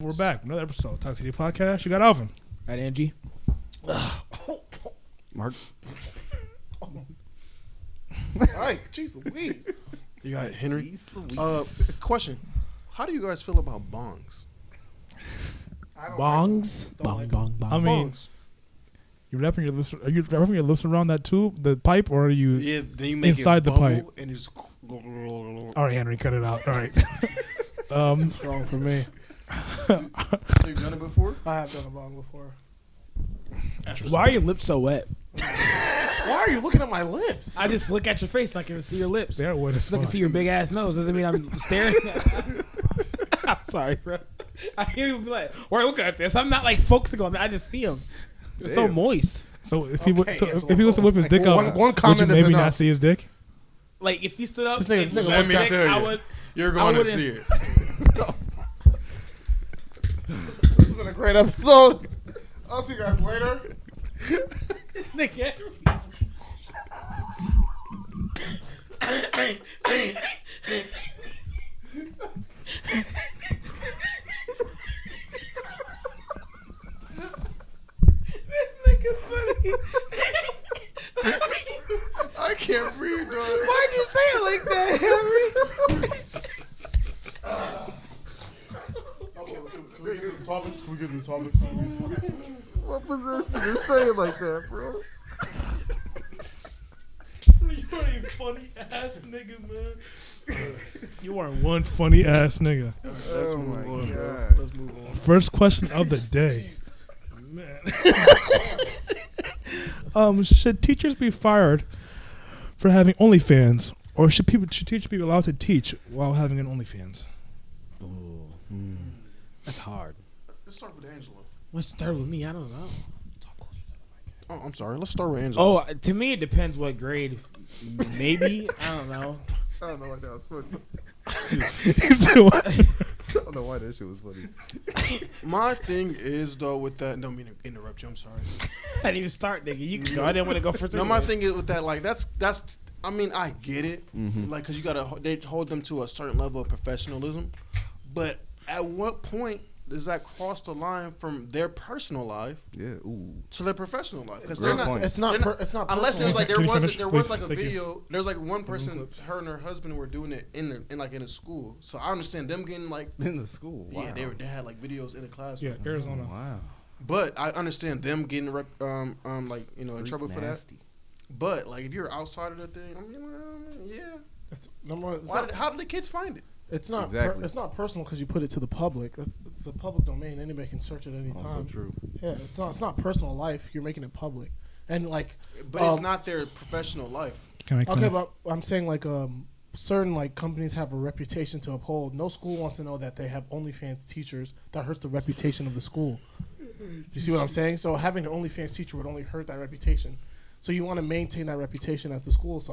We're back. Another episode. Talk City Podcast. You got Alvin. Right, Angie. Mark. Right, jeez Louise. You got Henry. Question: how do you guys feel about bongs? Bongs. Bong, bong, bong. I mean, Bongs. you wrapping your lips? Are you wrapping your lips around that tube, the pipe, or are you? Yeah, then you make inside it the bubble pipe. and it's. All right, Henry, cut it out. All right. Wrong for me. So you've done it before? I have done a bong before. Why are your lips so wet? Why are you looking at my lips? I just look at your face like I can see your lips. They're wet as So I fuck. can see your big ass nose. Doesn't mean I'm staring. I'm sorry, bro. I hear you be like, "Why look at this?" I'm not like focusing on that. I just see them. They're so moist. So if he would, Okay, so Angelo, if he was to whip his dick one- out, one would you comment is maybe enough. not see his dick? Like if you stood up, This nigga- and this nigga looked Let me back, tell you. I would. You're going to wouldn't- see it. This has been a great episode. I'll see you guys later. Nigga. This nigga's funny. I can't breathe, dog. Why'd you say it like that, Henry? Okay, can we get to the topics? Can we get to the topics? What position to say it like that, bro? You are a funny ass nigga, man. You are one funny ass nigga. Let's Oh move my on, bro. God. Let's move on. First question of the day. Man. Should teachers be fired for having OnlyFans, or should teachers be allowed to teach while having an OnlyFans? That's hard. Let's start with Angela. Let's start with me. I don't know. Oh, I'm sorry. Let's start with Angela. Oh, to me, it depends what grade. Maybe. I don't know. I don't know why that was funny. He said what? I don't know why that shit was funny. My thing is though with that. Don't mean to interrupt you. I'm sorry. I didn't even start, nigga. You can go. I didn't want to go first. No, my thing is with that. Like that's. I mean, I get it. Mm-hmm. Like, cause they hold them to a certain level of professionalism, but at what point does that cross the line from their personal life Yeah, ooh. to their professional life? Because Great they're not. point. It's not. It's not. Unless it personal. was like Can you finish? there was Please. like a Thank you. video. There's like one person, her and her husband were doing it in a school. So I understand them getting like In the school. Wow. yeah, they had like videos in the classroom. Yeah, Arizona. Wow. But I understand them getting like in trouble for that. Nasty. But like if you're outside of the thing, I mean, yeah. It's, number one, it's not, How did the kids find it? it's not. Exactly. It's not personal because you put it to the public. It's a public domain. Anybody can search it any Also time. true. Yeah, it's not. It's not personal life. You're making it public, and like. But it's not their professional life. Can I? Okay, but I'm saying like certain like companies have a reputation to uphold. No school wants to know that they have OnlyFans teachers. That hurts the reputation of the school. Do you see what I'm saying? So having an OnlyFans teacher would only hurt that reputation. So you want to maintain that reputation as the school. So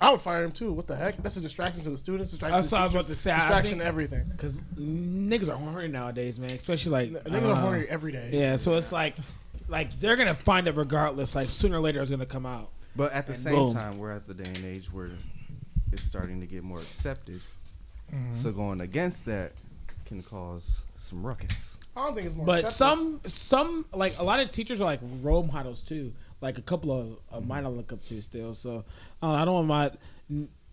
I would fire him too. What the heck? That's a distraction to the students. Distraction That's to what the I was teachers, about to say. distraction to everything. Because niggas are horny nowadays, man. Especially like Niggas are horny every day. Yeah, so it's like they're gonna find it regardless. Like sooner or later, it's gonna come out. But at the And same boom. time, we're at the day and age where it's starting to get more accepted. Mm-hmm. So going against that can cause some ruckus. I don't think it's more. But accepted. some like a lot of teachers are like role models too. Like a couple of mine I look up to still. So I don't want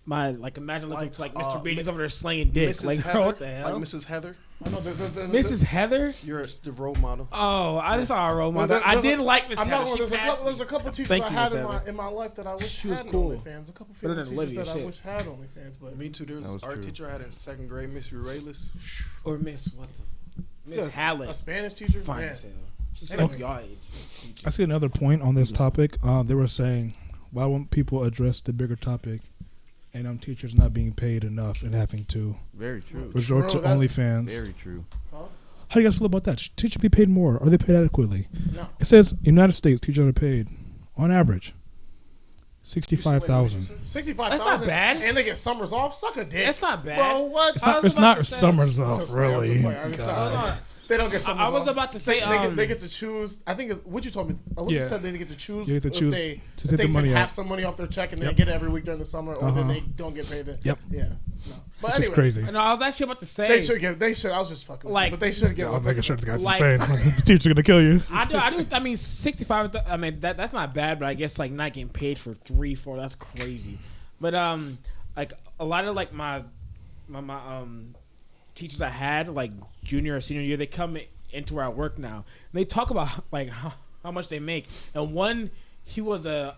my like imagine looking up to like Mr. Bean is over there slaying dick. Mrs. Like Heather, what the hell? like Mrs. Heather, I know Mrs. Heather. you're the role model. Oh, I just saw a role model. I didn't like Miss I'm Heather. not She gonna, passed there's me. a couple teachers Thank I you, had Miss in Heather. my life that I wish She was had cool. OnlyFans. A couple Better female than Olivia, teachers that I shit. wish had OnlyFans, but Me too. There was That was art true. teacher I had in second grade, Miss Uralis. Or Miss what the Miss yeah, a Hallett. Spanish teacher. Fine Yeah. as hell. She's Anyways. like y'all age. I see another point on this topic. They were saying, why won't people address the bigger topic and teachers not being paid enough and having to Very true. resort to True, that's OnlyFans? Very true. Huh? How do you guys feel about that? Should teachers be paid more? Are they paid adequately? No. It says United States teachers are paid, on average, $65,000. 65,000. That's not bad. And they get summers off. Suck a dick. That's not bad. Bro, what? It's I not. was It's about not to say- summers I'm off, just playing, I'm really. just playing. I mean, God. They don't get summers I was off. about to say, They get to choose. I think it's what you told me. Alyssa Yeah. said they get to choose. You get to if choose they, to if take they the money take half out. some money off their check and they Yep. get it every week during the summer, or then they don't get paid. Yep. Yeah. No. But Which anyway, is crazy. no, I was actually about to say. They should get. They should. I was just fucking. Like- Like, but they should get. I'm making sure this guy's Like- insane. The teacher's gonna kill you. I do. I mean, 65. I mean, that's not bad, but I guess like not getting paid for 3, 4. That's crazy. But like a lot of like my teachers I had like junior or senior year, they come into where I work now, and they talk about like how much they make. And one, he was a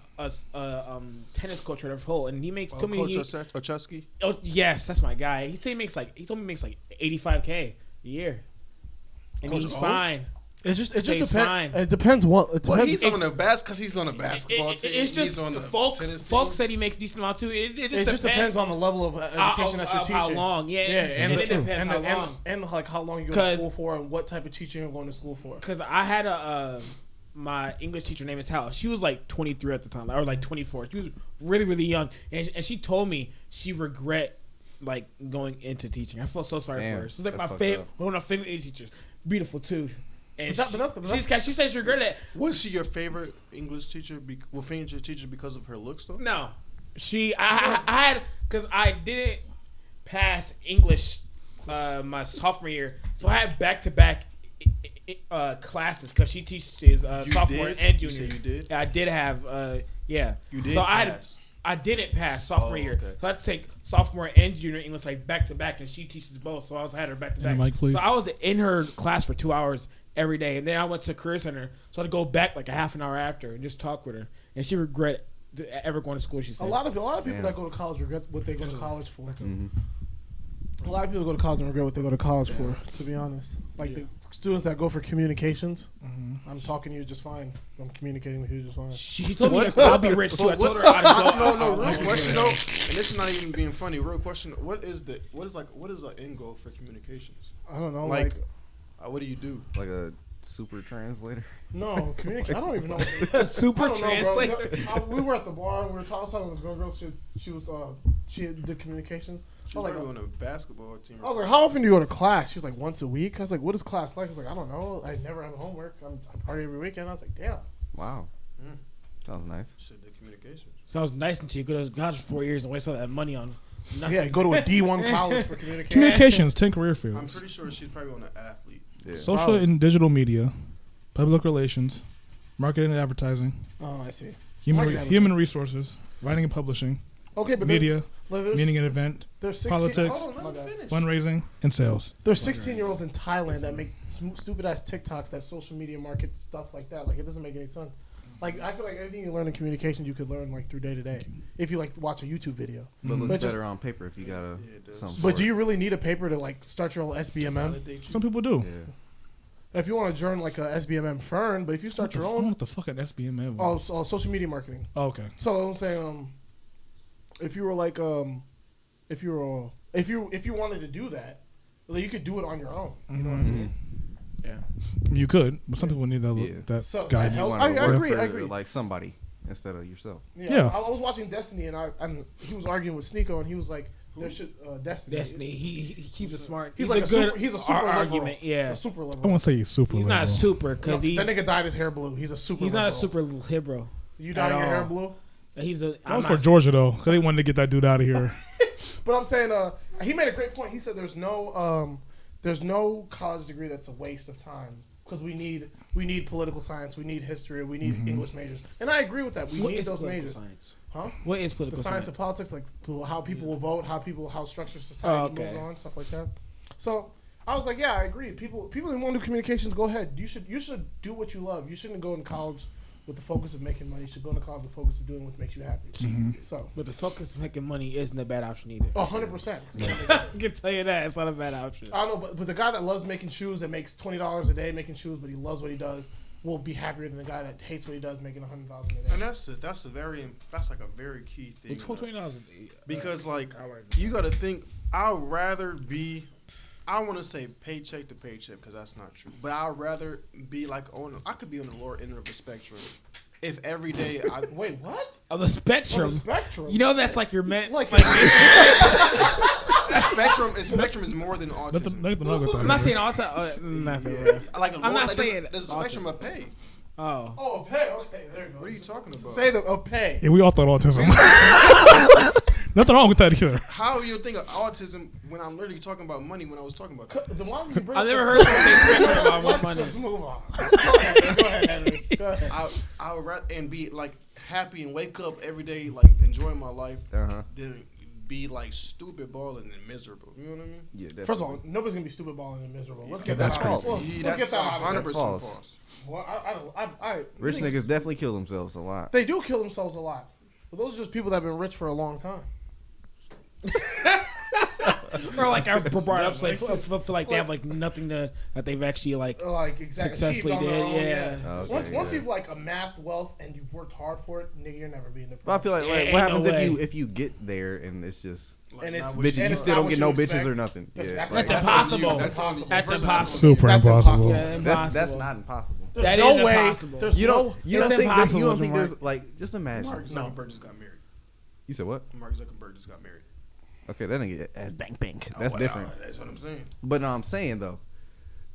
tennis coach at Full, and he makes. told me Coach he, Ochesky. oh yes, that's my guy. He said he told me he makes like $85K a year, and Coach he's O? fine. It just He's depends. fine. It depends what. It Well, depends. he's on the because he's on a basketball team. It's just he's on the folks. tennis Folks team. said he makes decent amount too. It It just depends on the level of education that you're teaching. How long? Yeah, and it the- depends how and, long. and like how long you go to 'Cause- school for, and what type of teaching you're going to school for. Because I had my English teacher name is Hal. She was like 23 at the time, or like 24. She was really, really young, and she told me she regret like going into teaching. I felt so sorry Damn, for her. She's like that's my fucked favorite, up. one of my favorite English teachers. Beautiful too. And she said she regretted it. Was she your favorite English teacher? Favorite teacher because of her looks, though? No, I had because I didn't pass English my sophomore year, so I had back-to-back classes because she teaches sophomore did? and You junior. said you did? Yeah, I did have yeah. You did So pass. I didn't pass sophomore Oh, year, okay. so I had to take sophomore and junior English like back-to-back, and she teaches both, so I had her back-to-back. And the mic, please. So I was in her class for 2 hours every day, and then I went to Career Center, so I had to go back like a half an hour after and just talk with her, and she regret ever going to school. She A said lot of people Damn. that go to college regret what they go to college for. A lot of people go to college and regret what they go to college for. To be honest, like the students that go for communications, I'm talking to you just fine. I'm communicating with you just fine. She told me I'll be rich too. I told her I'd go. No, real question though, and this is not even being funny. Real question: what is the end goal for communications? I don't know, Like, what do you do? Like a super translator. no communicate. I don't even know. I Super don't know, bro. translator. We were at the bar and we were talking to this girl. She did communications. She's I was like, probably on a basketball team. I was like, how often do you go to class? She was like, once a week. I was like, what is class like? I was like, I don't know. I never have homework. I party every weekend. I was like, damn. Wow. Sounds nice. Shit, the communications. Sounds nice until you go to college for 4 years and waste all that money on nothing. Yeah, go to a D1 college for communication. Communications, 10 career I'm fields. pretty sure she's probably on an athlete. Yeah. Social Probably. and digital media, public relations, marketing and advertising, Oh, I see. human resources, writing and publishing, Okay, but media, there's, meeting and event, there's 16, politics, hold on, let me finish. fundraising, and sales. There's 16-year-olds in Thailand that make stupid ass TikToks that social media market stuff like that. Like it doesn't make any sense. Like I feel like anything you learn in communication, you could learn like through day to day. If you like watch a YouTube video. But it looks But just- better on paper if you got a it does. some. But sort. do you really need a paper to like start your own SBMM? Validate you. Some people do. Yeah. If you want to join like a SBMM Fern, but if you start your I don't know own, what the fucking SBM social media marketing. Oh, okay. So I'm saying, if you were like, if you wanted to do that, like, you could do it on your own. You know what I mean? Yeah. You could, but some people need that Yeah. that So, that guidance. You helps. want I to work agree, for I agree. like somebody instead of yourself. Yeah. I was watching Destiny, and he was arguing with Sneeko, and he was like, "There should Destiny." Destiny. He's a smart. He's like a good super, he's a super liberal. argument. Yeah. a super I liberal. want to say he's super. He's not a liberal. super because No, he. that nigga dyed his hair blue. He's a super. He's not a liberal. super liberal. You dyed at your hair all. blue. He's a. That was for Georgia though, because they wanted to get that dude out of here. But I'm saying, he made a great point. He said there's no college degree that's a waste of time because we need political science, we need history, we need English majors, and I agree with that. We need those majors. Science? Huh? What is The political science science? of politics, like how people will vote, how structured society okay. moves on, stuff like that. So I was like, yeah, I agree. People who want to do communications, go ahead. You should do what you love. You shouldn't go in college with the focus of making money. You should go into college with the focus of doing what makes you happy. So, But the focus of making money isn't a bad option either. 100%. I can tell you that it's not a bad option. I don't know, but the guy that loves making shoes, that makes $20 a day making shoes, but he loves what he does, will be happier than the guy that hates what he does making $100,000 a day. And that's like a very key thing. $20 Because like you got to think, I want to say paycheck to paycheck because that's not true. But I'd rather be like I could be on the lower end of the spectrum if every day I Wait, what? of the spectrum. On the spectrum? You know that's like your man. Like- like spectrum is more than autism. Nothing wrong with that. I'm not saying autism. Nothing. I'm not saying there's a spectrum of pay. Oh. Oh, pay. Okay, there you go. What are you talking about? Say the pay. Yeah, we all thought autism. Nothing wrong with that either. How you think of autism when I'm literally talking about money when I was talking about that? The longer you bring I've up never this- heard someone say spectrum about Let's money. just move on. Go ahead, Henry. Go ahead. I would rather and be like happy and wake up every day like enjoying my life than be like stupid balling and miserable. You know what I mean? Yeah, definitely. First of all, nobody's gonna be stupid balling and miserable. Let's get that's that out. crazy. Let's That's get that out. 100% False. false. Well, Rich niggas- niggas definitely kill themselves a lot. They do kill themselves a lot. But those are just people that have been rich for a long time. Or like I brought up, so feel like they have like nothing to that they've actually like. Like exactly Successfully achieved on their did, own, yeah. Okay, Once yeah. you've like amassed wealth and you've worked hard for it, nigga, you're never being depressed. But I feel like, Yeah, what ain't no happens way. if you get there and it's just Like, And it's- not what bitches? and You it's still not don't what get you no expect. bitches or nothing. That's- Yeah, that's- like, That's on you. impossible. That's on you. That's First, impossible. Super That's impossible. Yeah, impossible. that's not impossible. There's That no is way. impossible. There's You no. don't It's think impossible, you don't think Mark. there's like just imagine. Mark Zuckerberg just got married. You said what? Mark Zuckerberg just got married. Okay, that nigga ass bang bang. Oh, That's wow, different. That's what I'm saying. But no, I'm saying though,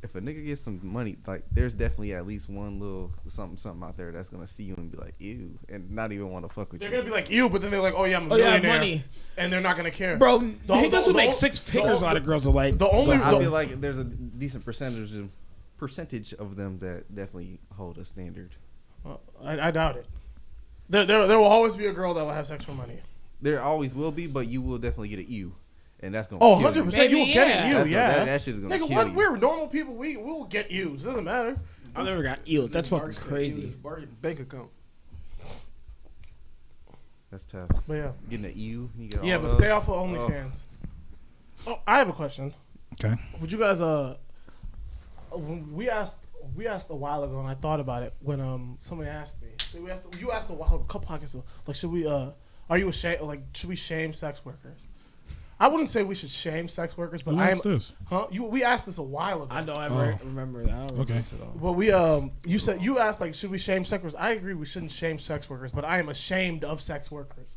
if a nigga gets some money, like there's definitely at least one little something out there that's gonna see you and be like, ew, and not even want to fuck with They're you. gonna be like you, but then they're like, oh yeah, I'm a Oh yeah, millionaire, money, and they're not gonna care, bro. The- Niggas who the- make six figures, a lot of girls are like. The only But I the- feel like there's a decent percentage of them that definitely hold a standard. I doubt it. There will always be a girl that will have sex for money. There always will be, but you will definitely get an ew, and that's gonna Oh, kill 100%. Maybe, You will get yeah. it. You, That's yeah. that shit is gonna Nigga, kill what? you. We're normal people. We will get used. Doesn't matter. I've never got eels. That's fucking Mark said he crazy. was bank account. That's tough. But yeah. Getting an ew, you get Yeah, all but those. stay off of OnlyFans. Oh, I have a question. Okay. Would you guys when we asked a while ago, and I thought about it when somebody asked me. You asked a while ago, a couple podcasts ago, like, should we are you ashamed? Like, should we shame sex workers? I wouldn't say we should shame sex workers, but Who I am. asked this? Huh? We asked this a while ago. I don't Oh. ever remember that. I don't remember Okay. this at all. But we you asked like, should we shame sex workers? I agree we shouldn't shame sex workers, but I am ashamed of sex workers.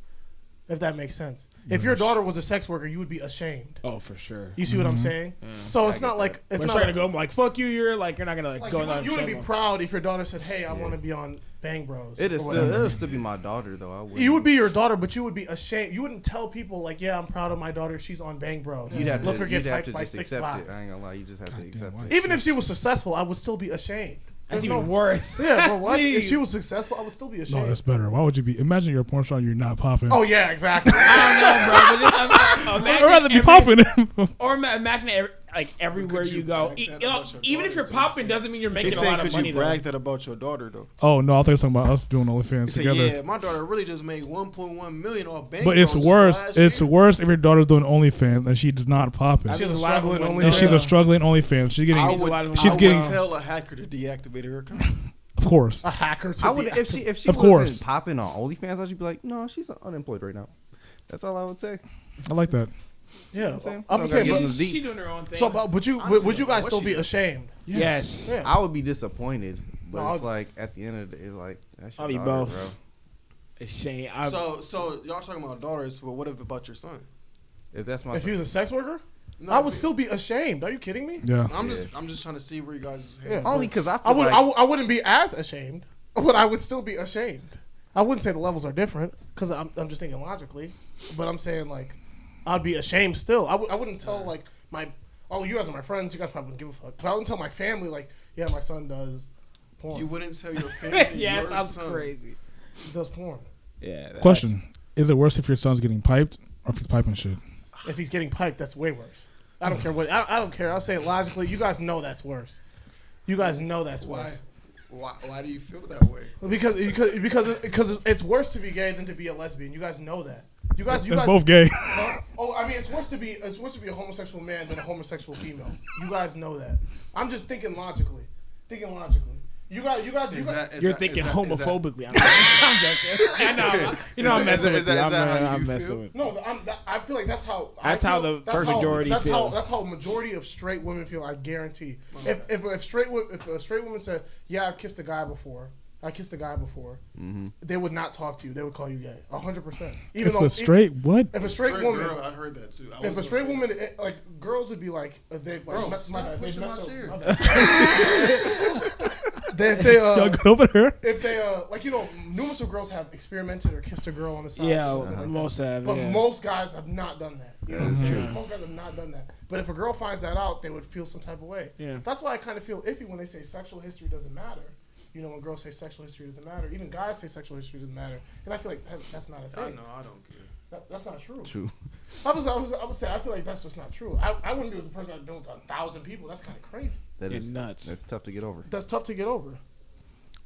If that makes sense. If your daughter was a sex worker, you would be ashamed. Oh, for sure. You see what I'm saying? So it's not like it's We're not not like, gonna go like fuck you. You're like you're not gonna like go in that you would be shame. proud if your daughter said, "Hey, I want to be on Bang Bros." It is or still, whatever. it'll still be my daughter though. I wouldn't. You would be your daughter, but you would be ashamed. You wouldn't tell people like, "Yeah, I'm proud of my daughter. She's on Bang Bros." You'd have Look to, her get you'd have piped to by just 6 accept it. lives. I ain't gonna lie, you just have to Goddamn, accept why? it. Even if she was successful, I would still be ashamed. That's There's even no- worse. Yeah, bro. What? If Jeez. she was successful, I would still be ashamed. No, that's better. Why would you be? Imagine you're a porn star and you're not popping. Oh yeah, exactly. I don't know, bro. But I'd rather be popping. Or imagine everywhere you go. brag that You know, about your even if daughter, you're is what I'm popping, saying. doesn't mean you're They making a saying lot of could money. you Though. brag that about your daughter though? Oh no, I think it's talking about us doing OnlyFans Say, together. yeah, my daughter really just made 1.1 million off Bang But it's Bros worse. last It's year. worse if your daughter's doing OnlyFans and she does not pop it. She's a There's a lot of struggling them only. And she's Yeah. a struggling OnlyFans. She's getting, I a would, lot of- she's I getting- would tell a hacker to deactivate her account. of course. a hacker to I would the if she Of wasn't course. popping on OnlyFans, I'd be like, no, she's unemployed right now. That's all I would say. I like that. Yeah, saying? I'm Okay, saying. give But, them the She's deets. doing her own thing. so, but would you Honestly, would you guys what still she be does. ashamed? yes. Yeah. I would be disappointed, but No, it's like at the end of the day, like that's your I'll be daughter, both. bro. It's shame. So y'all talking about daughters, but what if about your son? If that's my If he was a sex worker, No, I would still be ashamed. Are you kidding me? Yeah. I'm just trying to see where you guys' heads. Yeah. only because I I feel would. like I wouldn't be as ashamed, but I would still be ashamed. I wouldn't say the levels are different because I'm just thinking logically, but I'm saying like I'd be ashamed still. I wouldn't tell like you guys are my friends. You guys probably wouldn't give a fuck. But I wouldn't tell my family like, yeah, my son does porn. You wouldn't tell your family yeah, your it sounds son. crazy. He does porn. Yeah. that's- Question: is it worse if your son's getting piped or if he's piping shit? If he's getting piped, that's way worse. I don't care what. I don't care. I'll say it logically. You guys know that's worse. You guys know that's Why? worse. Why do you feel that way? Because it's worse to be gay than to be a lesbian. You guys know that. You guys. It's both gay. Oh, I mean, it's worse to be a homosexual man than a homosexual female. You guys know that. I'm just thinking logically. You guys. You're thinking homophobically. I'm joking. I know. You know, I'm messing with you. I'm messing with you. No, I feel like that's how. That's how the majority feels. That's how majority of straight women feel. I guarantee. If a straight woman said, "Yeah, I've kissed a guy before," I kissed a guy before, Mm-hmm. they would not talk to you. They would call you gay, 100%. If a straight what? If a straight woman, girl, I heard that too. if a straight woman, like girls would be like, they've like, Bro, my bad, they've pushing messed my up. chair. My bad. they Y'all good over here? if they like numerous of girls have experimented or kissed a girl on the side. Yeah, something like that. most have. But Yeah. most guys have not done that. You know what I'm saying? true. Most guys have not done that. But if a girl finds that out, they would feel some type of way. Yeah. That's why I kind of feel iffy when they say sexual history doesn't matter. You know, when girls say sexual history doesn't matter, even guys say sexual history doesn't matter, and I feel like that's not a I thing. know, I don't care. That's not true. True. I would say I feel like that's just not true. I wouldn't be with the person I've been with 1,000 people. That's kind of crazy. That You're is nuts. That's tough to get over. That's tough to get over.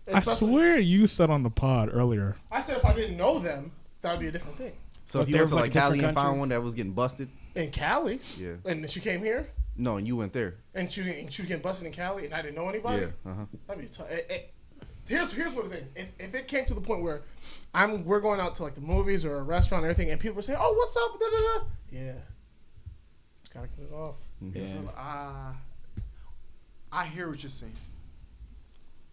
I Especially- swear you said on the pod earlier. I said if I didn't know them, that would be a different thing. So But if you they're went to like like a different Cali and country? found one that was getting busted, In Cali, yeah. and she came here, No, and you went there. and she was getting busted in Cali, and I didn't know anybody. Yeah. Uh-huh. That'd be tough. Here's what the thing. If it came to the point where we're going out to like the movies or a restaurant and everything, and people are saying, "Oh, what's up?" Da, da, da. Yeah, just gotta cut it off. Yeah. I hear what you're saying.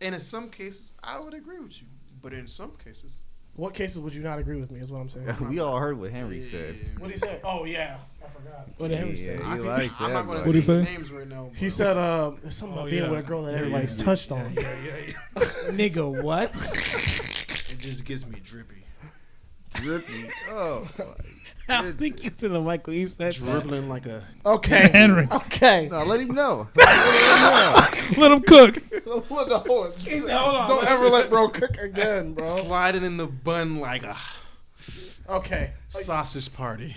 And in some cases, I would agree with you. But in some cases, What cases would you not agree with me? Is what I'm saying. We all heard what Henry said. What did he say? Oh yeah, I forgot. What did Henry Yeah, say? he I'm likes not that. going but- What'd he to say say? names right now. He but said there's something about being with a girl that everybody's touched on. Nigga, what? it just gets me drippy. Drippy. Oh. I don't think you said the mic when you said that. Dribbling like a... Okay, Henry. Okay. No, let him know. Let him cook. Hold on. Hold on. Don't ever let bro cook again, bro. Sliding in the bun like a Okay. sausage party.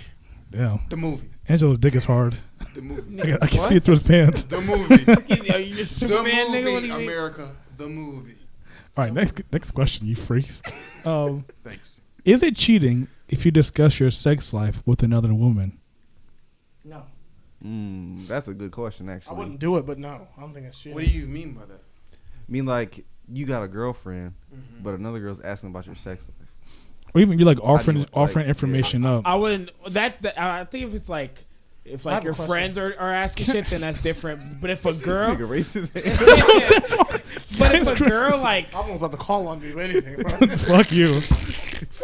Damn. The movie. Angelo's dick is hard. The movie. I can see it through his pants. The movie. Are you just The Superman, nigga? What do movie, you mean? America. The movie. All right, next question, you freaks. Thanks. Is it cheating if you discuss your sex life with another woman? No, That's a good question, I actually. wouldn't do it, but no, I don't think it's cheating. What do you mean by that? I mean, like, you got a girlfriend, but another girl's asking about your sex life. Or even you like offering you, like, offering information up? I wouldn't. That's the. I think if it's like, if I have like a your question. friends are asking shit, then that's different. But if a girl, Nigga racist. but if a girl like, I was about to call on you, but anything, bro. Fuck you.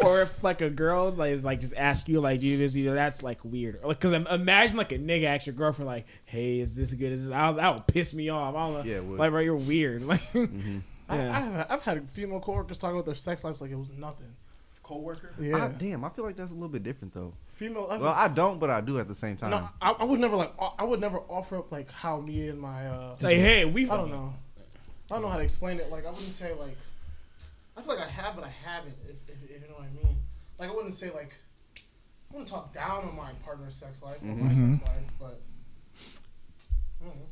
or if like a girl like is like just ask you like, do you this, that's like weird. Like, cause imagine like a nigga ask your girlfriend like, hey, is this good? Is this? That would piss me off. I don't know. Yeah, it would. Like, bro, you're weird. Like, I've had female coworkers talk about their sex lives like it was nothing. Co-worker? Yeah, Damn, I feel like that's a little bit different, though. female. Well, I don't, but I do at the same time. no, I would never I would never offer up like how me and my like, hey, we. I don't know. I don't know how to explain it. Like I wouldn't say like. I feel like I have, but I haven't. If you know what I mean. Like I wouldn't say like. I wouldn't talk down on my partner's sex life or my sex life, but. I don't know.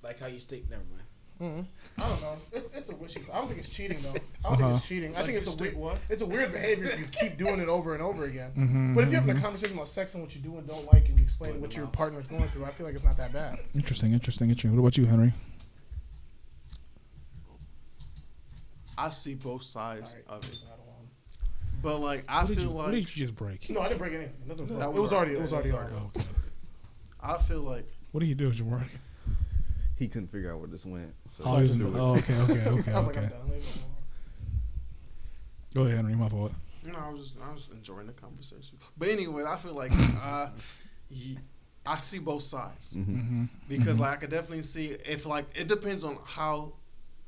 Like how you stick. Never mind. I don't know. It's a wishy. I don't think it's cheating though. I don't think it's cheating. I think it's a weird. It's a weird behavior if you keep doing it over and over again. But if you're having a conversation about sex and what you do and don't like, and you explain what your partner's going through, I feel like it's not that bad. Interesting. What about you, Henry? I see both sides of it. I don't want- But like, I feel What did like... you just break? No, I didn't break anything. Nothing was That broke. was It was already. already- It was yeah, already it was on. Okay. I feel like... What do you do at your work? He couldn't figure out where this went. So Oh, just he's- do it. oh, okay. I was like, I'm okay. done. Leave it alone. Go ahead, Henry. My fault. No, I was enjoying the conversation. But anyway, I feel like I see both sides because like I could definitely see if like it depends on how.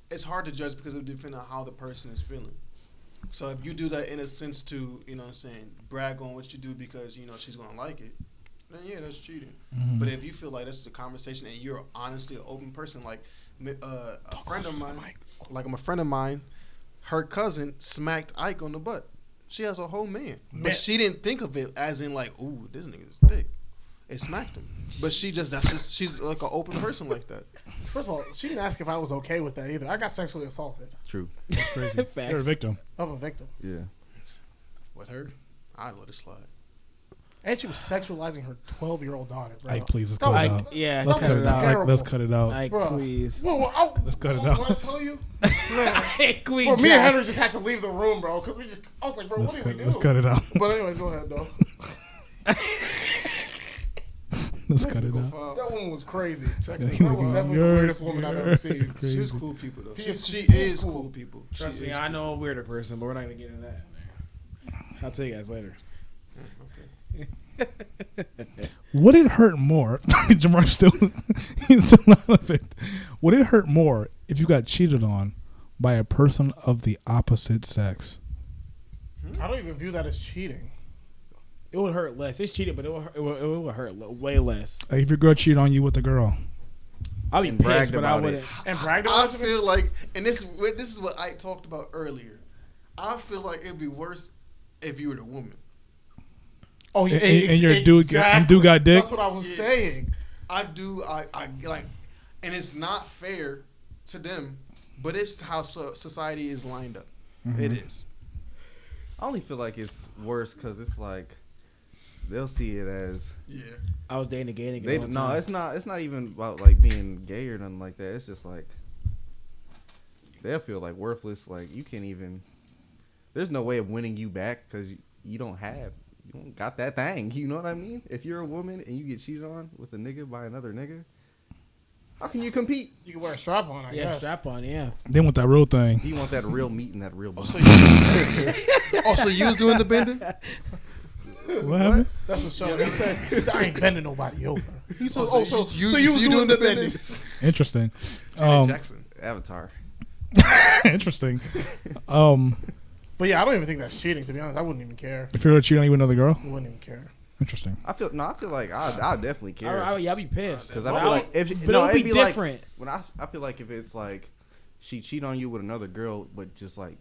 It's hard to judge because it depends on how the person is feeling. So if you do that in a sense to, you know what I'm saying, brag on what you do because you know she's gonna like it, then yeah, that's cheating. But if you feel like this is a conversation and you're honestly an open person, like a friend of mine, like I'm a friend of mine. Her cousin smacked Ike on the butt. She has a whole man. But she didn't think of it as in like, ooh, this nigga's thick. It smacked him. But she's like an open person like that. First of all, she didn't ask if I was okay with that either. I got sexually assaulted. True. That's crazy. Facts. You're a victim. I'm a victim. Yeah. With her, I'd let it slide. And she was sexualizing her 12-year-old daughter, bro. Ike, please, let's That cut was- it out. Yeah, Let's that cut was it out. terrible. Ike, let's cut it out. Like, Bro. please. Let's cut it out. When I tell you, man, We bro, me got- and Henry just had to leave the room, bro, because I was like, bro, what do we do? Let's cut it out. But anyway, go ahead, though. Let's cut it Go out. foul. That woman was crazy. Technically, That was definitely the You're- weirdest woman I've ever seen. Crazy. she was cool people though. She She is is cool. cool people. Trust She me, is I cool. know a weirder person, but we're not gonna get into that. I'll tell you guys later. Would it hurt more? Jamar still he's still out of it. Would it hurt more if you got cheated on by a person of the opposite sex? I don't even view that as cheating. It would hurt less. It's cheating, but it would hurt way less. Like if your girl cheated on you with a girl, I'll be And pissed, bragged but I about it. wouldn't. And bragged I about it. feel like, and this is what I talked about earlier. I feel like it'd be worse if you were the woman. Oh, yeah, and your dude got dick? That's what I was Yeah. saying. I like, and it's not fair to them, but it's how society is lined up. It is. I only feel like it's worse because it's like they'll see it as Yeah. I was dating a gay nigga. they. the whole No, time. it's not. It's not even about like being gay or nothing like that. It's just like they'll feel like worthless. Like you can't even. There's no way of winning you back because you don't got that thing. You know what I mean? If you're a woman and you get cheated on with a nigga by another nigga, how can you compete? You can wear a strap on, I Yeah, guess. strap on, yeah. they want that real thing. You want that real meat and that real Oh, bone. so you was doing the bending? What happened? That's the show. He said, I ain't bending nobody over. He said, Oh, so you was doing the bending? Interesting. Janet Jackson. Avatar. Interesting. But yeah, I don't even think that's cheating, to be honest. I wouldn't even care. If you were cheating on you with another girl, I wouldn't even care. interesting. I feel like I'd definitely care. I'll be pissed. Because But I feel like if but no, it'll it'd be be different. like when I feel like if it's like she cheat on you with another girl, but just like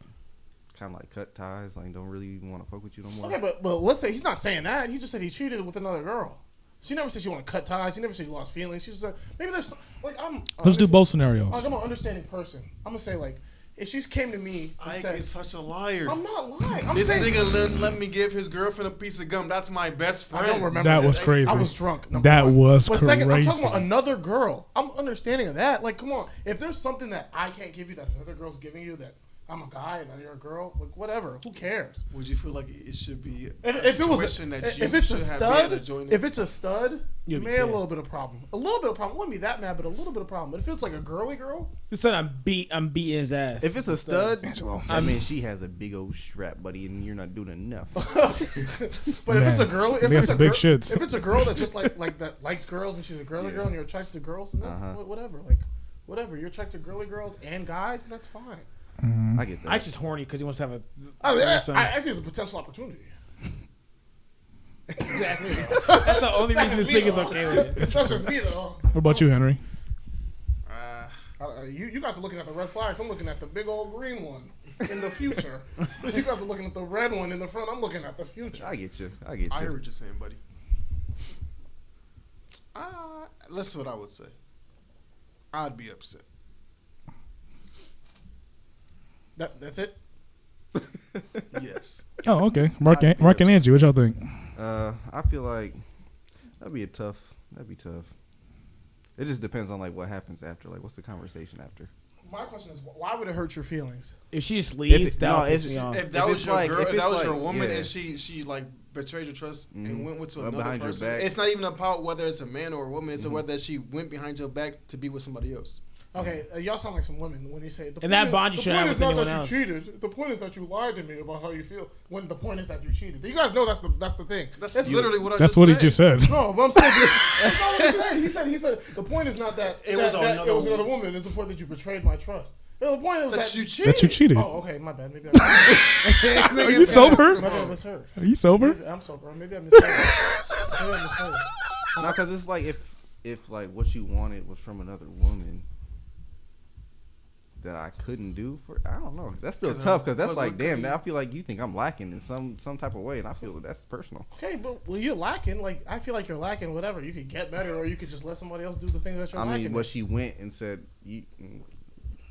kind of like cut ties, like don't really even want to fuck with you no more. Okay, but let's say he's not saying that. He just said he cheated with another girl. She never said she want to cut ties. She never said she lost feelings. She just said maybe there's like Let's do both scenarios. I'm an understanding person. I'm gonna say like if she came to me and Ike said, is such a liar. I'm not lying. I'm This saying nigga let me give his girlfriend a piece of gum. That's my best friend. I don't remember That this. was crazy. I was drunk. number That one. was But second, I'm talking crazy. about another girl. I'm understanding of that. Like, come on. If there's something that I can't give you that another girl's giving you, that I'm a guy and you're a girl, like whatever. Who cares? Would you feel like it should be If it was, situation that you if it's a should have been able stud, to join in? if it's a stud, you You'll be may have a pissed. little bit of problem. A little bit of problem. Wouldn't be that mad, but a little bit of problem. But if it's like a girly girl, This time I'm beating his ass. If it's a stud, Angelo. I mean she has a big old strap, buddy, and you're not doing enough. but if it's a Man, girl, if they got it's a some big girl, shits. if it's a girl that just like that likes girls and she's a girly girl and you're attracted to girls, then that's Uh-huh. whatever. Like whatever, you're attracted to girly girls and guys, and that's fine. I get that. Ike's just horny because he wants to have a I threesome. I see it as a potential opportunity. Exactly. That's the only reason this just me, nigga's though. okay with it. That's just me though. What about you, Henry? You guys are looking at the red flags. I'm looking at the big old green one in the future. You guys are looking at the red one in the front. I'm looking at the future. I get you. I heard what you're saying, buddy. That's what I would say. I'd be upset. That's it. Yes. Oh, okay. Mark I'd be and upset. Angie, what y'all think? I feel like that'd be tough. It just depends on like what happens after. Like, what's the conversation after? My question is, why would it hurt your feelings? If she just leaves, If- that no, would if piss me she- off. If that If was it's your like- girl, if if it's that was your like- woman, yeah. and she like betrayed your trust and went with Went another behind your person, back. it's not even about whether it's a man or a woman. It's whether she went behind your back to be with somebody else. Okay, y'all sound like some women when you say. The And that point bond you the should point have is with not anyone that else. you cheated. The point is that you lied to me about how you feel. When the point is that you cheated. You guys know that's the thing. That's literally what I That's just what said. he just said. No, but I'm saying that's not what he said. He said the point is not that It was that another it was another woman. woman. It's the point that you betrayed my trust. The point was That you cheated. That you cheated. Oh, okay, my bad. Maybe I Are you sober? maybe I misheard. Are you sober? I'm sober. Maybe I misheard. Maybe I misheard. No, because it's like if like what you wanted was from another woman that I couldn't do for, I don't know. That's still 'Cause, tough because that's because like, look, damn. I mean- Now I feel like you think I'm lacking in some type of way, and I feel that's personal. Okay, but well, you're lacking. Like I feel like you're lacking. Whatever. You could get better, or you could just let somebody else do the things that you're I lacking. mean, in. what she went and said,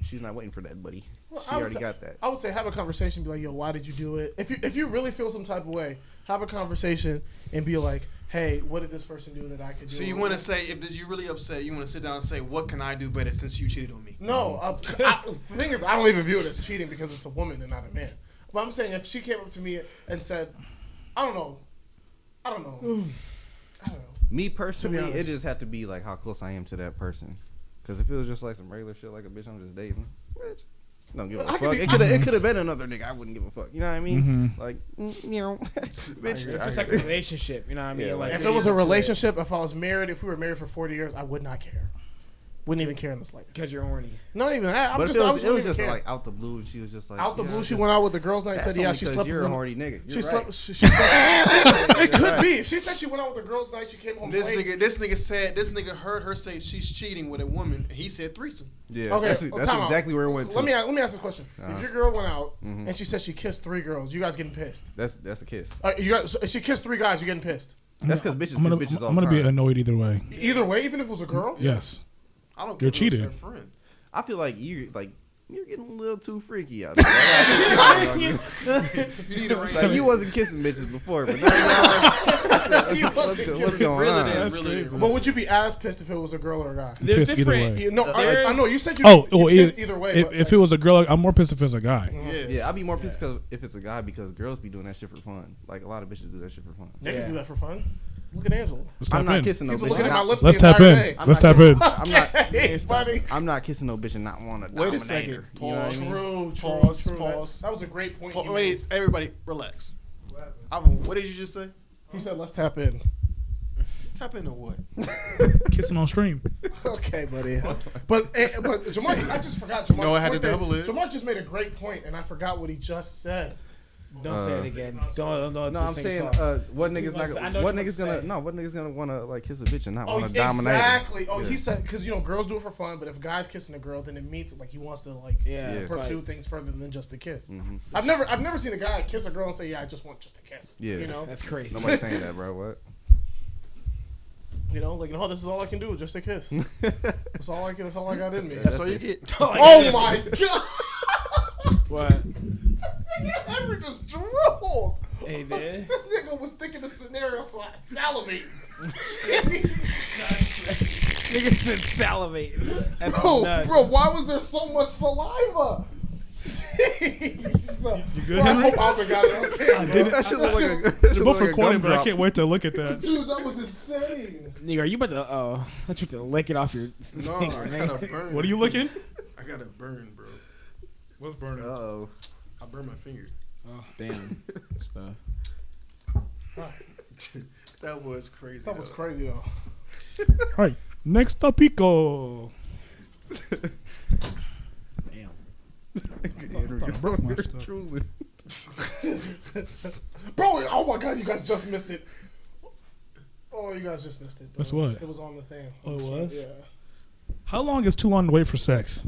she's not waiting for that, buddy. Well, She I would already say- got that. I would say have a conversation. Be like, yo, why did you do it? If you really feel some type of way, have a conversation and be like, hey, what did this person do that I could do? So you want to say, if you're really upset, you want to sit down and say, what can I do better since you cheated on me? No, the thing is, I don't even view it as cheating because it's a woman and not a man. But I'm saying if she came up to me and said, I don't know. Me personally, honest. it just had to be like how close I am to that person. Because if it was just like some regular shit, like a bitch I'm just dating, bitch, don't give a I could fuck. be- It could have been another nigga. I wouldn't give a fuck. You know what I mean? Like, you know, bitch. If it's like a relationship, you know what I mean? Yeah, like If it was a relationship, if I was married, if we were married for 40 years, I would not care. Wouldn't even care in the slightest. because you're horny. Not even that. But I it wouldn't was even just care. like out the blue, and she was just like Out the you know, blue, she just- went out with the girls' night and That's said, "Yeah, only she 'cause slept You're with a them." horny nigga. She You're slept. right. She slept. It could be. She said she went out with the girls' night. She came home This late. nigga heard her say she's cheating with a woman, and he said threesome. Yeah, Okay, that's time out. exactly where it went to. Let me ask this question. If your girl went out and she said she kissed 3 girls, you guys getting pissed? That's a kiss. So if she kissed 3 guys, you getting pissed? That's because bitches I'm gonna, kiss bitches all I'm the gonna be time. annoyed either way. Either way, even if it was a girl. Yes. I don't You're care if it was cheating. her friend. I feel like you're getting a little too freaky out there. You need to It's like you wasn't kissing bitches before, but now you are. What's going Really on? did, really did. But would you be as pissed if it was a girl or a guy? There's Pissed either different. way. No, I know you said you Oh, you well, pissed either way. but, if it was a girl, I'm more pissed if it's a guy. Yeah. Yeah, I'd be more pissed if it's a guy because girls be doing that shit for fun. Like a lot of bitches do that shit for fun. niggas Yeah. do that for fun. Look at Angela. Let's I'm tap not in. kissing no He's been bitch. looking at my lips Let's the tap entire in. day. Let's tap in. I'm not. Hey, buddy. I'm not kissing no bitch and not want to Wait a dominate second. her. You know what I Pause. mean? True. Pause, True. pause. That was a great point. he Wait, made. everybody, relax. What did you just say? He said, "Let's tap in." Tap into what? Kissing on stream. Okay, buddy. But Jamar, I just forgot. Jamar, No, I had to double it. Jamar just made a great point, and I forgot what he just said. Don't say it again. Don't. No, I'm saying, what niggas not? I know What what niggas you're gonna? saying. No, what niggas gonna want to like kiss a bitch and not Oh, want to dominate? her? exactly. Oh, Yeah. he said because girls do it for fun, but if a guy's kissing a girl, then it means like he wants to like Yeah. pursue things further than just a kiss. Mm-hmm. I've never seen a guy kiss a girl and say, "Yeah, I just want just a kiss." Yeah. You know, That's crazy. Nobody's saying that, bro. What? like no, this is all I can do, just a kiss. That's all I got in me. That's all you get. Oh my god! What? This nigga Henry just drooled. Hey, did? This nigga was thinking the scenario, so I salivate. Nigga said salivate. That's nuts. Bro, why was there so much saliva? Jeez. You good, Bro, I Henry? hope Albert got it on camera. bro. That shit look like a. that shit We're look both like a recording, gum but I drop. can't wait to look at that. Dude, that was insane. Nigga, are you about to? Oh, I thought you to lick it off your No, finger. I nigga. got a burn. What are you looking? I got a burn, bro. What's burning? Oh, I burned my finger. Damn. Stuff. That was crazy. That was though. crazy, though. All right, next topico. Damn. I broke my stuff. truly. Bro, oh my god, you guys just missed it. Oh, you guys just missed it. Bro. That's what? It was on the thing. Oh, it was? Yeah. How long is too long to wait for sex?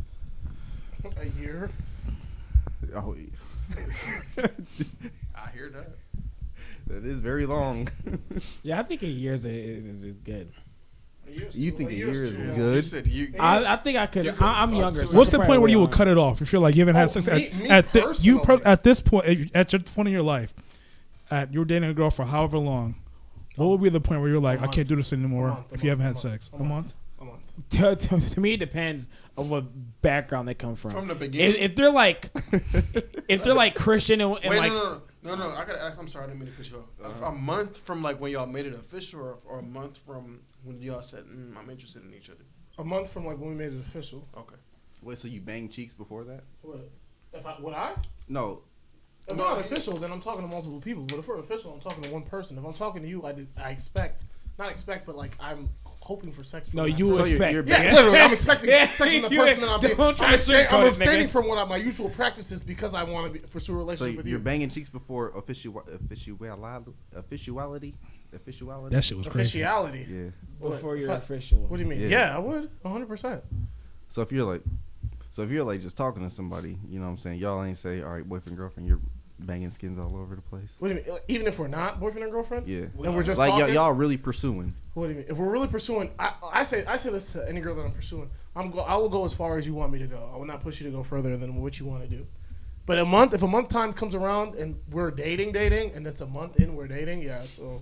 A year. Oh, I hear that. that is very long. Yeah, I think a year is good. You think a year is Yeah, you good? said you. I think I could. You could- I'm younger. So I What's could the probably point where you wait would cut it off if you're like you haven't had Oh, sex me at personally. at this point at your point in your life, you're dating a girl for however long? What would be the point where you're like, I can't do this anymore if you haven't had sex? A month? A month. To me, it depends on what background they come from. From the beginning? if they're like, if they're like Christian and Wait, like, no. I gotta ask. I'm sorry, I didn't mean to cut you off. A month from like when y'all made it official, or a month from when y'all said, "I'm interested in each other." A month from like when we made it official. Okay. Wait, so you bang cheeks before that? What? Would I? No. If No, we're not I- official, then I'm talking to multiple people. But if we're official, I'm talking to one person. If I'm talking to you, I expect, not expect, but like I'm hoping for sex. From no, that you person. expect. you're Yeah, literally, I'm expecting Yeah, sex from the you- person that I'm being. don't try I'm, to abstaining, sugarcoat I'm it, abstaining nigga. from what my usual practices because I want to be pursue a So relationship with you're you. banging cheeks before officiality? That shit was crazy. Officiality. Yeah. Before What? you're If I- official. What do you mean? Yeah. Yeah, I would 100%. So if you're like just talking to somebody, you know what I'm saying? Y'all ain't say, all right, boyfriend, girlfriend, you're banging skins all over the place. What do you mean? Even if we're not boyfriend and girlfriend? Yeah. And we're just Like talking? y'all really pursuing. What do you mean? If we're really pursuing, I say this to any girl that I'm pursuing. I will go as far as you want me to go. I will not push you to go further than what you want to do. But if a month time comes around and we're dating, and it's a month in we're dating, yeah. So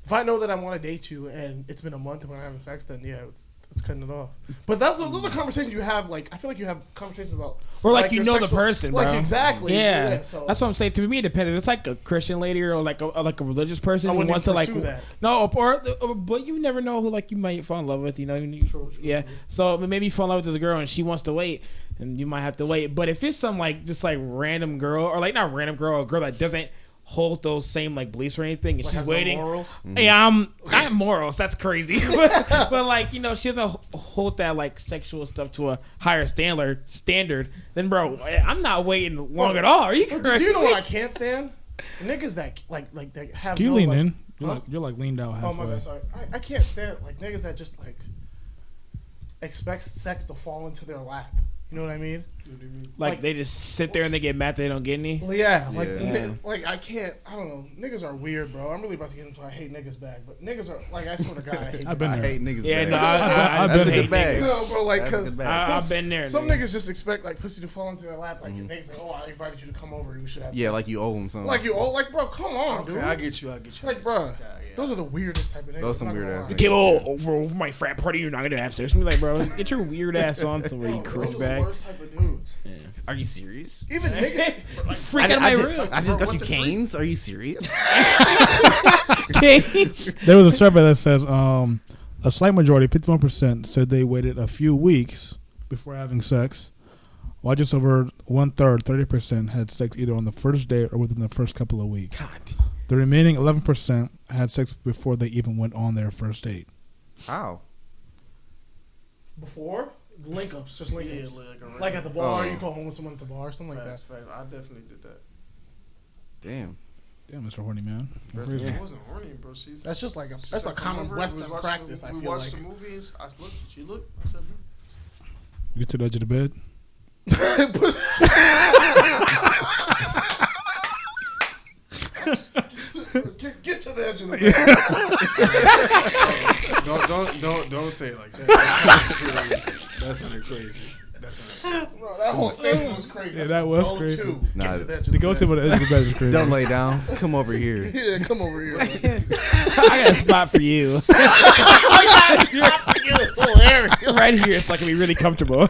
if I know that I want to date you and it's been a month and we're having sex, then yeah, That's cutting it off. But those are conversations you have. Like, I feel like you have conversations about, Or like you your know the person, bro. Like exactly. Yeah, So that's what I'm saying. To me, it depends. If it's like a Christian lady or like a religious person I who wouldn't wants to like pursue that. no, or but you never know who like you might fall in love with. You know, True, yeah. So maybe you fall in love with this girl and she wants to wait, and you might have to wait. But if it's some like just like random girl or like not random girl, a girl that doesn't hold those same like beliefs or anything, and like, she's has no waiting. morals? Yeah, I have morals. That's crazy. but like she doesn't hold that like sexual stuff to a higher standard. Then bro, I'm not waiting long at all. Are you Do crazy? you know what I can't stand? Niggas that like they have. Can you no, lean like, in? You're Huh? like you're like leaned out Oh halfway. my bad, sorry. I can't stand like niggas that just like expect sex to fall into their lap. You know what I mean? Like they just sit there and they get mad that they don't get any. Well, yeah, like Yeah. like I can't. I don't know. Niggas are weird, bro. I'm really about to get into I hate niggas bag, but niggas are like I swear to God, I hate. I've been I there. hate niggas. Yeah, bag. no, I've That's been a there. good bag. No, bro, like That's a because good bag. I've been there. some nigga. niggas just expect like pussy to fall into their lap. Like niggas like, oh, I invited you to come over. You should have. Yeah, sex. like you owe them something. like you. Oh, like bro, come on, Okay, dude. I get you. Like, bro, those are the weirdest type of niggas. Those some I'm not weird gonna ass lie. niggas. Okay, over my frat party, you're not gonna have sex. Me like, bro, get your weird ass on somewhere, you Bro, cringe those are the bag. worst type of dudes. Are you serious? Even niggas. Freak out of my room. I just Bro, got you what the freak? canes. Are you serious? There was a survey that says a slight majority, 51%, said they waited a few weeks before having sex, while just over 1/3, 30%, had sex either on the first day or within the first couple of weeks. God. The remaining 11% had sex before they even went on their first date. How? Before link ups, just link Yeah, ups. like, Like at the bar, Oh. you go home with someone at the bar, something like Facts, that. facts. I definitely did that. Damn. Damn, Mr. Horny Man. I wasn't horny, bro. She's That's just like she that's a said, "Come common over." We Western was watching practice. the- I we feel watched like. the movies. I looked. She looked. I said, You get to the edge of the bed. Get to the edge of the bed. Don't say it like that. That sounded crazy. Bro, that whole statement was crazy. Yeah, That's that the was go-to. crazy. Nah, Get to the edge of The go to bed. the edge of the bed is crazy. Don't lay down. Come over here. Yeah, come over here. I got a spot for you. It's hilarious. Right here, so I can be really comfortable.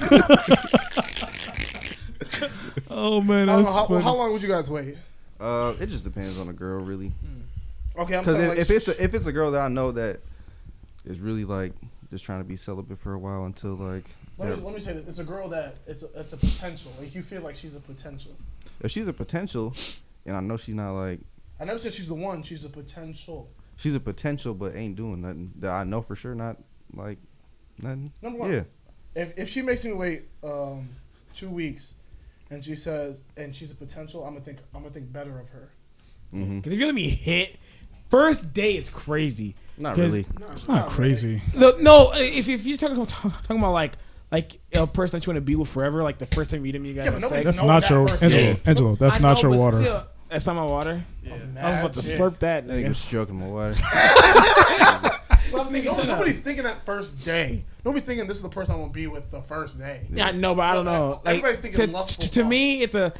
Oh man, I don't know, that's how funny. long would you guys wait? It just depends on the girl, really. Okay, I'm Because saying like, if it's a girl that I know that is really like just trying to be celibate for a while until like let me say this: it's a girl that it's a potential. Like you feel like she's a potential. if she's a potential, and I know she's not like I never said she's the one. She's a potential. she's a potential, but ain't doing nothing that I know for sure. Not like nothing. Number one. Yeah. If she makes me wait 2 weeks, and she says and she's a potential, I'm gonna think better of her. Mm-hmm. Because if you let me hit, first day is crazy. Not 'Cause- really. It's not crazy. No, if you're talking about like a person that you want to be with forever, like the first time you meet him, you guys Yeah, have but sex. nobody's That's know not that your first Angelo. day. Angelo, that's I not know, your but water. still, that's not my water. Yeah. I was about to slurp that. Nigga Nigga. stroking my water. But I'm saying, Shut up. nobody's thinking that first day. Nobody's thinking this is the person I want to be with the first day. Yeah, I know, but I don't know. Like, Everybody's thinking lustful to thoughts. me, it's a.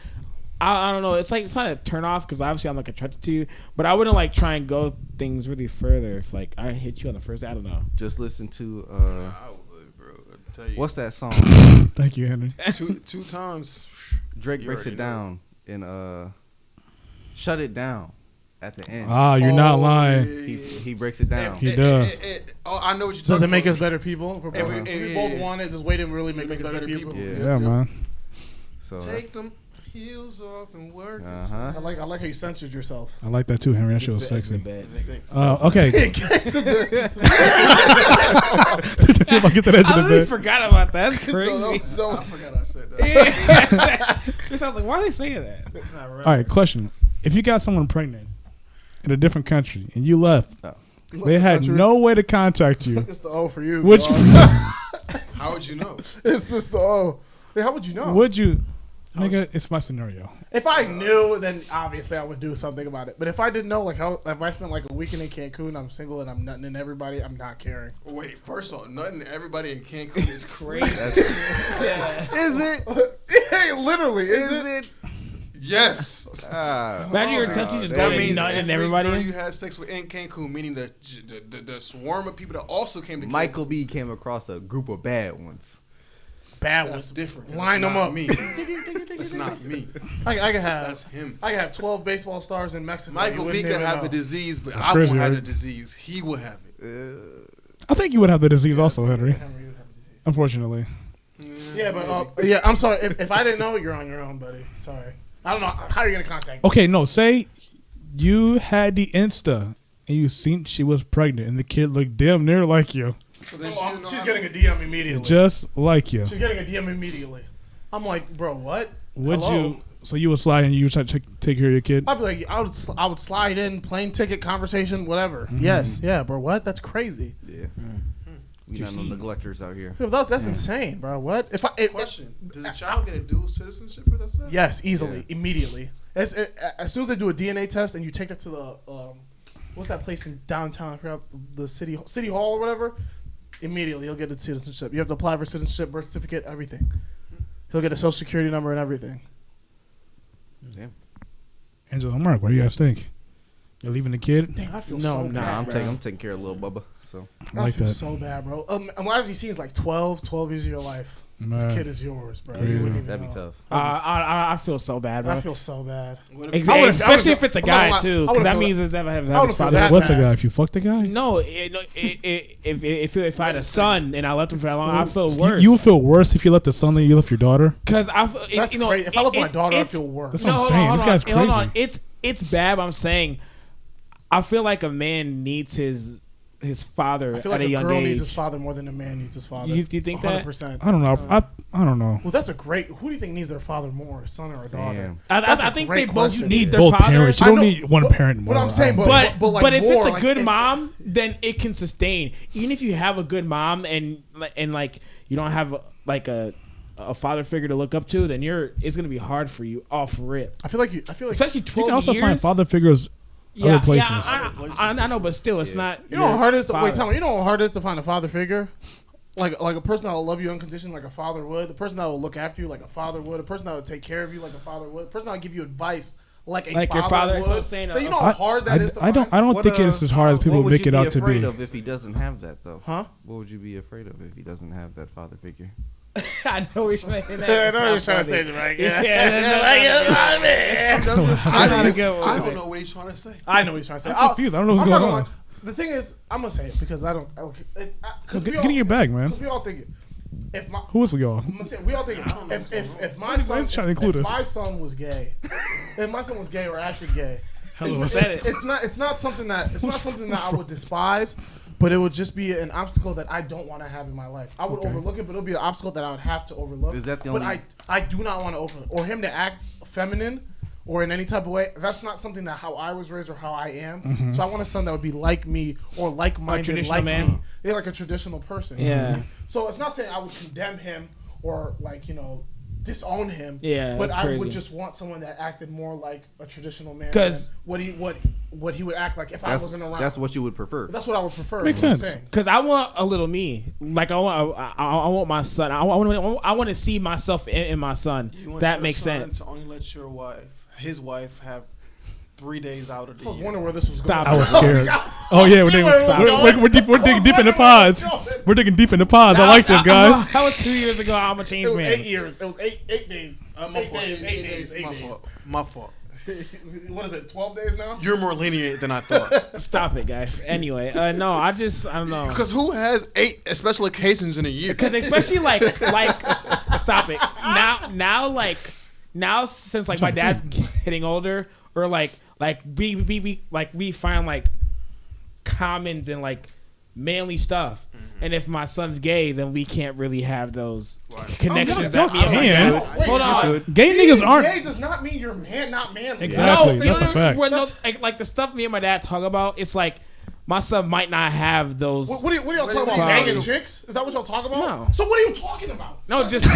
I don't know. It's like it's not a turn off because obviously I'm like attracted to you, but I wouldn't like try and go things really further if like I hit you on the first day. I don't know. Just listen to I would, bro. I tell you. what's that song? Thank you, Henry. two times? Drake You breaks already it know. down in Shut It Down at the end. Ah, you're not lying. He breaks it down. He does. Oh, I know what you're talking Does it make about. us better people? If we- we yeah, both yeah. want it, does waiting really make us better people? Yeah. Yeah, man. So Take them heels off and work. uh huh. I like how you censored yourself. I like that too, Henry. That shit was That's sexy. bad. Okay. Get to the- If I get to the edge I of the really bed. forgot about that. That's I crazy. forgot I said that. It sounds like why are they saying that? All right, question. If you got someone pregnant in a different country and you left, they had no way to contact you. It's the O for you. Which dog. How would you know? It's this the O. Hey, how would you know? would you? Nigga, it's my scenario. If I knew, then obviously I would do something about it. But if I didn't know, like how if I spent like a weekend in Cancun, I'm single and I'm nutting in everybody, I'm not caring. Wait, first of all, nothing. Everybody in Cancun is crazy. Is it? Hey, literally, is it? Yes. Imagine your attention just That going means nut every and everybody. girl you had sex with in Cancun, meaning the swarm of people that also came to Cancun. Michael B came across a group of bad ones. Bad That's ones. different. Line That's them not up. Me. That's not me. I can have. That's him. I can have 12 baseball stars in Mexico. Michael You B wouldn't could even have know. the disease, but That's I won't crazy, have the right? disease. He will have it. I think you would have the disease also, Henry. Henry would have the disease. Unfortunately. Yeah, but yeah, I'm sorry. If I didn't know, you're on your own, buddy. Sorry. I don't know how you're gonna contact me. Okay, no. Say you had the Insta and you seen she was pregnant and the kid looked damn near like you, So then She's getting a DM immediately. just like you. She's getting a DM immediately. I'm like, bro, what? Would Hello? you? So you would slide and you would try to take care of your kid. I'd be like, I would slide in, plane ticket, conversation, whatever. Mm-hmm. Yes, yeah, bro. What? That's crazy. Yeah. We not no neglectors out here. Yeah, that's insane, bro. What? Question: does the child get a dual citizenship with us? Yes, easily, immediately. As soon as they do a DNA test and you take that to the what's that place in downtown? I forgot the city hall or whatever. Immediately, he'll get the citizenship. You have to apply for citizenship, birth certificate, everything. He'll get a social security number and everything. Damn. Angela, Mark, what do you guys think? You're leaving the kid? Dang, I feel No, so I'm bad. not. I'm taking care of little Bubba. So I like feel that. so bad, bro. Imagine you see it's like 12 years of your life. This Man. kid is yours, bro. Crazy. You wouldn't even that'd be know. tough. I feel so bad, bro. I feel so bad. What if Exactly. I would've- Especially I if it's a would've- I'm not guy gonna too, lie. I because that would've means it's never have would've his felt father. that What's a bad. guy? If you fuck the guy, No, if I had a son and I left him for that long, I feel you, worse. you would feel worse if you left the son than you left your daughter. Because I feel That's crazy. If I left my daughter, I'd feel worse. That's what I'm saying. This guy's Hold on. crazy. It's bad. But I'm saying, I feel like a man needs his father I feel at like a a young girl age. needs his father more than a man needs his father. Do you think that? 100%. I don't know. I don't know. Well, that's a great. Who do you think needs their father more, a son or a daughter? Damn. That's I a think great they both question. need their Both father. parents. You I don't know, need one but- parent more. What I'm saying, But like if more, it's a like, good if- mom, then it can sustain. Even if you have a good mom and like you don't have like a father figure to look up to, then it's gonna be hard for you off rip. I feel like Especially you 12 can also years. find father figures other places. I know, but still, it's not. you know how hard it is to father. wait. Tell me, you know how hard it is to find a father figure, like a person that will love you unconditionally, like a father would. The person that will look after you, like a father would. A person that will take care of you, like a father would. A person that will give you advice, like Your father. would. That's what I'm saying. Then you know how hard that is to I don't. find? I don't What, think it's as hard as people what would make you it out to afraid be. of if he doesn't have that though? Huh? What would you be afraid of if he doesn't have that father figure? I know what you're trying to say. I know you're trying to say it, right? I Not a good one. don't know what he's trying to say. I know what he's trying to say. I'm confused. I don't know what's I'm not going gonna on. lie. The thing is, I'm gonna say it because I don't. Because Get in your bag, man. Because we all think it. If my, Who is we all? I'm gonna say, we all think it. If my He's son, trying to include if us. my son was gay, if my son was gay or actually gay, Hello, it's not something that I would despise, but it would just be an obstacle that I don't want to have in my life. I would overlook it, but it'll be an obstacle that I would have to overlook. Is that the but only- I do not want to overlook or him to act feminine or in any type of way. That's not something that how I was raised or how I am. Mm-hmm. So I want a son that would be like me or like-minded, traditional like man. me. Yeah, like a traditional person. Yeah. So it's not saying I would condemn him or disown him. Yeah, but that's I would crazy. just want someone that acted more like a traditional man. 'Cause- than what he would act like if I wasn't around. That's what you would prefer. That's what I would prefer. Makes is what I'm sense. saying. Because I want a little me. Like I want my son. I want to see myself in my son. You want That your makes son sense. To only let his wife, have 3 days out of the I was year. wondering where this was Stop going. I was scared. Oh yeah, we're digging deep in the pods. We're digging deep in the pods. I like this, guys. That was 2 years ago. I'm a It changed was man. 8 years. It was eight days. My fault. 8 days. My fault. My fault. What is it? 12 days now? You're more lenient than I thought. Stop it, guys. Anyway, no, I don't know. Because who has 8 special occasions in a year? Because especially like stop it now since like my dad's getting older or like we find like commons and like manly stuff. And if my son's gay, then we can't really have those connections. Y'all that me and my can. dad- Hold on. Gay niggas aren't. Gay does not mean you're not manly. Exactly. No, That's a fact. like the stuff me and my dad talk about, it's like my son might not have those. What are y'all talking about? Wow. Banging chicks? Is that what y'all talking about? No. So what are you talking about? No, just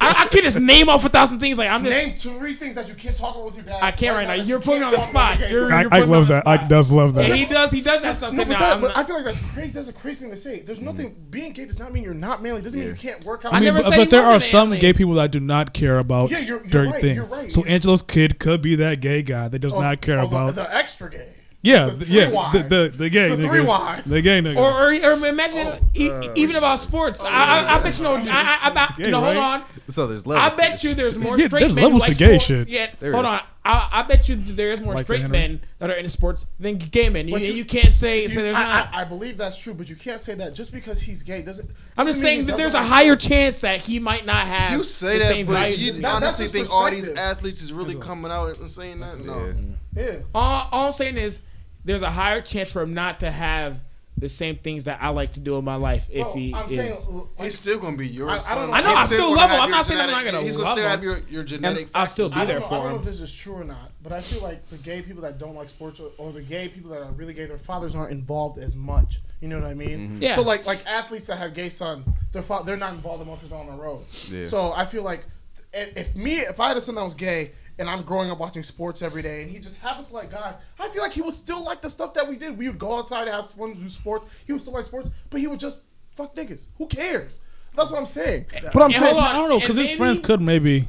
I can't just name off 1,000 things. Like I'm just. Name 3 things that you can't talk about with your dad. I can't right now. that You're you putting me can't on the talk about spot. with You're Ike putting me loves on the that. Ike spot. does love that. Yeah, he does. He does that something. No, but, now. but I feel like that's crazy. That's a crazy thing to say. There's nothing. Being gay does not mean you're not manly. Doesn't mean you can't work out. I never said but he there are wasn't some manly. gay people that do not care about Yeah, you're certain right, things. you're right. So Angelo's kid could be that gay guy that does not care about. the extra gay. Yeah, the yeah, three wives. the gay, The three wives. the gay nigga. Or imagine even about sports. I bet you know. Yeah, No, hold right? on. So there's I levels. bet you there's more Yeah, straight there's men who levels like to gay sports. shit. Yeah, There hold is. on. I bet you there's more Like straight that, men that are into sports than gay men. But You can't say You- there's I, not. I believe that's true, but you can't say that just because he's gay doesn't. I'm just doesn't mean saying he that doesn't there's a like higher sports. chance that he might not have. You say the that, same but values you as me. That's honestly his think all these perspective. athletes is really coming out and saying that? No. Yeah. All I'm saying is there's a higher chance for him not to have the same things that I like to do in my life if Well, he I'm is. saying, He's still gonna be your I son. don't know. I know, He's I still gonna love him. have I'm your not saying I'm genetic- not gonna He's gonna love still have him. your genetic. And I'll still factors. be there I for don't know him. if this is true or not, but I feel like the gay people that don't like sports or the gay people that are really gay, their fathers aren't involved as much. You know what I mean? Yeah. So like athletes that have gay sons, they're not involved in because they're on the road. Yeah. So I feel like if I had a son that was gay and I'm growing up watching sports every day and he just happens to like God, I feel like he would still like the stuff that we did. We would go outside and have fun, do sports. He would still like sports, but he would just fuck niggas. Who cares? That's what I'm saying. But I'm And saying hold on. I don't know because And his friends maybe- could maybe.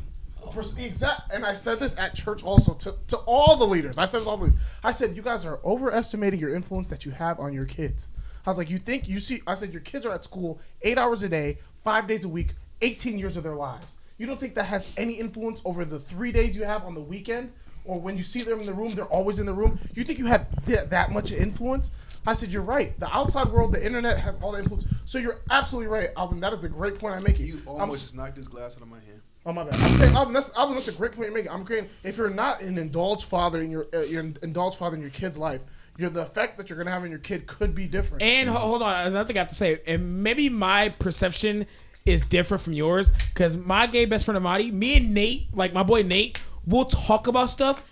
And I said this at church also to all the leaders. I said to all the leaders. I said you guys are overestimating your influence that you have on your kids. I was like, I said your kids are at school 8 hours a day, 5 days a week, 18 years of their lives. You don't think that has any influence over the 3 days you have on the weekend, or when you see them in the room, they're always in the room. You think you have that much influence? I said you're right. The outside world, the internet has all the influence. So you're absolutely right, Alvin. That is the great point I'm making. You almost just knocked this glass out of my hand. Oh my bad. I'm saying, Alvin, that's a great point you're making. I'm creating. If you're not an indulged father in your indulged father in your kid's life, the effect that you're gonna have on your kid could be different. And hold on, another thing I have to say, and maybe my perception is different from yours, because my gay best friend Amadi, me and Nate, like my boy Nate, we'll talk about stuff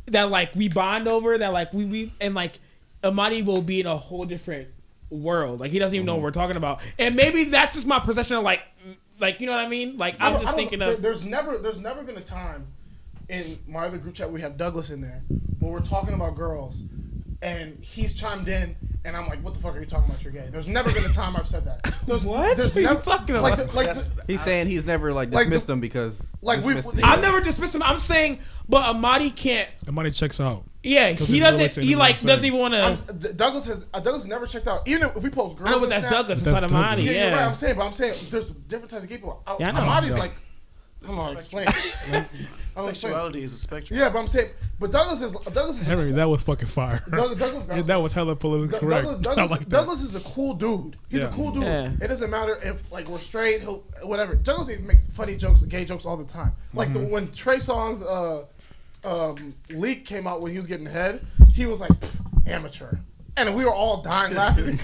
that like we bond over, that like we and like Amadi will be in a whole different world, like he doesn't even know what we're talking about, and maybe that's just my perception of like you know what I mean? Like I'm just thinking of. There's never been a time in my other group chat we have Douglas in there where we're talking about girls. And he's chimed in, and I'm like, "What the fuck are you talking about? You're gay." There's never been a time I've said that. There's, What? There's What are you never, talking like, about? He's saying he's never like like dismissed the- them because like we- dismissed I've never dismissed him. I'm saying, but Amadi can't. The money checks out. Yeah, Because he he's doesn't. relative, He you know what like I'm doesn't saying? even want to. Douglas has never checked out. Even if we post girls, I know, but on that's Snap- Douglas That's inside of Amadi. Douglas. Yeah, you're right. Yeah. I'm saying there's different types of gay people. Yeah, I know. Amadi's Yeah. like, I don't know how to explain. I don't explain. Sexuality is a spectrum. Yeah, but I'm saying, but Douglas is Henry, that was fucking fire. Douglas. That was hella politically correct. Douglas, I like that. Douglas is a cool dude. He's Yeah. a cool dude. Yeah. It doesn't matter if like we're straight, whatever. Douglas even makes funny jokes, gay jokes all the time. Like when Trey Songz leak came out when he was getting head, he was like amateur, and we were all dying laughing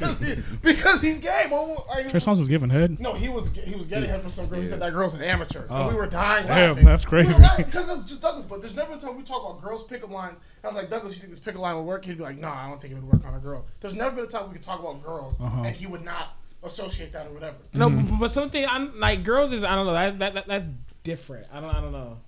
because he's gay. Well, Trey Songz was giving head. no, he was getting head from some girl. He said that girl's an amateur, and Oh. we were dying Damn, laughing. that's crazy. Because that's just Douglas. But there's never a time we talk about girls' pickup lines. I was like, Douglas, you think this pickup line would work? He'd be like, no, I don't think it would work on a girl. There's never been a time we could talk about girls, and he would not associate that or whatever. No, but something I'm like girls is I don't know that's different. I don't know.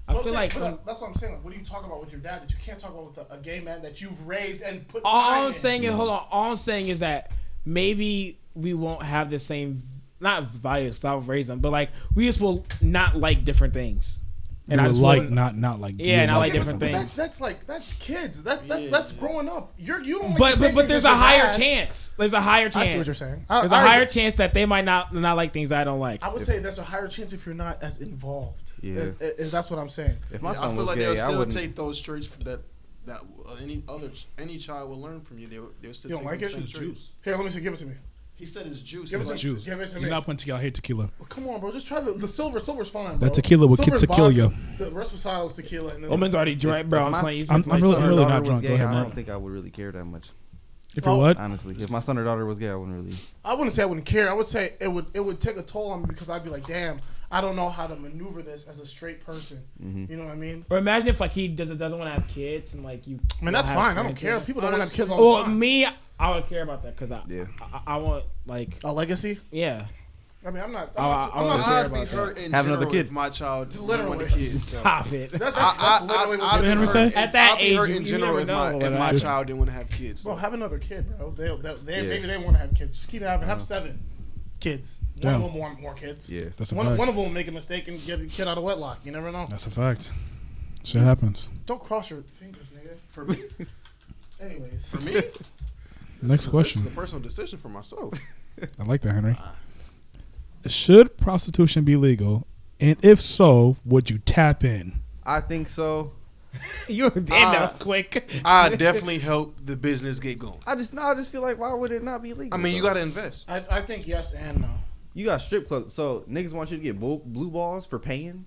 I But feel I'm like saying, that's what I'm saying. Like, what do you talk about with your dad that you can't talk about with a gay man that you've raised and put time all I'm in? saying is hold on. All I'm saying is that maybe we won't have the same not values. I'll raise them, but like we just will not like different things. And I just like will- not like. Yeah, and I like Okay, different but things. that's kids. That's growing up. You don't. Make the But same things there's as a your higher dad. chance. There's a higher chance. I see what you're saying. There's a higher chance that they might not like things I don't like. I would say there's a higher chance if you're not as involved. Yeah. That's what I'm saying. If my I son feel was like gay, they'll I still wouldn't. take those traits that any child will learn from you. They'll still You don't take like them it? same traits. Here, let me see. Give it to me. He said it's juice. Give it It's to like- me. Juice. Give it to You're me. not putting tequila. I hate tequila. Come on, bro. Just try the silver. Silver's fine, bro. That tequila will Silver's to kill you. vodka, The Reposado is tequila. And then Woman's already drank, bro. I'm If my- telling you. I'm if my really- son I'm or really daughter not was drunk. gay, Go ahead, I Mark. don't think I would really care that much. If you're what? Honestly, if my son or daughter was gay, I wouldn't really. I wouldn't say I wouldn't care. I would say it would take a toll on me because I'd be like, damn, I don't know how to maneuver this as a straight person. You know what I mean? Or imagine if like he doesn't want to have kids and like you. I mean, that's have fine. I don't grandkids. care. People don't want to have kids all Well, the time. me, I would care about that because Yeah. I want like A legacy? yeah. I mean, I'm not. I I'm would not care I'd about be that. hurt in Have general another kid. if my child Literally. wanted kids. So. Stop it. That's literally what I'd be Henry hurt say? in- At that I'd be age, hurt you in general never if know my what child didn't want to have kids. Bro, have another kid, bro. Yeah. Maybe they want to have kids. Just keep having. Have 7 kids. One Damn. of them want more kids. Yeah. That's a One fact. of them will make a mistake and get a kid out of wedlock. You never know. That's a fact. Shit happens. Don't cross your fingers, nigga. For me, Anyways. for me, Next this is question. a personal decision for myself. I like that, Henry. Should prostitution be legal? And if so, would you tap in? I think so. You damn that was quick. I definitely help the business get going. I just feel like why would it not be legal? I mean, you though? got to invest. I think yes and no. You got strip clubs, so niggas want you to get blue balls for paying.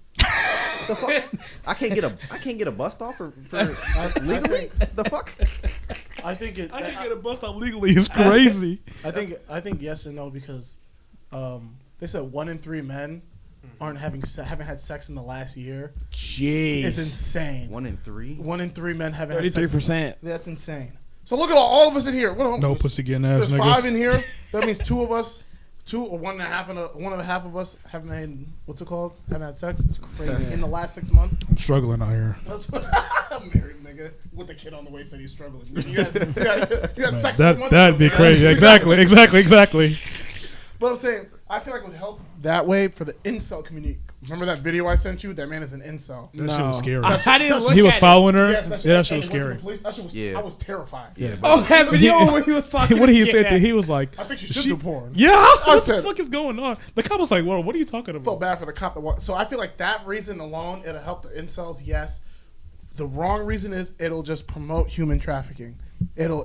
The fuck? I can't get a bust off for legally. The fuck? I think it. a bust out legally. It's crazy. I think yes and no because they said 1 in 3 men haven't had sex in the last year. Jeez. It's insane. 1 in 3. 1 in 3 men haven't had sex. 33%. That's insane. So look at all of us in here. No pussy getting ass There's 5 niggas. in here. That means 2 of us, 2 or 1.5 of us haven't had what's it called? Haven't had sex. It's crazy. In the last 6 months. I'm struggling out here. That's what I'm married, nigga. With the kid on the way said he's struggling. You had sex 4 months That'd ago, be man. crazy. Exactly. But I'm saying, I feel like it would help that way for the incel community. Remember that video I sent you? That man is an incel. That shit was scary. I didn't look He was at following her. Yes, Yeah, that shit was and he went to scary. the police. That shit was. Yeah. I was terrified. Yeah. Oh, that video when he was talking. What did he to say? that. He was like, I think she should do porn. "Yeah, what the said- fuck is going on?" The cop was like, "Well, what are you talking Felt about?" bad for the cop that walked. So I feel like that reason alone, it'll help the incels. Yes. The wrong reason is it'll just promote human trafficking. It'll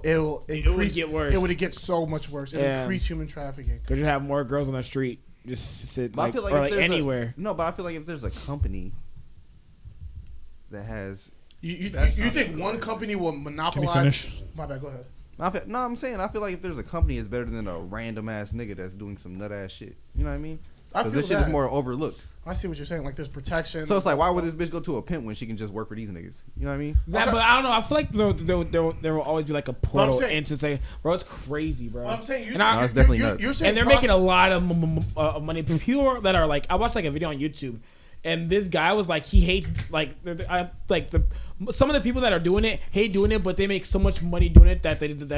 increase. get worse. It would get so much worse. It'll Yeah. increase human trafficking. Could you have more girls on the street just sit But like, I feel like or if like there's anywhere? no, but I feel like if there's a company that has, You That's not think good. one company will monopolize? finish? My bad. Go ahead. I'm saying I feel like if there's a company, it's better than a random ass nigga that's doing some nut ass shit. You know what I mean? I Because feel this shit is that. more overlooked. I see what you're saying. Like there's protection. So it's like, why would this bitch go to a pimp when she can just work for these niggas? You know what I mean? But I don't know. I feel like there will always be like a portal saying- into say, bro, it's crazy, bro. Well, I'm saying And I- No, it's definitely nuts. You're saying and they're making a lot of money. People that are like, I watched like a video on YouTube, and this guy was like, he hates some of the people that are doing it hate doing it, but they make so much money doing it that they just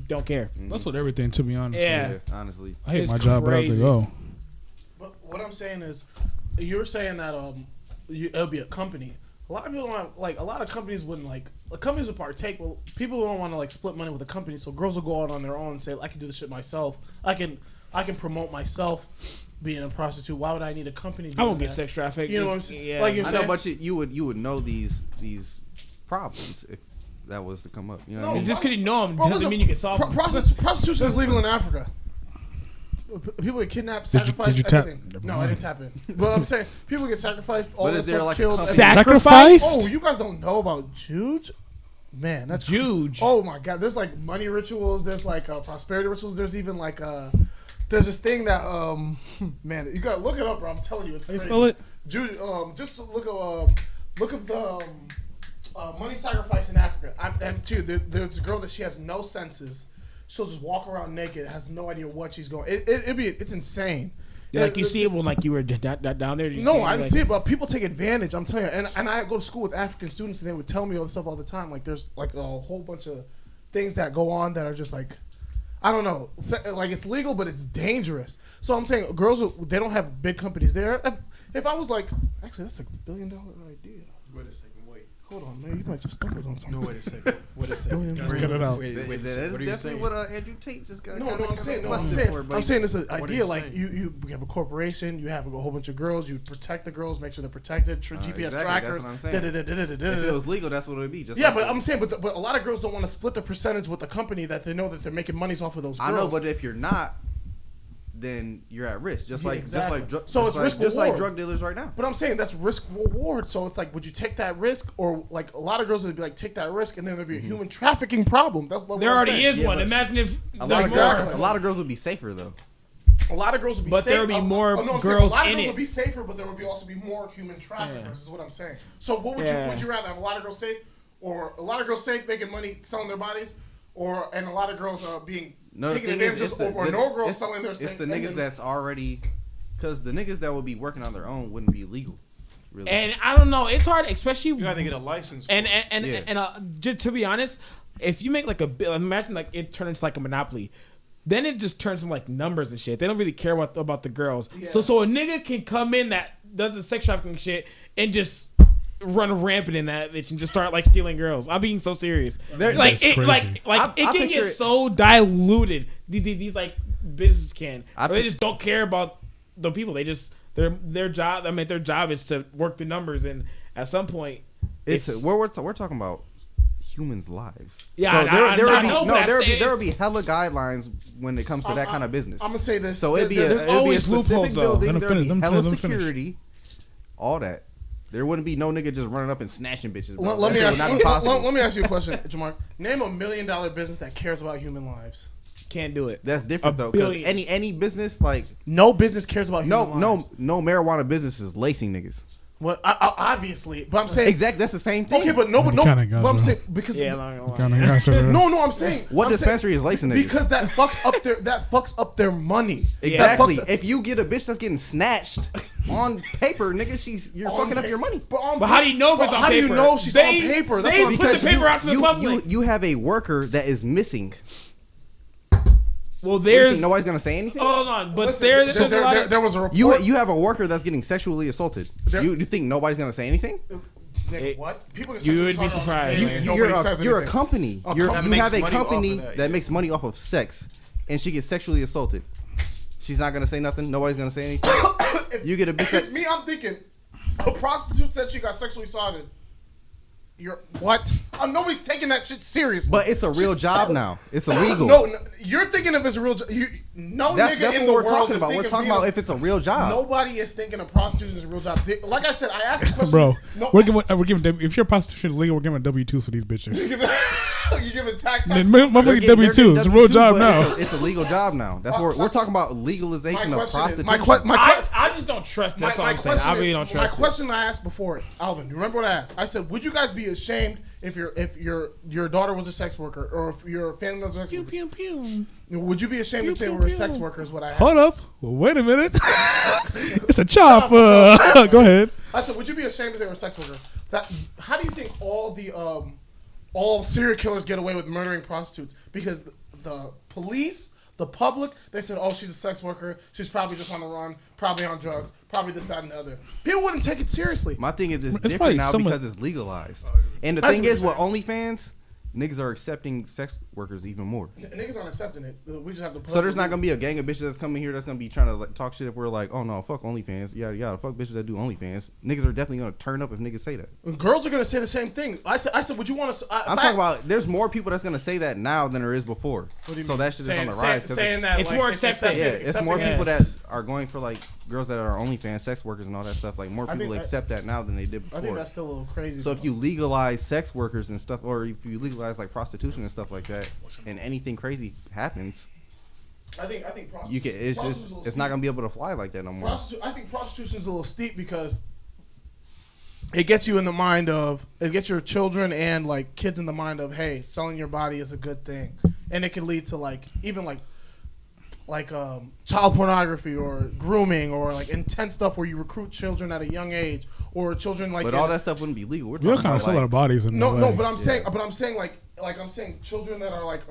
don't care. That's what everything. To be honest, Yeah. Honestly. I hate It's my job, but I have to crazy. go. But what I'm saying is, you're saying that it'll be a company. A lot of people don't like. A lot of companies wouldn't like. Companies would partake. Well, people don't want to like split money with a company, so girls will go out on their own and say, "I can do this shit myself. I can promote myself being a prostitute. Why would I need a company?" I won't doing get that?" sex trafficked. You know what I'm just- saying? Yeah. Like you're I know, saying. but you would know these problems if that was to come up. You know what I No, mean? It's just because you know them Bro, doesn't listen, mean you can solve them. Prostitution is legal in Africa. People get kidnapped, Did you- sacrificed. did you tap- everything. Never No, I mind. didn't tap in. But I'm saying people get sacrificed. All But that is there stuff like a killed. company- Sacrificed? Oh, you guys don't know about Juge? Man, that's Juge. Oh my God, there's like money rituals. There's like prosperity rituals. There's even like there's this thing that man, you gotta look it up, bro. I'm telling you, it's How you crazy. spell it? Jude, just to look up the money sacrifice in Africa. And too, there's a girl that she has no senses. She'll just walk around naked, has no idea what she's going. It's insane. Yeah, like you see it when like you were down there. Did you No, see it? I didn't Like- see it, but people take advantage. I'm telling you, and I go to school with African students, and they would tell me all this stuff all the time. Like there's like a whole bunch of things that go on that are just like, I don't know, like it's legal, but it's dangerous. So I'm saying, girls, they don't have big companies there. If I was like, actually, that's a $1 billion idea. Wait a second. Wait. Hold on, man, you might just stumbled on something. No, wait a second. Wait a second. Cut it out. Wait a That second. is What are you definitely saying? what Andrew Tate just got. No, I'm saying, this is an What are idea. you Like saying? you have a corporation, you have a whole bunch of girls, you protect the girls, make sure they're protected, GPS exactly, that's trackers. what I'm saying. If it was legal, that's what it would be. Just Yeah, like but that. I'm saying, but a lot of girls don't want to split the percentage with the company that they know that they're making monies off of those girls. I know, but if you're not, then you're at risk. Just Yeah, like exactly. just like So it's risk just like reward. drug dealers right now. But I'm saying that's risk reward. So it's like, would you take that risk, or like a lot of girls would be like, take that risk, and then there'd be a human trafficking problem. That's what There I'm already saying. is Yeah, one. but Imagine if A lot, there's of Exactly. girls, a lot of girls would be safer though. A lot of girls would be But safe. there would be more I'm saying girls a lot of in girls it. would be safer, but there would be also be more human traffickers. Yeah. Is what I'm saying. So what would Yeah. you would you rather have a lot of girls safe, or a lot of girls safe making money selling their bodies, or and a lot of girls being No, the taken thing advantage is, of, or no girls selling their It's safe? the and niggas then- that's already, because the niggas that would be working on their own wouldn't be legal. Really. And I don't know. It's hard, especially You got to get a license. For and it. just to be honest, if you make like a bill, imagine like it turns into like a monopoly. Then it just turns into like numbers and shit. They don't really care about the girls. Yeah. So a nigga can come in that does the sex trafficking shit and just run rampant in that bitch and just start like stealing girls. I'm being so serious. They're- Like That's it, crazy. like it I can picture get it- so diluted. These like businesses can. I They pic- just don't care about the people. They just their job. I mean, their job is to work the numbers, and at some point, it's we're talking about humans' lives. Yeah, so I would be know, but I say there would be hella guidelines when it comes to that kind of business. I'm gonna say this. So it'd be there's always a specific loopholes, though. building. Let 'em There'd finish, be let 'em hella finish, let 'em finish. security, all that. There wouldn't be no nigga just running up and snatching bitches. Bro. Let me That ask shit would you. not be possible. Let me ask you a question, Jamar. Name a $1 million business that cares about human lives. can't do it. That's different A though, because billion. any business like No business cares about human lives. no marijuana business is lacing niggas. What? Obviously, but I'm saying Exactly, that's the same thing. Okay, but no, but no. Kinda got But I'm you. saying because Yeah, I'm not gonna lie. Kinda got you, bro. no, I'm saying What I'm dispensary saying, is lacing niggas? because that fucks up their money. Exactly. That fucks- If you get a bitch that's getting snatched on paper, nigga, you're on fucking up pa- your money. But how do you know if it's on how paper? do you know she's on paper? That's They what I'm put the saying. paper out to the public. you have a worker that is missing. Well, What do you there's think, nobody's gonna say anything. hold on, but Listen, there's a lot of there was a report. You have a worker that's getting sexually assaulted. There- You think nobody's gonna say anything? Nigga, what? People get You sexually would be assaulted on surprised, the man. game, You're nobody says a anything. company. A You company have a makes money off company of that, that yeah. makes money off of sex, and she gets sexually assaulted. She's not gonna say nothing. Nobody's gonna say anything. You get a bitch that Me, I'm thinking a prostitute said she got sexually assaulted. You're what? Nobody's taking that shit seriously. But it's a real job now. It's illegal. no, you're thinking of it's a real job. No that's nigga in what the we're world talking is about. We're thinking talking being about a- if it's a real job. Nobody is thinking of prostitution as a real job. Like I said, I asked the question. Bro, no, we're giving if your prostitution is legal, we're giving W-2s for these bitches. you give it tax. Man, They're motherfucking getting- they're W-2. It's a real W-2s, job but now. It's a legal job now. That's what we're talking about. Legalization of prostitution. I just don't trust it. That's all I'm saying. I really don't trust My it. question I asked before, Alvin, you remember what I asked? I said, would you guys be ashamed if your daughter was a sex worker, or if your family member was a sex worker? Pew pew. Would you be ashamed if they Pew, were a pew, sex pew. worker? Is what I asked. Hold up. Well, wait a minute. It's a chop. Go ahead. I said, would you be ashamed if they were a sex worker? How do you think all serial killers get away with murdering prostitutes? Because the police, the public, they said, oh, she's a sex worker. She's probably just on the run, probably on drugs, probably this, that, and the other. People wouldn't take it seriously. My thing is, it's probably different now somewhat- because it's legalized. And the That's thing what is, you're with OnlyFans, niggas are accepting sex workers even more. Niggas aren't accepting it. We just have to. So there's not gonna be a gang of bitches that's coming here that's gonna be trying to like talk shit if we're like, oh no, fuck OnlyFans, yeah, fuck bitches that do OnlyFans. Niggas are definitely gonna turn up if niggas say that. Girls are gonna say the same thing. I said, would you want to? I'm talking about there's more people that's gonna say that now than there is before. What do you So mean? that shit is on the rise. 'Cause saying that it's like, more accepted. yeah, it's more accepting people it. that are going for like girls that are OnlyFans, sex workers, and all that stuff. Like more I people think accept that now than they did I think before. that's still a little crazy. So if you legalize sex workers and stuff, or if you legalize like prostitution and stuff like that, and anything crazy happens, I think prostitution. you can. It's not gonna be able to fly like that no more. I think prostitution is a little steep because it gets you in the mind of it gets your children and like kids in the mind of, hey, selling your body is a good thing, and it can lead to like even like child pornography or grooming or like intense stuff where you recruit children at a young age or children like But all that stuff wouldn't be legal. We're We all talking kind of about sell our like, bodies in no a no way. but I'm saying like I'm saying children that are like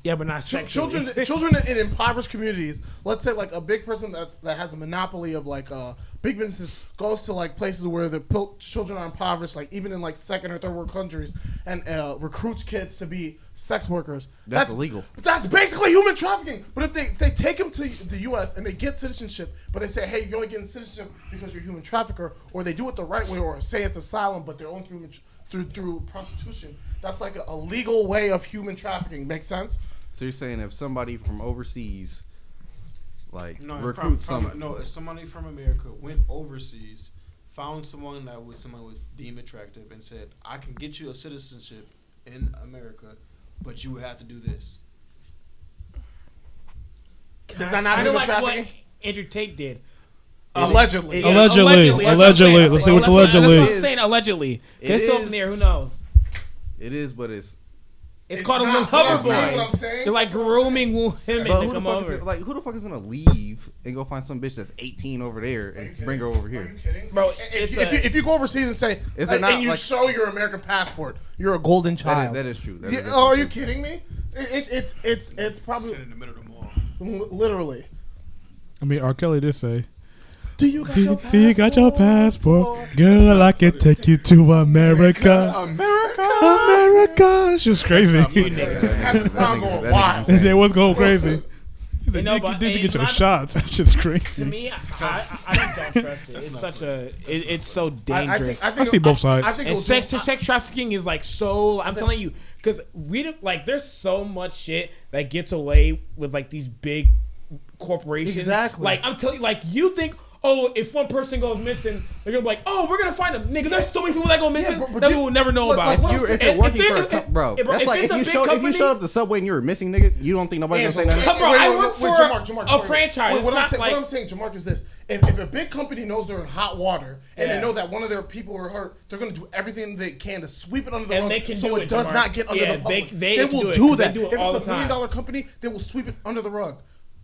Yeah, but not sexually. children in impoverished communities. Let's say like a big person that has a monopoly of like big businesses goes to like places where the children are impoverished, like even in like second or third world countries, and recruits kids to be sex workers. That's illegal. That's basically human trafficking. But if they take them to the U.S. and they get citizenship, but they say, hey, you're only getting citizenship because you're a human trafficker, or they do it the right way, or say it's asylum, but they're only through prostitution. That's like a legal way of human trafficking. Make sense? So you're saying if somebody from overseas, like No, recruit if somebody from America went overseas, found someone that was deemed attractive, and said, "I can get you a citizenship in America, but you would have to do this." Is that not I human like what trafficking? Andrew Tate did. Allegedly. Yeah. Allegedly. Let's say with allegedly. That's what I'm saying. Allegedly. There's something there. Who knows? It is, but it's. It's called a not, lover what I'm boy. saying? They're like grooming women But to who the come fuck over. is like? Who the fuck is gonna leave and go find some bitch that's 18 over there and bring her over Are you here? kidding? Bro, If you go overseas and say, Is it not and you like- show your American passport, you're a golden child. That is true. That Yeah, is oh, are true. you kidding me? It's probably Sit in the middle of the mall. literally. I mean, R. Kelly did say, Do you got your Do you got your passport? Girl, I can take you to America. America. She was crazy. Wild. And they was going crazy. He's like, know, "Nick, but- did you get but your I- shots?" That's just To crazy. me, I just don't trust it. It's such a. It's so dangerous. I see both sides. And sex trafficking is like so. I'm telling you, because we don't like. There's so much shit that gets away with like these big corporations. Exactly. Like I'm telling you, like you think. Oh, if one person goes missing, they're gonna be like, "Oh, we're gonna find them, nigga." There's so many people that go missing but that you- we will never know look, about. like, what I'm If saying- you're And working if for a they're- bro, if that's like it's if a you big showed up company- at the subway and you were missing, nigga, you don't think nobody's gonna say nothing? Bro, I work for a franchise. It's What I'm not saying, like- what I'm saying, Jamark, is this: if a big company knows they're in hot water and Yeah. they know that one of their people are hurt, they're going to do everything they can to sweep it under the And rug, they can so do it it, does Jamark. not get under Yeah, the public. they They can will do it, do 'cause they that. do it If all it's the $1 million time. company, they will sweep it under the rug.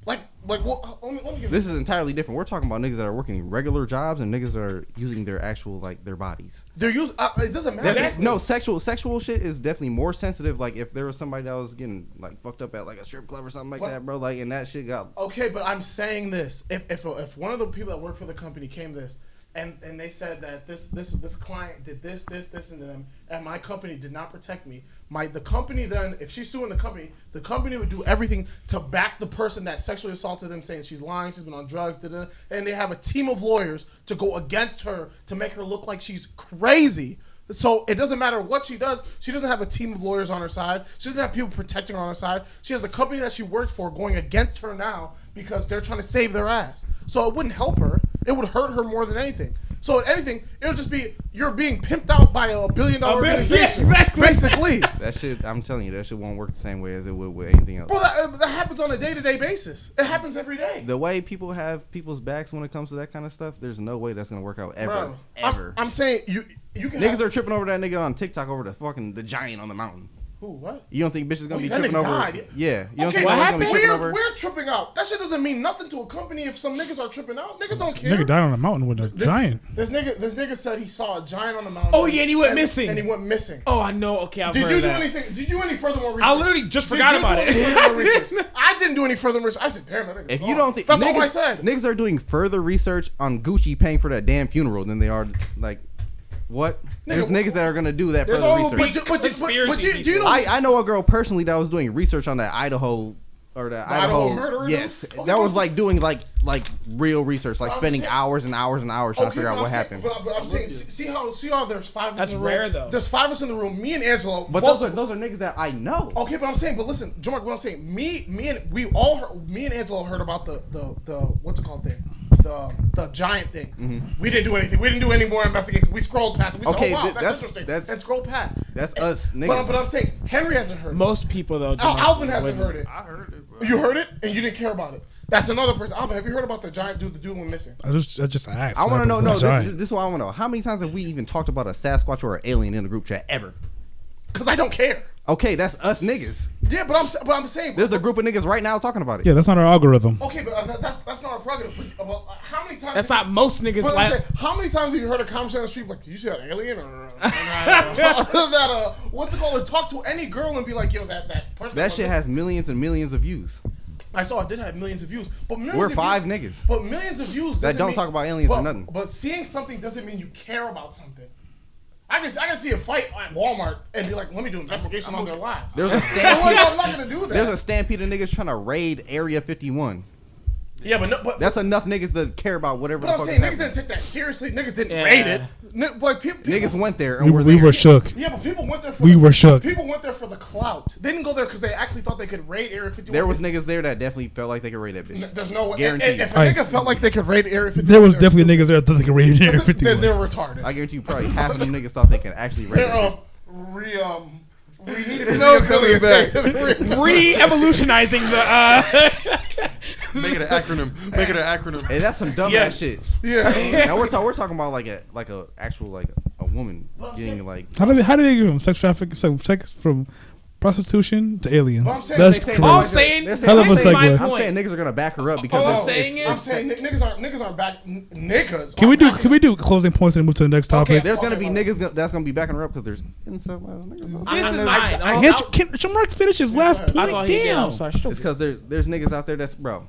Like let me give This is entirely different. We're talking about niggas that are working regular jobs and niggas that are using their actual like their bodies. they're used. It doesn't matter. Exactly. No, sexual shit is definitely more sensitive. Like if there was somebody that was getting like fucked up at like a strip club or something like What? that, bro. Like and that shit got. Okay, but I'm saying this: if one of the people that work for the company came this, and they said that this client did this and them, and my company did not protect me, the company then, if she's suing the company would do everything to back the person that sexually assaulted them, saying she's lying, she's been on drugs, and they have a team of lawyers to go against her to make her look like she's crazy. So it doesn't matter what she does. She doesn't have a team of lawyers on her side. She doesn't have people protecting her on her side. She has the company that she works for going against her now because they're trying to save their ass. So it wouldn't help her. It would hurt her more than anything. So if anything, it would just be you're being pimped out by a $1 billion organization. Yeah, exactly. Basically. That shit, I'm telling you, that shit won't work the same way as it would with anything else. Bro, that happens on a day-to-day basis. It happens every day. The way people have people's backs when it comes to that kind of stuff, there's no way that's gonna work out ever. Bro, Ever. I'm saying you can Niggas have, are tripping over that nigga on TikTok over the giant on the mountain. Who, what? You don't think bitches gonna be that tripping nigga over? died. Yeah. You don't Okay, think what nobody's gonna be happened? tripping over? We're tripping out. That shit doesn't mean nothing to a company if some niggas are tripping out. Niggas don't care. Nigga died on a mountain with a giant. This nigga said he saw a giant on the mountain. Oh, yeah, and he went missing. And he went missing. Oh, I know. Okay, I've Did heard you do that. anything? Did you do any further more research? I literally just Did forgot you about do any it. further research? I didn't do any further research. I said, damn, that nigga's If you gone. don't think That's niggas, all I said. niggas are doing further research on Gucci paying for that damn funeral than they are like what? There's niggas that are gonna do that There's further all research. big conspiracy do you people. know? I know a girl personally that was doing research on that Idaho or the Idaho Idaho murder? yes, Okay, that was but- like doing like real research, like I'm spending saying- hours and hours and hours trying to figure out but what I'm happened. saying, but I'm saying, see how there's 5 of us That's in the room. rare, though. There's 5 of us in the room. Me and Angelo. But both- those are niggas that I know. Okay, but I'm saying, but listen, Jamark, what I'm saying, me and Angelo heard about the what's it called thing, the giant thing. Mm-hmm. We didn't do anything. We didn't do any more investigation. We scrolled past it. We said, Okay, oh wow, that's that's- interesting. that's- and scrolled past. That's us niggas. But I'm saying, Henry hasn't heard it. Most people, though. Alvin hasn't heard it. I heard it. Bro. You heard it, and you didn't care about it. That's another person. Alvin, have you heard about the giant dude? The dude went missing. I just asked. I want to know. No, Giant. this is what I want to know. How many times have we even talked about a Sasquatch or an alien in the group chat ever? Because I don't care. Okay, that's us niggas. Yeah, but I'm saying. There's a group of niggas right now talking about it. Yeah, that's not our algorithm. Okay, but that's not a prerogative. But how many times? That's not most niggas But I'm like. saying, how many times have you heard a conversation on the street like, you see that alien or that what's it called? Talk to any girl and be like, yo, that person. That shit has millions and millions of views. I saw it did have millions of views, but millions We're of 5 views, niggas. But millions of views That doesn't don't mean- talk about aliens or nothing. But seeing something doesn't mean you care about something. I can see a fight at Walmart and be like, let me do an investigation on their lives. There's a I'm stampede. not gonna do that. There's a stampede of niggas trying to raid Area 51. yeah, but That's enough niggas to care about whatever But the I'm fuck saying is niggas didn't happening. take that seriously. Niggas didn't Yeah. raid it. Like people, Niggas went there and We there. were shook. Yeah, but people went there for We were shook. People went there for the clout. They didn't go there because they actually thought they could raid Area 51. There was niggas there that definitely felt like they could raid that bitch. There's no way. Guaranteed. If a nigga felt like they could raid Area 51, There was definitely niggas there that they could raid Area 51. They're retarded. I guarantee you, probably half of them niggas thought they could actually raid They're that bitch. No coming back. Re-evolutionizing the. Make it an acronym. Make it an acronym. Hey, that's some dumb ass shit. Yeah. Now we're talking about like a actual like a woman getting like. How do they go from sex trafficking, sex from prostitution to aliens? Well, I'm saying That's they say- crazy. All I'm saying, They're Hell of a this is my segue. I'm point. saying niggas are gonna back her up All because I'm it's, saying I'm is- saying niggas aren't back. Niggas. Can we aren't do closing points and move to the next topic? Okay. there's gonna be niggas that's gonna be backing her up because there's incel niggas. This is mine. Can Jamark finish his last I point? thought he did. Damn. I'm sorry. It's because there's niggas out there that's bro.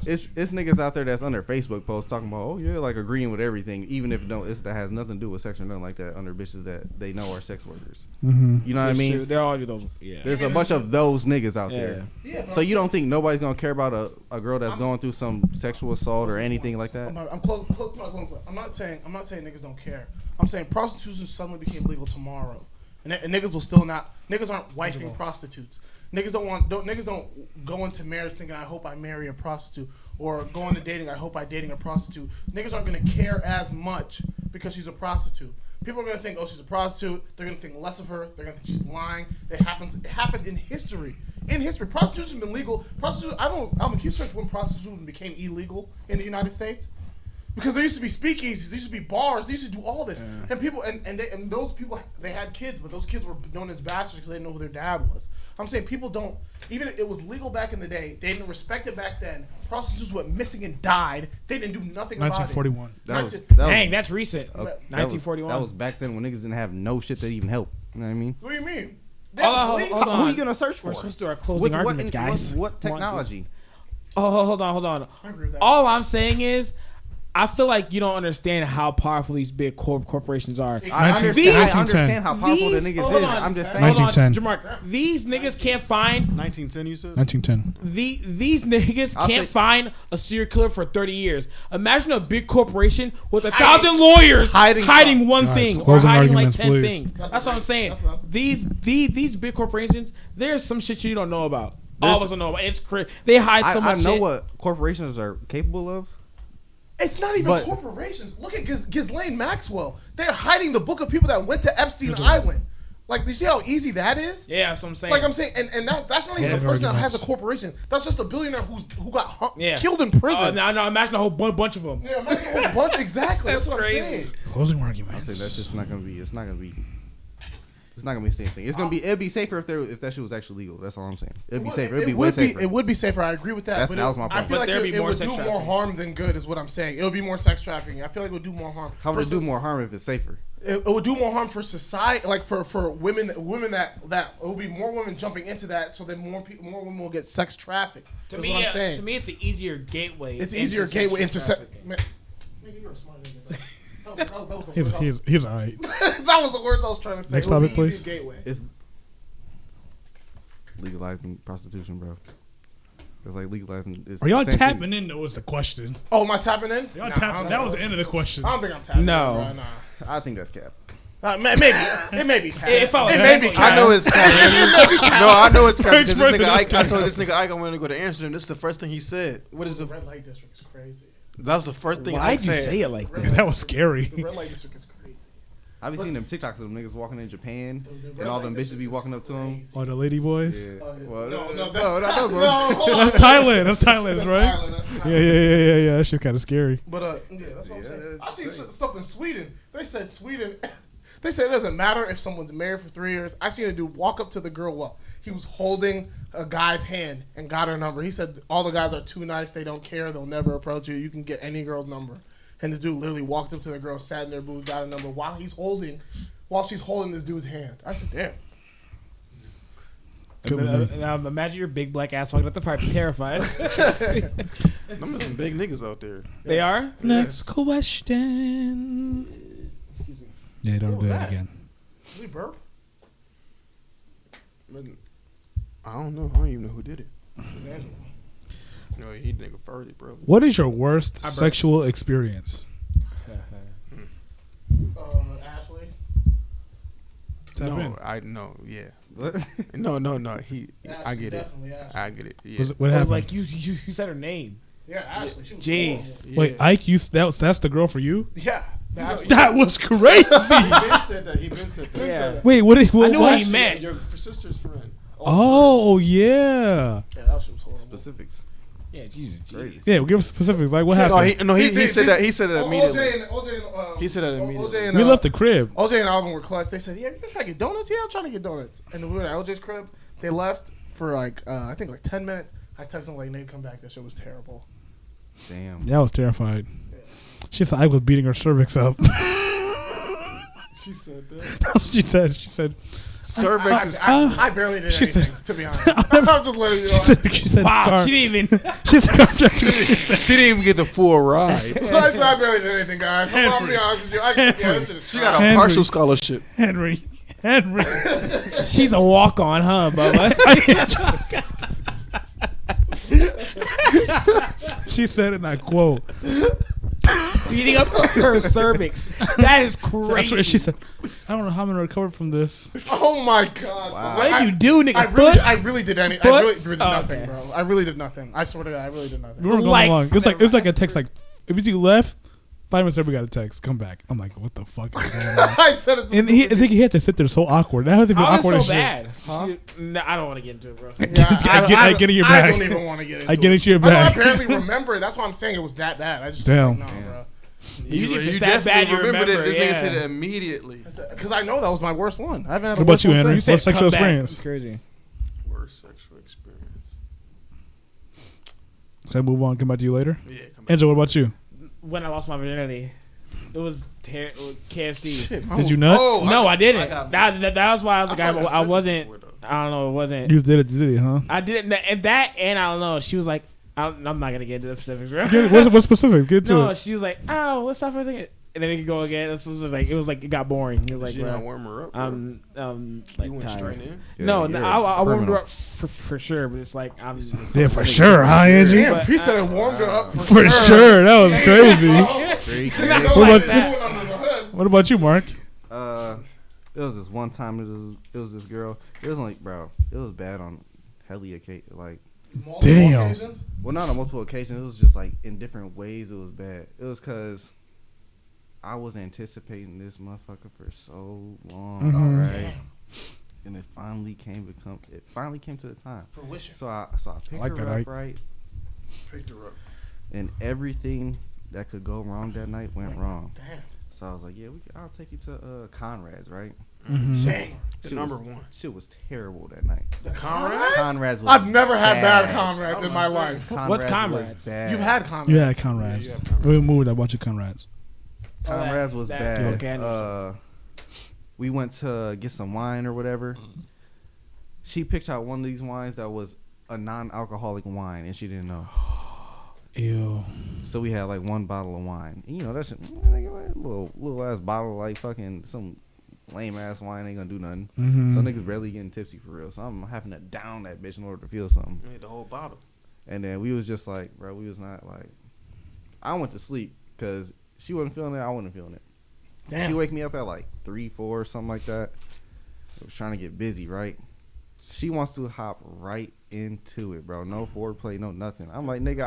It's niggas out there that's on their Facebook posts talking about like agreeing with everything, even if that has nothing to do with sex or nothing like that. Under bitches that they know are sex workers. Mm-hmm. You know what I mean? They're all those. Yeah. There's a bunch of those niggas out there. Yeah, So you don't think nobody's gonna care about a girl that's going through some sexual assault or anything like that? I'm close to my point. I'm not saying niggas don't care. I'm saying prostitution suddenly became legal tomorrow, and niggas will still not. Niggas aren't wifing prostitutes. Niggas don't go into marriage thinking I hope I marry a prostitute, or go into dating I hope I dating a prostitute. Niggas aren't gonna care as much because she's a prostitute. People are gonna think, oh, she's a prostitute. They're gonna think less of her. They're gonna think she's lying. It happened in history. In history, prostitution's been legal. I'm gonna keep searching when prostitution became illegal in the United States. Because there used to be speakeasies, there used to be bars, they used to do all this, and people and those people they had kids, but those kids were known as bastards because they didn't know who their dad was. I'm saying people don't even if it was legal back in the day, they didn't respect it back then. Prostitutes went missing and died. They didn't do nothing about it. 1941. Dang, that's recent. that was- 1941. That was back then when niggas didn't have no shit that even help. You know what I mean? What do you mean? Hold on. Who you gonna search for? We're supposed to do our closing arguments, guys. What technology? Oh, hold on. I agree with that. All I'm saying is, I feel like you don't understand how powerful these big corporations are. I 1910. understand how powerful the These- niggas hold is. on. I'm just saying. 1910. Jamark, these niggas can't find 1910, you said? 1910. these niggas I'll can't say- find a serial killer for 30 years. Imagine a big corporation with 1,000 lawyers hiding one Guys, thing or closing hiding like arguments, 10 please. things. That's what I'm saying. These big corporations, there's some shit you don't know about. All of us don't know about. It's crazy. They hide so I much know shit. what corporations are capable of. It's not even But- corporations. Look at Ghislaine Maxwell. They're hiding the book of people that went to Epstein Island. Like, do you see how easy that is? Yeah, that's what I'm saying. Like I'm saying, and that's not even Yeah. a person that has a Arguments. corporation. That's just a billionaire who got Yeah. killed in prison. now imagine a whole bunch of them. Yeah, imagine a whole bunch. Exactly. That's what crazy. I'm saying. Closing I arguments. think that's just not gonna be. It's not gonna be the same thing. It'd be safer if that shit was actually legal. That's all I'm saying. It'd be safer. It'd be way safer. It would be safer. I agree with that. That was my I point. feel But like there'd be it more would sex do more trafficking. harm than good, is what I'm saying. It would be more sex trafficking. I feel like it would do more harm. How would it do more harm if it's safer? It would do more harm for society, like for women that it would be more women jumping into that, so that more women will get sex trafficked. To is me, what I'm saying. to me, it's an easier gateway. It's into easier sex gateway into sex. trafficking. Nigga, you're a smart nigga. That was the words He's alright. that was the words I was trying to say. Next It would be topic, please. easier gateway. It's legalizing prostitution, bro. It's like legalizing. It's Are y'all the same tapping thing. in? Though was the question. Oh, am I tapping in? Y'all Nah, tapping. I don't That think was the end of the question. I don't think I'm tapping No. in, bro. Nah. I think that's cap. Maybe it may be cap. It felt like may be that. cap. I know it's cap. No, I know it's cap because this First nigga person Ike, I is told this nigga Ike I want to go to Amsterdam. This is the first thing he said. What is The the? red light district is crazy. That's the first thing Why'd Ike you said. say it like that? That was scary. The red light district is crazy. I be seeing them TikToks of them niggas walking in Japan The and red all light them bitches district be is walking up to them. crazy. Oh, the lady boys. Yeah. Oh, yeah. Well, No, no, that's those no, ones. hold on. That's Thailand. That's Thailand, That's right? Thailand, that's Thailand. Yeah. That shit's kind of scary. But yeah, that's what I'm Yeah, saying. I that's see insane. stuff in Sweden. They said Sweden. They said it doesn't matter if someone's married for 3 years. I seen a dude walk up to the girl while he was holding a guy's hand and got her number. He said all the guys are too nice. They don't care. They'll never approach you. You can get any girl's number. And the dude literally walked up to the girl, sat in their booth, got a number while she's holding this dude's hand. I said, damn. Now imagine your big black ass walking up the pipe, terrified. Them are some big niggas out there. They are. Next question. Excuse me. Yeah, don't What do was that that? again. Did we burp? I don't know. I don't even know who did it. It was Angela. No, he nigga farted, bro. What is your worst burped. sexual experience? Ashley. Tap No, in. I know. Yeah, No. I get it. Definitely Ashley. I get it. Yeah. What happened? Like you said her name. Yeah, Ashley. She was Jeez. horrible. Wait, Ike, that's the girl for you? Yeah. Ashley. That was crazy. He been said that. He been said that. Yeah. Wait, what? I knew what? what he meant. Your sister's friend. Oh yeah. Yeah, Ashley was horrible. Specifics. Yeah, Jesus. Crazy. Yeah, give us specifics. Like what No, happened? he said that. He said that immediately. OJ and He said that immediately. OJ and, We left the crib. OJ and Alvin were clutch. They said, "Yeah, you trying to get donuts? Yeah, I'm trying to get donuts." And we were at OJ's crib. They left for like I think like 10 minutes. I texted them like, "Nate, come back. That shit was terrible." Damn. Yeah, I was terrified. She said I was beating her cervix up. She said that. That's what she said. She said. Cervix is. I barely did She anything, said- to be honest. I'm just letting you know. She said. Wow, car- she didn't even. She said. She didn't even get the full ride. I barely did anything, guys. I'm gonna be honest with you. This shit is She got a Henry. partial scholarship. Henry. She's a walk on, huh, Bubba? She said, and I quote. Beating up her cervix. That is That's crazy. what she said. I don't know how I'm gonna recover from this. Oh my god! Wow. What did you do, nigga? I really did anything. I really did nothing, Okay. bro. I really did nothing. I swear to God, I really did nothing. We weren't going Like- along. It was like a text. Like if you left, 5 minutes later we got a text. Come back. I'm like, what the fuck is going on? I said it. And I think he had to sit there so awkward. That had to be I awkward was as so shit. bad. No, I don't want to get into it, bro. I get in your I bag. don't even want to get into I get it. into your I don't bag. apparently remember it. That's why I'm saying it was that bad. I just Damn. Like, no, bro. Usually if it's You that bad, you remember that. This remember, nigga said yeah. it immediately. Because I know that was my worst one. I haven't had What a about worse you, one Henry? since. said What's sexual come back. experience? It's crazy. Worst sexual experience. Can I move on? Come back to you later. Yeah, come back. Angela, what about you? When I lost my virginity, it was KFC. Shit, Did you nut? Oh, No, I didn't. got- that was why I was like, I feel like I I said wasn't. this before, I don't know. It wasn't. You did it, huh? I didn't. And that, and I don't know. She was like, I'm not gonna get into the specifics, bro. What's specific? Get to No, it. she was like, oh, let's stop for a second, and then we could go again. It was like it got boring. It was like, She not bro, warm her up. Bro. like You went tired. straight in. No, you're I warmed her criminal. up for sure, but it's like I'm. Yeah, for sure, huh, Angie? Damn, he said it warmed her up For sure, that was crazy. Very Not crazy. What like about that. What about you, Mark? It was this one time. It was this girl. It was like, bro, it was bad on heli occasion. Like, Damn. well, not on multiple occasions. It was just like in different ways. It was bad. It was because I was anticipating this motherfucker for so long, Mhm. right? And it finally came to the time. Fruition. So I picked like her that, up, Ike. right? Picked her up. And everything that could go wrong that night went wrong. Damn. So I was like, yeah, I'll take you to Conrad's, right? Shame. The Shit number was- one. Shit was terrible that night. The Conrad. Conrad's was I've never had bad bad. comrades in my life. What's was Conrad's? bad. You've had comrades. You had Conrad's. Yeah, you had Conrad's. We moved. I bought you Conrad's. Conrad's was that- bad. okay, I know We went to get some wine or whatever. She picked out one of these wines that was a non-alcoholic wine, and she didn't know. Ew. So we had like one bottle of wine. And, you know, that's little ass bottle, like fucking some lame ass wine ain't gonna do nothing. Mhm. So niggas barely getting tipsy for real. So I'm having to down that bitch in order to feel something. Made the whole bottle. And then we was just like, bro, we was not like. I went to sleep because she wasn't feeling it. I wasn't feeling it. Damn. She wake me up at like 3, 4, something like that. I was trying to get busy, right? She wants to hop right into it, bro. No foreplay, no nothing. I'm like, nigga,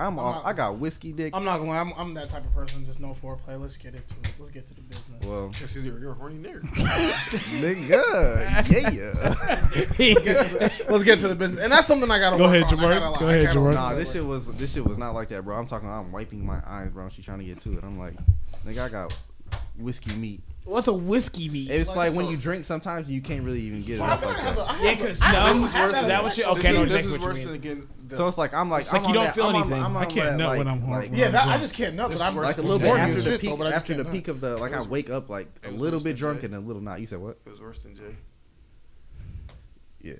I got whiskey dick. I'm not gonna lie, I'm that type of person, just no foreplay. Let's get into it. Let's get to the business. Well, Guess you're a horny nigga. nigga, yeah. Let's get to the business. And that's something I gotta Go work ahead, on. I Jamar. gotta lie. Go ahead, I gotta Jamar. work Nah, on this it. shit was not like that, bro. I'm wiping my eyes, bro. She's trying to get to it. I'm like, nigga, I got whiskey meat. What's a whiskey meat? It's like when so- you drink, sometimes you can't really even get it Well, I off feel like like I have that. the- I Yeah, have the- because I- no. This is worse Is that what you? Okay, I know This exactly is what worse you than mean. getting. So it's like I'm like It's like I'm you on don't that- feel I'm on- anything. I'm on I can't that, nut like- when I'm like- horny. Yeah, I just can't nut. This But I'm is worse like a than little bit Jay. after the shit, peak, though, but I just after the can't peak nut. of the like I was- wake up like a it was little worse bit than drunk Jay. and a little not. You said what? It was worse than Jay. Yeah.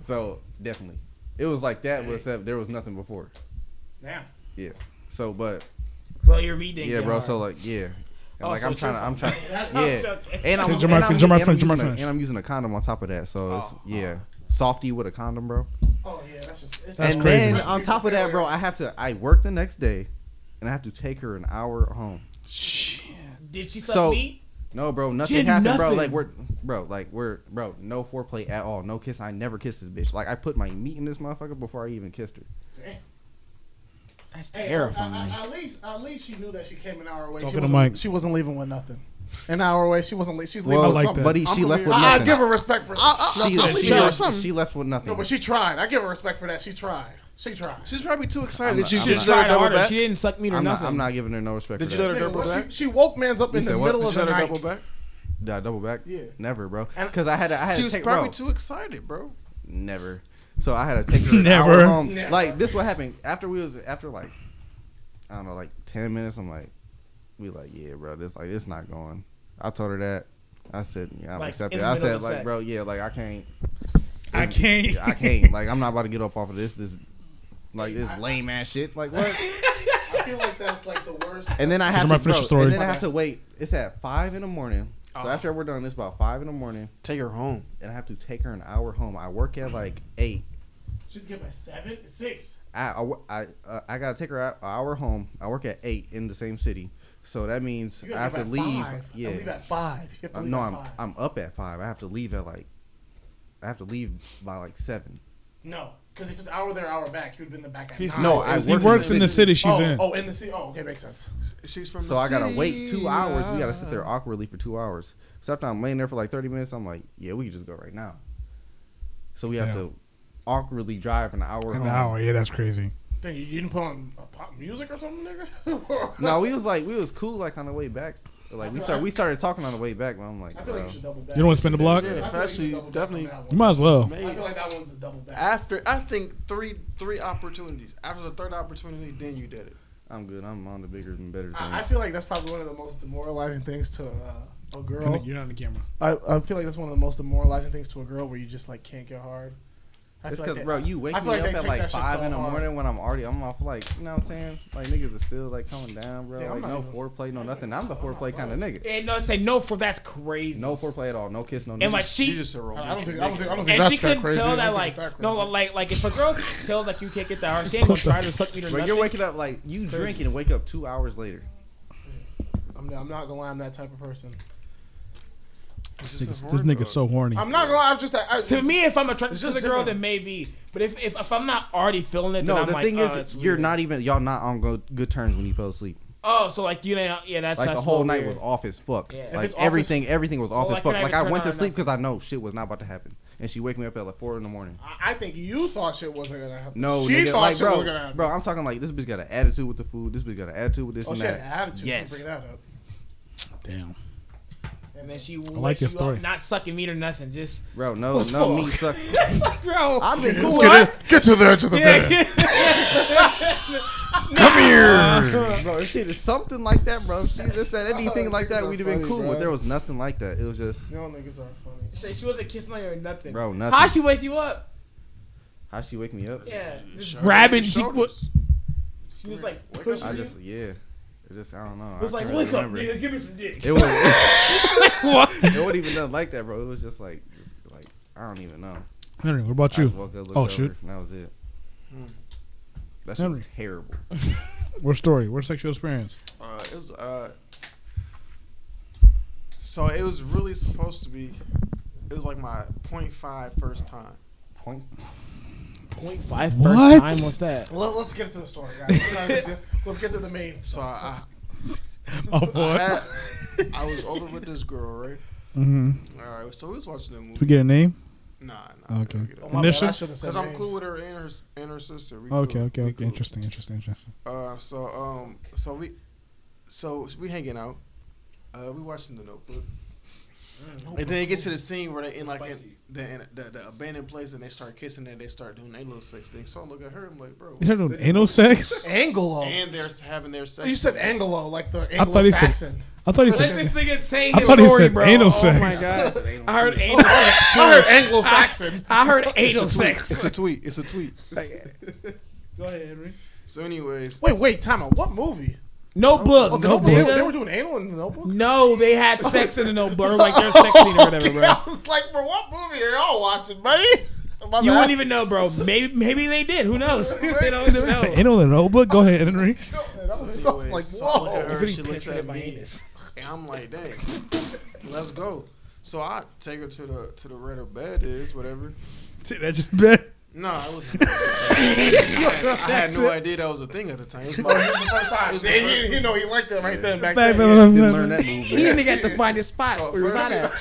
So definitely, it was like that, but except there was nothing before. Damn. Yeah. So, but So your meat didn't yeah, get bro. hard. So like, yeah. And Oh, like so I'm it's trying your to, fault. yeah. And I'm, Okay, Jamar, and I'm, finish, and I'm finish, using Jamar, a- finish. and I'm using a condom on top of that. So it's, yeah, softy with a condom, bro. Oh yeah, that's just. It's That's And crazy. then on top of that, bro, I work the next day, and I have to take her an hour home. Did she suck So- meat? No, bro, She nothing didn't do happened, bro. nothing. Like bro, like bro, no foreplay at all, no kiss. I never kissed this bitch. Like I put my meat in this motherfucker before I even kissed her. That's Hey, terrifying. At least she knew that she came an hour away. Talk to the mic. She wasn't leaving with nothing. An hour away, she wasn't. She's leaving with like something. that. But she left with I nothing. give her respect for. She left with nothing. No, but she tried. I give her respect for that. She tried. She's probably too excited. I'm Did you not- just I'm let her Tried double harder. back? She didn't suck meat or I'm nothing. not giving her no respect. Did for you let that. her double back? She woke man's up in said the what? middle Did of you the let her night. double back? Did I double back? Yeah. Never, bro. And- Because I had to She was take probably bro. too excited, bro. Never. So I had to take her an Never. hour home. Never. Like this, what happened after like I don't know, like 10 minutes. I'm like, yeah, bro. This not going. I told her that. I said, yeah, I'm Like, accepting. in the I middle said, of like, sex. bro, yeah, like I can't. I can't. I can't. Like I'm not about to get up off of this lame ass shit. Like what? I feel like that's like the worst. And then I have I'm gonna to, finish bro, the story. and then I have to wait. It's at 5 in the morning. So Oh. after we're done, it's about 5 in the morning, Take her home. and I have to take her an hour home. I work at like 8. She'd give at 7, 6. I gotta take her an hour home. I work at 8 in the same city, so that means You I have to gotta leave. 5. Yeah, Leave at 5. You have to leave no, at 5. I'm up at 5. I have to leave at like, I have to leave by like 7. No, because if it's hour there, hour back, you'd been in the back at He's 9. No, not- I He work works in the city she's in. Oh, in the city. Oh, okay, makes sense. She's from So the I gotta city. wait 2 hours. We gotta sit there awkwardly for 2 hours. So after I'm laying there for like 30 minutes, I'm like, yeah, we can just go right now. So we have Damn. to awkwardly drive an hour An home. hour. Yeah, that's crazy. Then you didn't put on pop music or something, nigga? No, we was cool like on the way back. Like we started talking on the way back, but I'm like, I feel like bro. you should double back. You don't want to spin the block? Yeah, I feel like you actually, should double back definitely. on that You one. might as well. I Maybe. feel like that one's a double back. After I think three opportunities. After the third opportunity, then you did it. I'm good. I'm on the bigger and better things. I feel like that's probably one of the most demoralizing things to a girl. You're not on the camera. I feel like that's one of the most demoralizing things to a girl where you just like can't get hard. I It's feel because, like bro, they- you wake I me feel like up they at take like that shit 5 so in the hard. morning when I'm like, you know what I'm saying? Like niggas is still like coming down, bro. Yeah, I'm like not no even- foreplay, no nothing. I'm the foreplay kind of nigga. And no, say no for that's crazy. No foreplay at all. No kiss, no And nothing. like You she, just a I don't romantic. think nigga. that's and that she couldn't crazy. I tell don't that think like it's that no, crazy. like if a girl tells like you can't get that hard, she ain't gonna try to suck me or Bro, nothing. you're waking up like you drinking and wake up 2 hours later. I'm not gonna lie, I'm that type of person. This nigga's so horny. I'm not gonna lie, I'm just that. To me, if I'm attracted It's to just the girl, different. then maybe. But if I'm not already feeling it, then No, I'm the like, thing oh, is, that's you're weird. not even y'all not on good terms when you fell asleep. Oh, so like you know, yeah, that's Like that's the whole a little night weird. was off as fuck. Yeah. If Like it's off everything was off as like, fuck. can I Like even I turn went to on sleep nothing? because I know shit was not about to happen, and she wake me up at like 4 in the morning. I think you thought shit wasn't gonna happen. No, she nigga, thought like shit bro, was gonna happen. bro, I'm talking like this bitch got an attitude with the food. This bitch got an attitude with this Oh, and she had that. an attitude. Yes. Bring that up. Damn. And then she like your you story. up, not sucking meat or nothing, just Bro, no What's no fuck? meat suck. bro. I've been cool. Get to the edge of the bed. Come here. Bro, if she did something like that, bro. If she just said anything like that, Niggas are we'd have been funny, cool. bro. But there was nothing like that. It was just, Y'all niggas are funny. She wasn't kissing on you or nothing. bro, nothing. How she wake you up? How she wake me up? Yeah, just Shoulders, grabbing. She shoulders. was like Wake up. pushing I you. just, yeah. It just, I don't know. It was I like, can't wake up, remember. nigga, give me some dick. It was. What? It wasn't even nothing like that, bro. It was just like I don't even know. Henry, what about I you? just woke up, looked Oh, over, shoot. and that was it. That shit Henry. was terrible. What story? What's sexual experience? It was so it was really supposed to be. It was like my 0.5 first time. Point. 0.5 What? time. What's that? Let's get to the story, guys. Let's get to the main. So I Oh boy. I was over with this girl, right? Mm-hmm. All right, so we was watching the We movie. get a name? Nah. Okay. Oh, my Initial? bad, I should've said Because I'm names. cool with her and her sister. We Okay, cool. okay, We okay. cool. Interesting. So we hanging out. We watching The Notebook. And then it gets to the scene where they in like in the abandoned place and they start kissing and they start doing their little sex thing. So I look at her, I'm like, bro. You heard of anal sex? Anglo. And they're having their sex. You said Anglo, like the I thought he said- Anglo-Saxon. I thought he Let said. this nigga saying I his thought he story, said bro. anal Oh sex. my god. I heard anal sex. I heard Anglo-Saxon. I heard It's anal a tweet. sex. It's a tweet. It's a tweet. Go ahead, Henry. So, anyways, Wait, time out. What movie? Notebook. Oh, the Notebook. Notebook. They were doing anal in the Notebook? No, they had sex in the notebook, or like their sex scene or whatever, bro. I was like, bro, what movie are y'all watching, buddy? You wouldn't even know, bro. Maybe they did. Who knows? They don't even know. Anal in the notebook? Go ahead, Henry. I was anyways, like, so I look whoa. at her, Really she looks penetrated at my me, anus. and I'm like, dang, let's go. So I take her to the where the bed is, whatever. See, that's just bad. No, it wasn't. I had no idea that was a thing at the time. It was my first time. It was the first You know, he liked that right then. Back Bad, then. bad, Yeah. bad, Didn't bad. learn that move. He man. didn't get to find his spot. So Where was I at?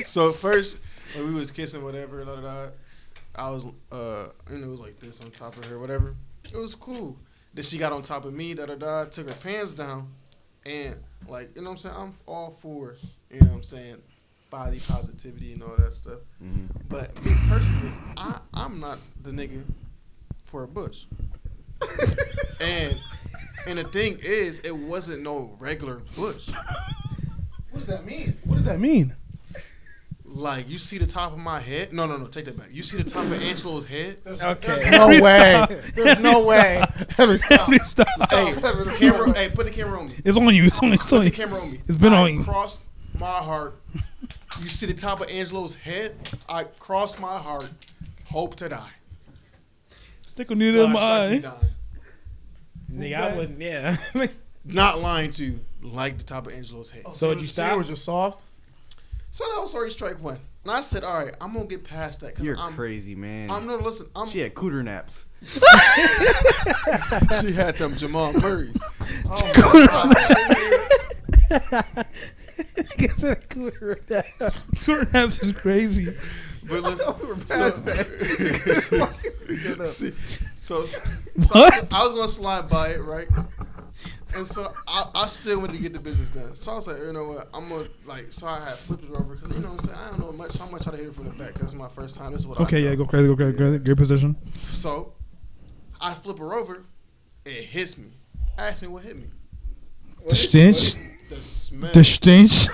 So first, when we was kissing, whatever, I was, and it was like this on top of her, whatever. It was cool. Then she got on top of me, took her pants down, and like, you know what I'm saying? I'm all for, you know what I'm saying, body positivity and all that stuff. Mhm. But me personally, I'm not the nigga for a bush. And the thing is, it wasn't no regular bush. What does that mean? What does that mean? Like, you see the top of my head? No, take that back. You see the top of Angelo's head? Okay. No Henry, way. stop. There's no way. Henry, stop. Henry, stop. Hey, camera. Hey, put the camera on me. It's on you. It's on you. It's Put on the you. camera on me. It's been I on you. Crossed my heart. You see the top of Angelo's head? I crossed my heart. Hope to die. Stick a needle in God my strike me eye. dying. Nigga, I wouldn't. Yeah. Not lying to you. Like the top of Angelo's head. So would you It stop? was just soft. So that was already strike one. And I said, all right, I'm gonna get past that You're because I'm crazy, man. I'm no listen. She had cooter naps. She had them Jamal Murray's. Cooter naps is crazy. But listen, so What? I was gonna slide by it, right? And so I still wanted to get the business done. So I was like, you know what, I'm gonna like. So I had flipped it over because you know what I'm saying. I don't know much. So I'm gonna try to hit it from the back. This is my first time. This is what. Okay, I yeah, felt. go crazy, go crazy, crazy. Great position. So I flip her over. It hits me. Ask me what hit me. The stench. The smell. The stench.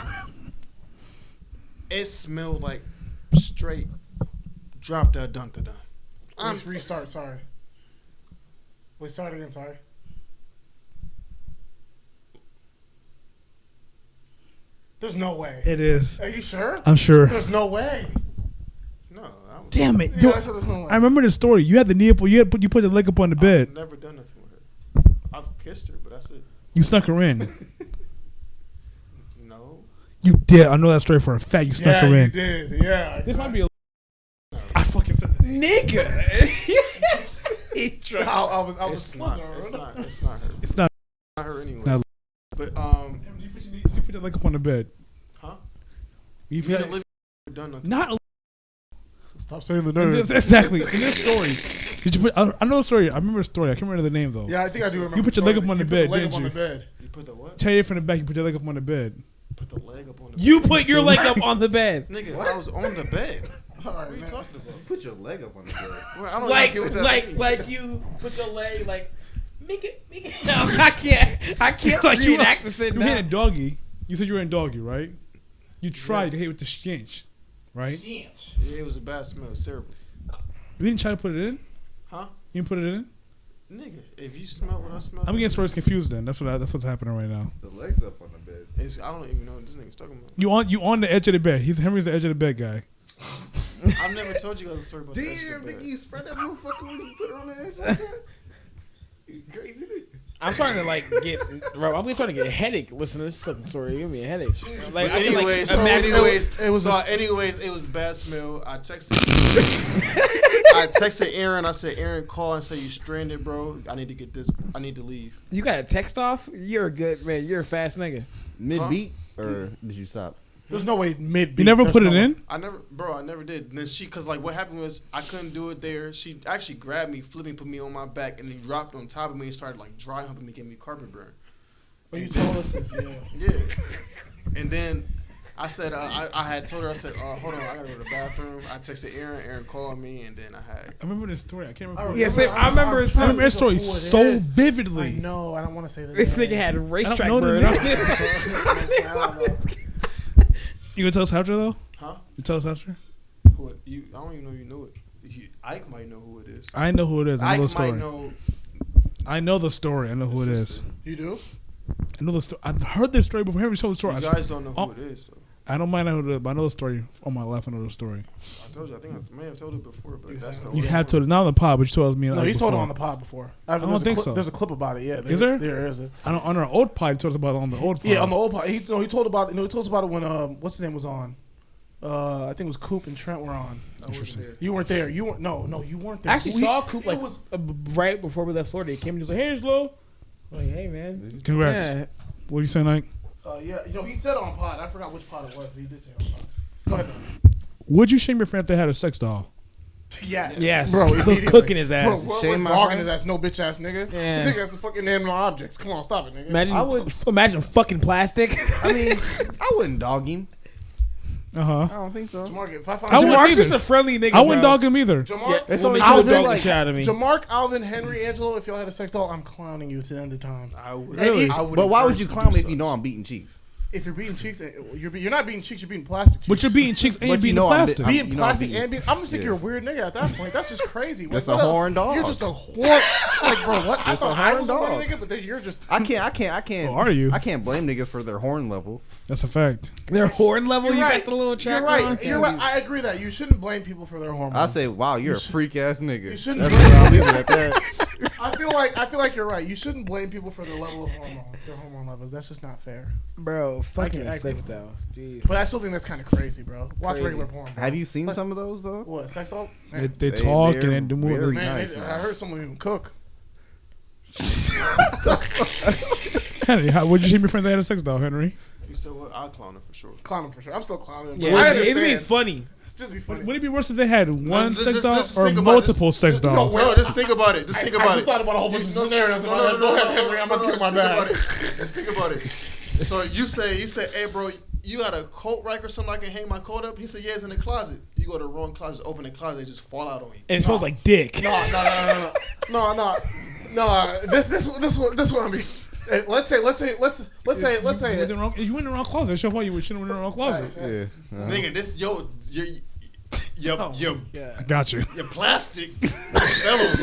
It smelled like straight. Drop that dun da dun. I'm Let's restart. Sorry. Wait, start again. Sorry. There's no way. It is. Are you sure? I'm sure. There's no way. no. I was, Damn it. Yeah, Yo, I said there's no way. I remember the story. You had the knee up. You put your leg up on the I've bed. never done nothing with her. I've kissed her, but that's it. You snuck her in. No. You did. I know that story for a fact. You snuck Yeah, her you in. did. Yeah. This might be a. I fucking said that. Nigga. He tried. I was It's not. It's not. It's not her. It's not. Not her anyway. Not- But You put your leg up on the bed. huh? You We feel didn't live. Done nothing. not Stop saying the in nerd. this, exactly in this story. Did you put? I know the story. I remember the story. I can't remember the name though. Yeah, I think I do remember. You put the your leg story. up on the You put bed, leg didn't up on you? the bed. You put the what? Tell you from the back. You put your leg up on the bed. Put the leg up on the. You put your leg up on the bed. Nigga, I was on the bed. All What right, are you man. talking about? Put your leg up on the bed. Well, I don't Like, even get what that means. like you put your leg like. Make it. No, I can't Like you reenact the sit You hit a down. doggy. You said you were in doggy, right? You tried to hit with the skinch, right? Yeah, it was a bad smell. It's terrible. You didn't try to put it in. Huh? You didn't put it in. Nigga, if you smell what I smell, I'm getting stories confused. Then that's what's happening right now. The legs up on the bed. I don't even know what this nigga's talking about. You on the edge of the bed. Henry's the edge of the bed guy. I've never told you guys a story about that. Damn, nigga, you spread that motherfucker when you put it on the edge like that. You crazy nigga. I'm starting to like get, bro. I'm starting to get a headache listening to this fucking story. Give me a headache. Like, But I can, like, anyways, imagine- it was bad smell. I texted Aaron. I said, Aaron, call and say you stranded, bro. I need to get this. I need to leave. You got a text off? You're a good man. You're a fast nigga. Mid beat or did you stop? There's no way mid. You never put it in. I never did. And then cause like what happened was I couldn't do it there. She actually grabbed me, flipped me, put me on my back, and then dropped on top of me and started like dry humping me, giving me carpet burn. But you told us this, yeah. Yeah. And then I said, I had told her, I said, hold on, I gotta go to the bathroom. I texted Aaron called me, and then I had. I remember this story. I can't remember. Yeah, same. I remember it. I remember that story Who it so is. vividly. I know. I don't want to say that. This nigga had a racetrack know the bird. name. on it. You gonna tell us after though? Huh? You tell us after? Who it, you? I don't even know you know it. Ike might know who it is. I know who it is. I know Ike the story. might know. I know the story. I know who it his is. sister. You do? I know the story. I've heard this story before. Henry told the story. You guys don't know who it is, though. I don't mind but I know the story on my left. I know the story. I told you. I think I may have told it before, but that's the You only had one. to not on the pod, but you told me. No, like, he's told it before. on the pod before. don't think so. There's a clip about it. Yeah, Is there? There is. I don't on our old pod. He told us about it on the old pod. Yeah, on the old pod. He told about. He told us about it when what's his name was on. I think it was Coop and Trent were on. I wasn't there. You weren't there. You weren't. No, you weren't there. I actually saw Coop like it was- right before we left Florida. He came and he was like, "Hey, Angelo." I'm like, "Hey, man." Congrats. Yeah. What do you say, Nike? Yeah, he said it on pod. I forgot which pod it was, but he did say it on pod. Go ahead. Would you shame your friend if they had a sex doll? Yes. Yes. Bro. Cook- immediately. cooking his ass. Bro, Shame we're my dogging friend? his ass. No bitch ass nigga. Yeah. You think that's the fucking animal objects? Come on, stop it, nigga. Imagine, imagine fucking plastic. I mean, I wouldn't dog him. Uh huh. I don't think so. Jamark, if I find I wouldn't Jamar's either. just a friendly nigga. I wouldn't bro. dog him either. Jamark, Yeah, It's well, only they could've Alvin, dogged the like- shit out of me. Jamark, Alvin, Henry, Angelo, if y'all had a sex doll, I'm clowning you to the end of time. I would. Really? I would But why would encourage you to clown do me if you such. know I'm beating cheeks? If you're beating cheeks, you're not beating cheeks, you're beating plastic cheeks. But you're beating chicks and But you're you beating know I'm plastic. bit- being you know plastic I'm beating- and being, I'm just thinking Yeah. you're a weird nigga at that point. That's just crazy. That's Like, a what horn dog. You're just a horn. Like, bro, what? I That's a thought I horn was a dog. horny nigga, but then you're just. I can't. Oh, are you? I can't blame niggas for their horn level. That's a fact. Their horn level. You're You right. got the little track You're right. on. You're right. I agree that you shouldn't blame people for their hormones. I say, wow, you're a freak ass nigga. You shouldn't That's where I'll leave it at that. I feel like you're right. You shouldn't blame people for their level of hormones, their hormone levels. That's just not fair. Bro, fucking I agree sex with that. though. Jeez. But I still think that's kind of crazy, bro. Watch Crazy. regular porn. Bro. Have you seen some of those though? What, sex doll? They, Man, they talk and they're then do more. very man, nice, I man. heard someone even cook. Henry, would you shame your friend they had a sex doll, Henry? You said what? I'll clown it for sure. Clown him for sure. I'm still clowning him. Yeah, but I it'd be understand. funny. Just be funny. Would it be worse if they had one just- sex just- doll just or think about multiple this. sex dolls? No, just think about it. Just think about I it. just thought about a whole bunch of scenarios. No, about no, that. no, Go no, ahead, no, Henry. I'm no, about to no, get my just think about bag. it. Just think about it. So you say, hey, bro, you got a coat rack or something I can hang my coat up? He said, yeah, it's in the closet. You go to the wrong closet, open the closet, they just fall out on you. And it smells like dick. No. This one. I mean, let's say. You went in the wrong closet. Show why you were in the wrong closet. Yeah. Nigga, this your Yeah. I got you. your plastic. fellow.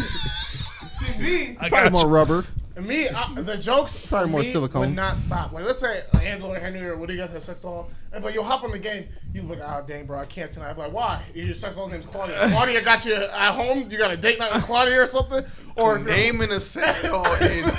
See me. I Probably got more you. rubber. Me, the jokes Probably for more me silicone. would not stop. Like, let's say Angela or Henry or what do you guys have sex doll? And like, you'll hop on the game. You be like, oh dang, bro, I can't tonight. I'm like, why? Your sex doll's name's Claudia. Claudia got you at home. You got a date night with Claudia or something? Or if you're- Naming a sex doll is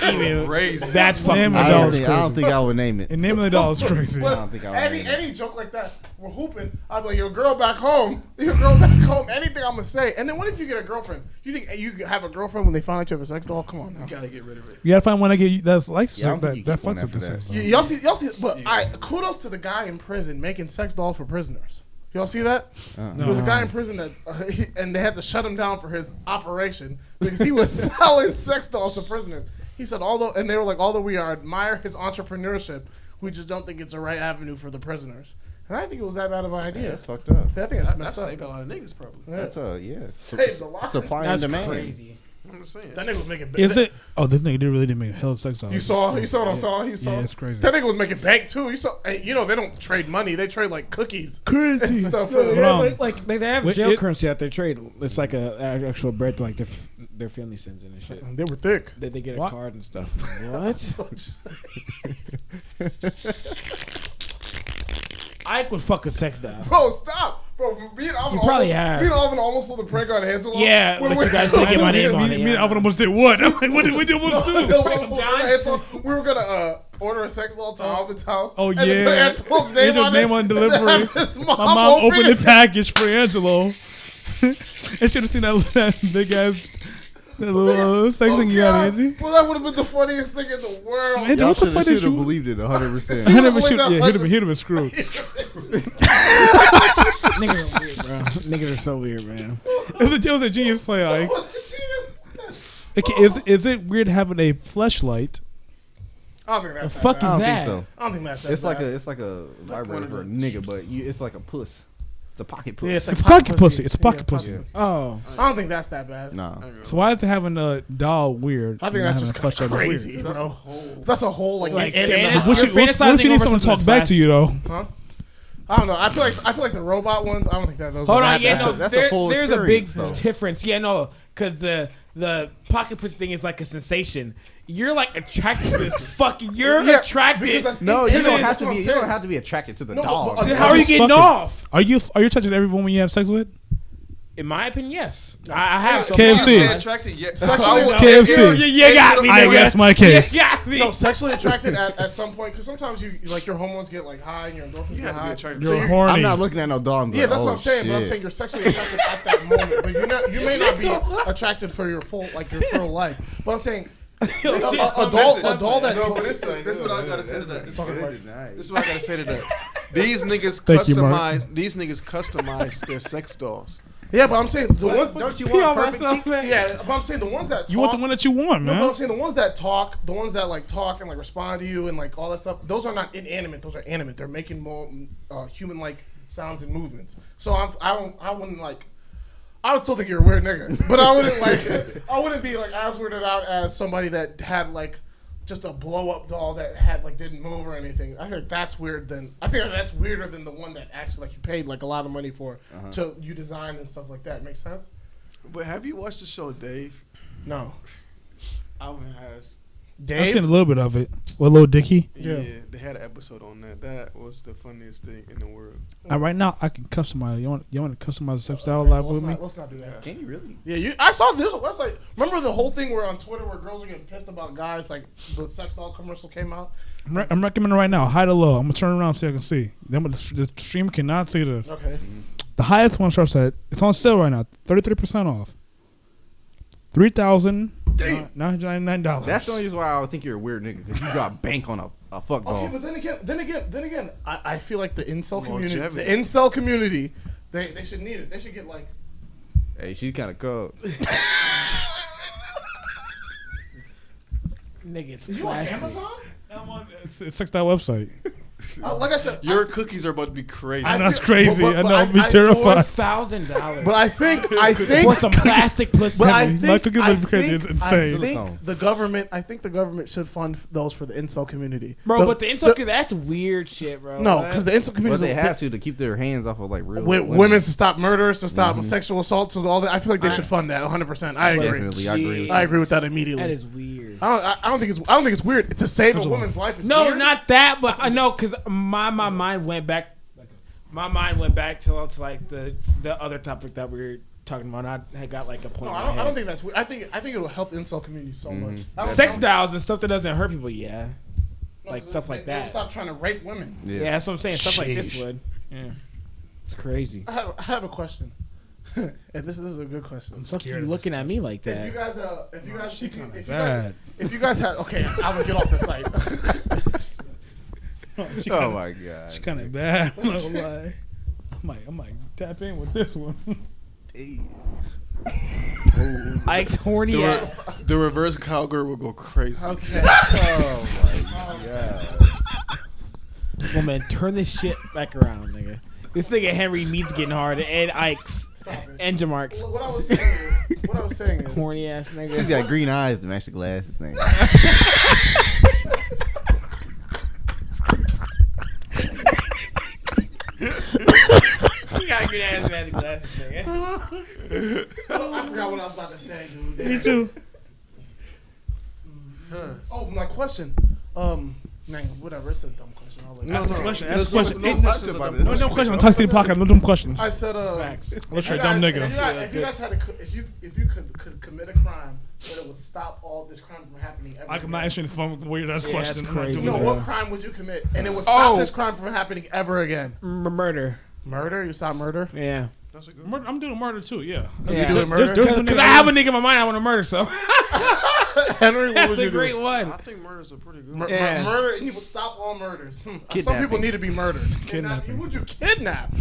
crazy. That's fucking Name I a weird. doll don't, is think, I don't crazy. think I would name it. And name of the doll is crazy. I don't think I would name it. any joke like that, we're hooping. I'd be like, your girl back home. Anything I'm gonna say. And then what if you get a girlfriend? You think you have a girlfriend when they find out you have a sex doll? Come on now. You gotta get rid of it. You gotta find one that get that's like Yeah, I don't think you that keep one fucks with after the that. sex doll. Y'all see. But all right, kudos to the guy in prison making sex dolls for prisoners. Y'all see that? There was a guy in prison that, and they had to shut him down for his operation because he was selling sex dolls to prisoners. He said, and they were like, although we admire his entrepreneurship, we just don't think it's the right avenue for the prisoners. And I didn't think it was that bad of an idea. That's fucked up. I think that's That messed up. saved a lot of niggas probably. Yeah. That's Saved a lot. supply and That's demand. crazy. I'm just saying. That nigga was making. Is it? Oh, this nigga really did make a hell of sex doll. You saw what I saw? He saw. Yeah, it's crazy. That nigga was making bank too. You saw. They don't trade money. They trade like cookies Crazy. and stuff. Hold Yeah, on. like they have Wait, jail it- currency out there. Trade. It's like a actual bread to like their family sends in and shit. They were thick. They get a What? card and stuff. What? I would fuck a sex doll. Bro, stop. Bro, me and Alvin You probably have. Me and Alvin almost pulled a prank on Angelo. Yeah, When but we- you guys couldn't get my name on it. Me and yeah. Alvin almost did what? I'm like, what did we almost do? No, we were gonna order a sex doll to Alvin's house. Oh and then yeah, put Angelo's name Angelo's on name it. on and then delivery. have his My mom opened it. the package for Angelo. I should have seen that big ass, that little sex thing you got, Angie. Well, that would have been the funniest thing in the world. Man, Y'all what the should fuck have did you? believed it 100%. He'd have been, Wait, shoot- that yeah, budget- he'd have been screwed. Niggas are weird, bro. Niggas are so weird, man. It was a genius play, Ike. Okay, is it weird having a fleshlight? I don't think that's The that fuck bad. is I don't that? think so. I don't think that's that It's like bad. a vibrator one of for a those- nigga, but it's like a puss. It's a pocket puss. Yeah, it's like It's a pocket pussy. It's a pocket Yeah, pussy. Oh, I don't think that's that bad. Nah. So why is it having a doll weird? I think and that's having just a fleshlight is crazy, weird? That's a bro. whole. That's a whole like Like, animal. fan- What You're if you need fantasizing someone over to talk something back that's to you though? Huh? I don't know. I feel like the robot ones. I don't think that those. Hold are on, that yeah, bad. no, that's a full there's a big experience, though. difference. Yeah, no, because the pocket pussy thing is like a sensation. You're like attracted to this fucking. You're Yeah, attracted. because that's No, you don't intense. have to That's be. what You I'm don't have to be attracted to the No, dog. but- Then how are you Just getting fucking- off? Are you touching every woman you have sex with? In my opinion, yes. I have. KFC. You say attracted, yeah. KFC. You got me. I nigga. rest my case. You got me. No, sexually attracted at some point because sometimes you like your hormones get like high and your endorphins You get have to be high. attracted. You're you're- horny. I'm not looking at no dog. and be Yeah, like, that's oh, what I'm saying. But I'm shit. saying you're sexually attracted at that moment, but you may not be attracted for your full life. But I'm saying a doll that No, but this is what I gotta say to that. This is what I gotta say to that. These niggas Thank you, Mark. customize their sex dolls. Yeah, but I'm saying the ones. Don't you Pee on want perfect myself, cheeks? man. Yeah, but I'm saying the ones that talk, You want the one that you want, No, but man. I'm saying the ones that talk, the ones that like talk and like respond to you and like all that stuff. Those are not inanimate. Those are animate. They're making more human-like sounds and movements. So I wouldn't like. I would still think you're a weird nigga, but I wouldn't like. I wouldn't be like as weirded out as somebody that had like just a blow-up doll that had like didn't move or anything. I think that's weird. I think that's weirder than the one that actually like you paid like a lot of money for to you design and stuff like that. Makes sense? But have you watched the show Dave? No. Alvin has. I've seen a Dave. little bit of it. With Lil Dicky. Yeah. Yeah. They had an episode on that. That was the funniest thing in the world. Right now, I can customize. You want to customize the sex style live with me? Let's not do that. Can you really? Yeah, I saw this website. Remember the whole thing where on Twitter where girls are getting pissed about guys like the sex doll commercial came out. I'm recommending right now. High to low. I'm gonna turn around so I can see. Then the stream cannot see this. Okay. The highest one starts at. It's on sale right now. 33% off. $3,999. That's the only reason why I would think you're a weird nigga because you drop bank on a fuck Okay, doll. but then again, I feel like the incel community, Longevity. they should need it. They should get like. Hey, she's kind of cold. Nigga, it's You on plastic. Amazon? I'm on it's sex style website. Like I said, Your cookies are about to be crazy. I know it's feel- crazy. but- I but know. I'll be terrified. $4,000. but I think for some plastic pussy. But I My think, cookie I business crazy think, is insane. I think the government should fund those for the incel community, Bro, but the insult, that's weird shit, bro. no, That- because the incel But community they have to keep their hands off of like real women to stop murders, to stop sexual assaults, all that. I feel like they should fund that 100%. I agree. Definitely, I agree. With I you. agree with that immediately. that is weird. I don't think it's weird to save a woman's life. Is No, weird. not that, but I know because my mind went back. My mind went back to like the other topic that we were talking about. I had got like a point. No, in my I don't head. think that's weird. I think it'll help the incel community so much. Sex dolls and stuff that doesn't hurt people. Yeah, like stuff like They'll that. stop trying to rape women. Yeah, that's what I'm saying. Stuff like this Sheesh. would. Yeah, it's crazy. I have a question, and this is a good question. Fuck you looking at me like If you that? guys, bad. if you guys had, okay, I'm gonna get off the site. Oh my god. It's kind of bad. I'm not gonna lie. I might tap in with this one. Ike's horny ass. The reverse cowgirl will go crazy. Okay. Woman, turn this shit back around, nigga. This nigga Henry needs getting hard, and Ike's Stop it. and Jamark's What I was saying is, horny ass She's nigga. got green eyes to match the glasses. Thing. You got good ass man glasses, nigga. I forgot what I was about to say, dude. Me too. Oh, my question. Man, whatever. It's a dumb question. I'll let No, you- no. question, There's ask a question. No It's- questions about this. No dumb questions. On Touchdown Podcast. No dumb questions. I said, Facts. Unless you're a dumb nigga. If you guys had if you could commit a crime, that it would stop all this crime from happening. Ever I'm not again. answering this phone weird ass Yeah, question. that's I'm not crazy. doing No, that. what crime would you commit, and it would stop Oh. this crime from happening ever again? Murder. Murder? You stop murder? Yeah. That's a good Murder, I'm doing murder too. Yeah. Yeah. doing murder? Because I have a nigga in my mind I want to murder, so Henry, what that's would a you great do? one. I think murders are pretty good. Yeah. Murder, and you would stop all murders. Some Kidnapping. people need to be murdered. Kidnapping. Who would you kidnap?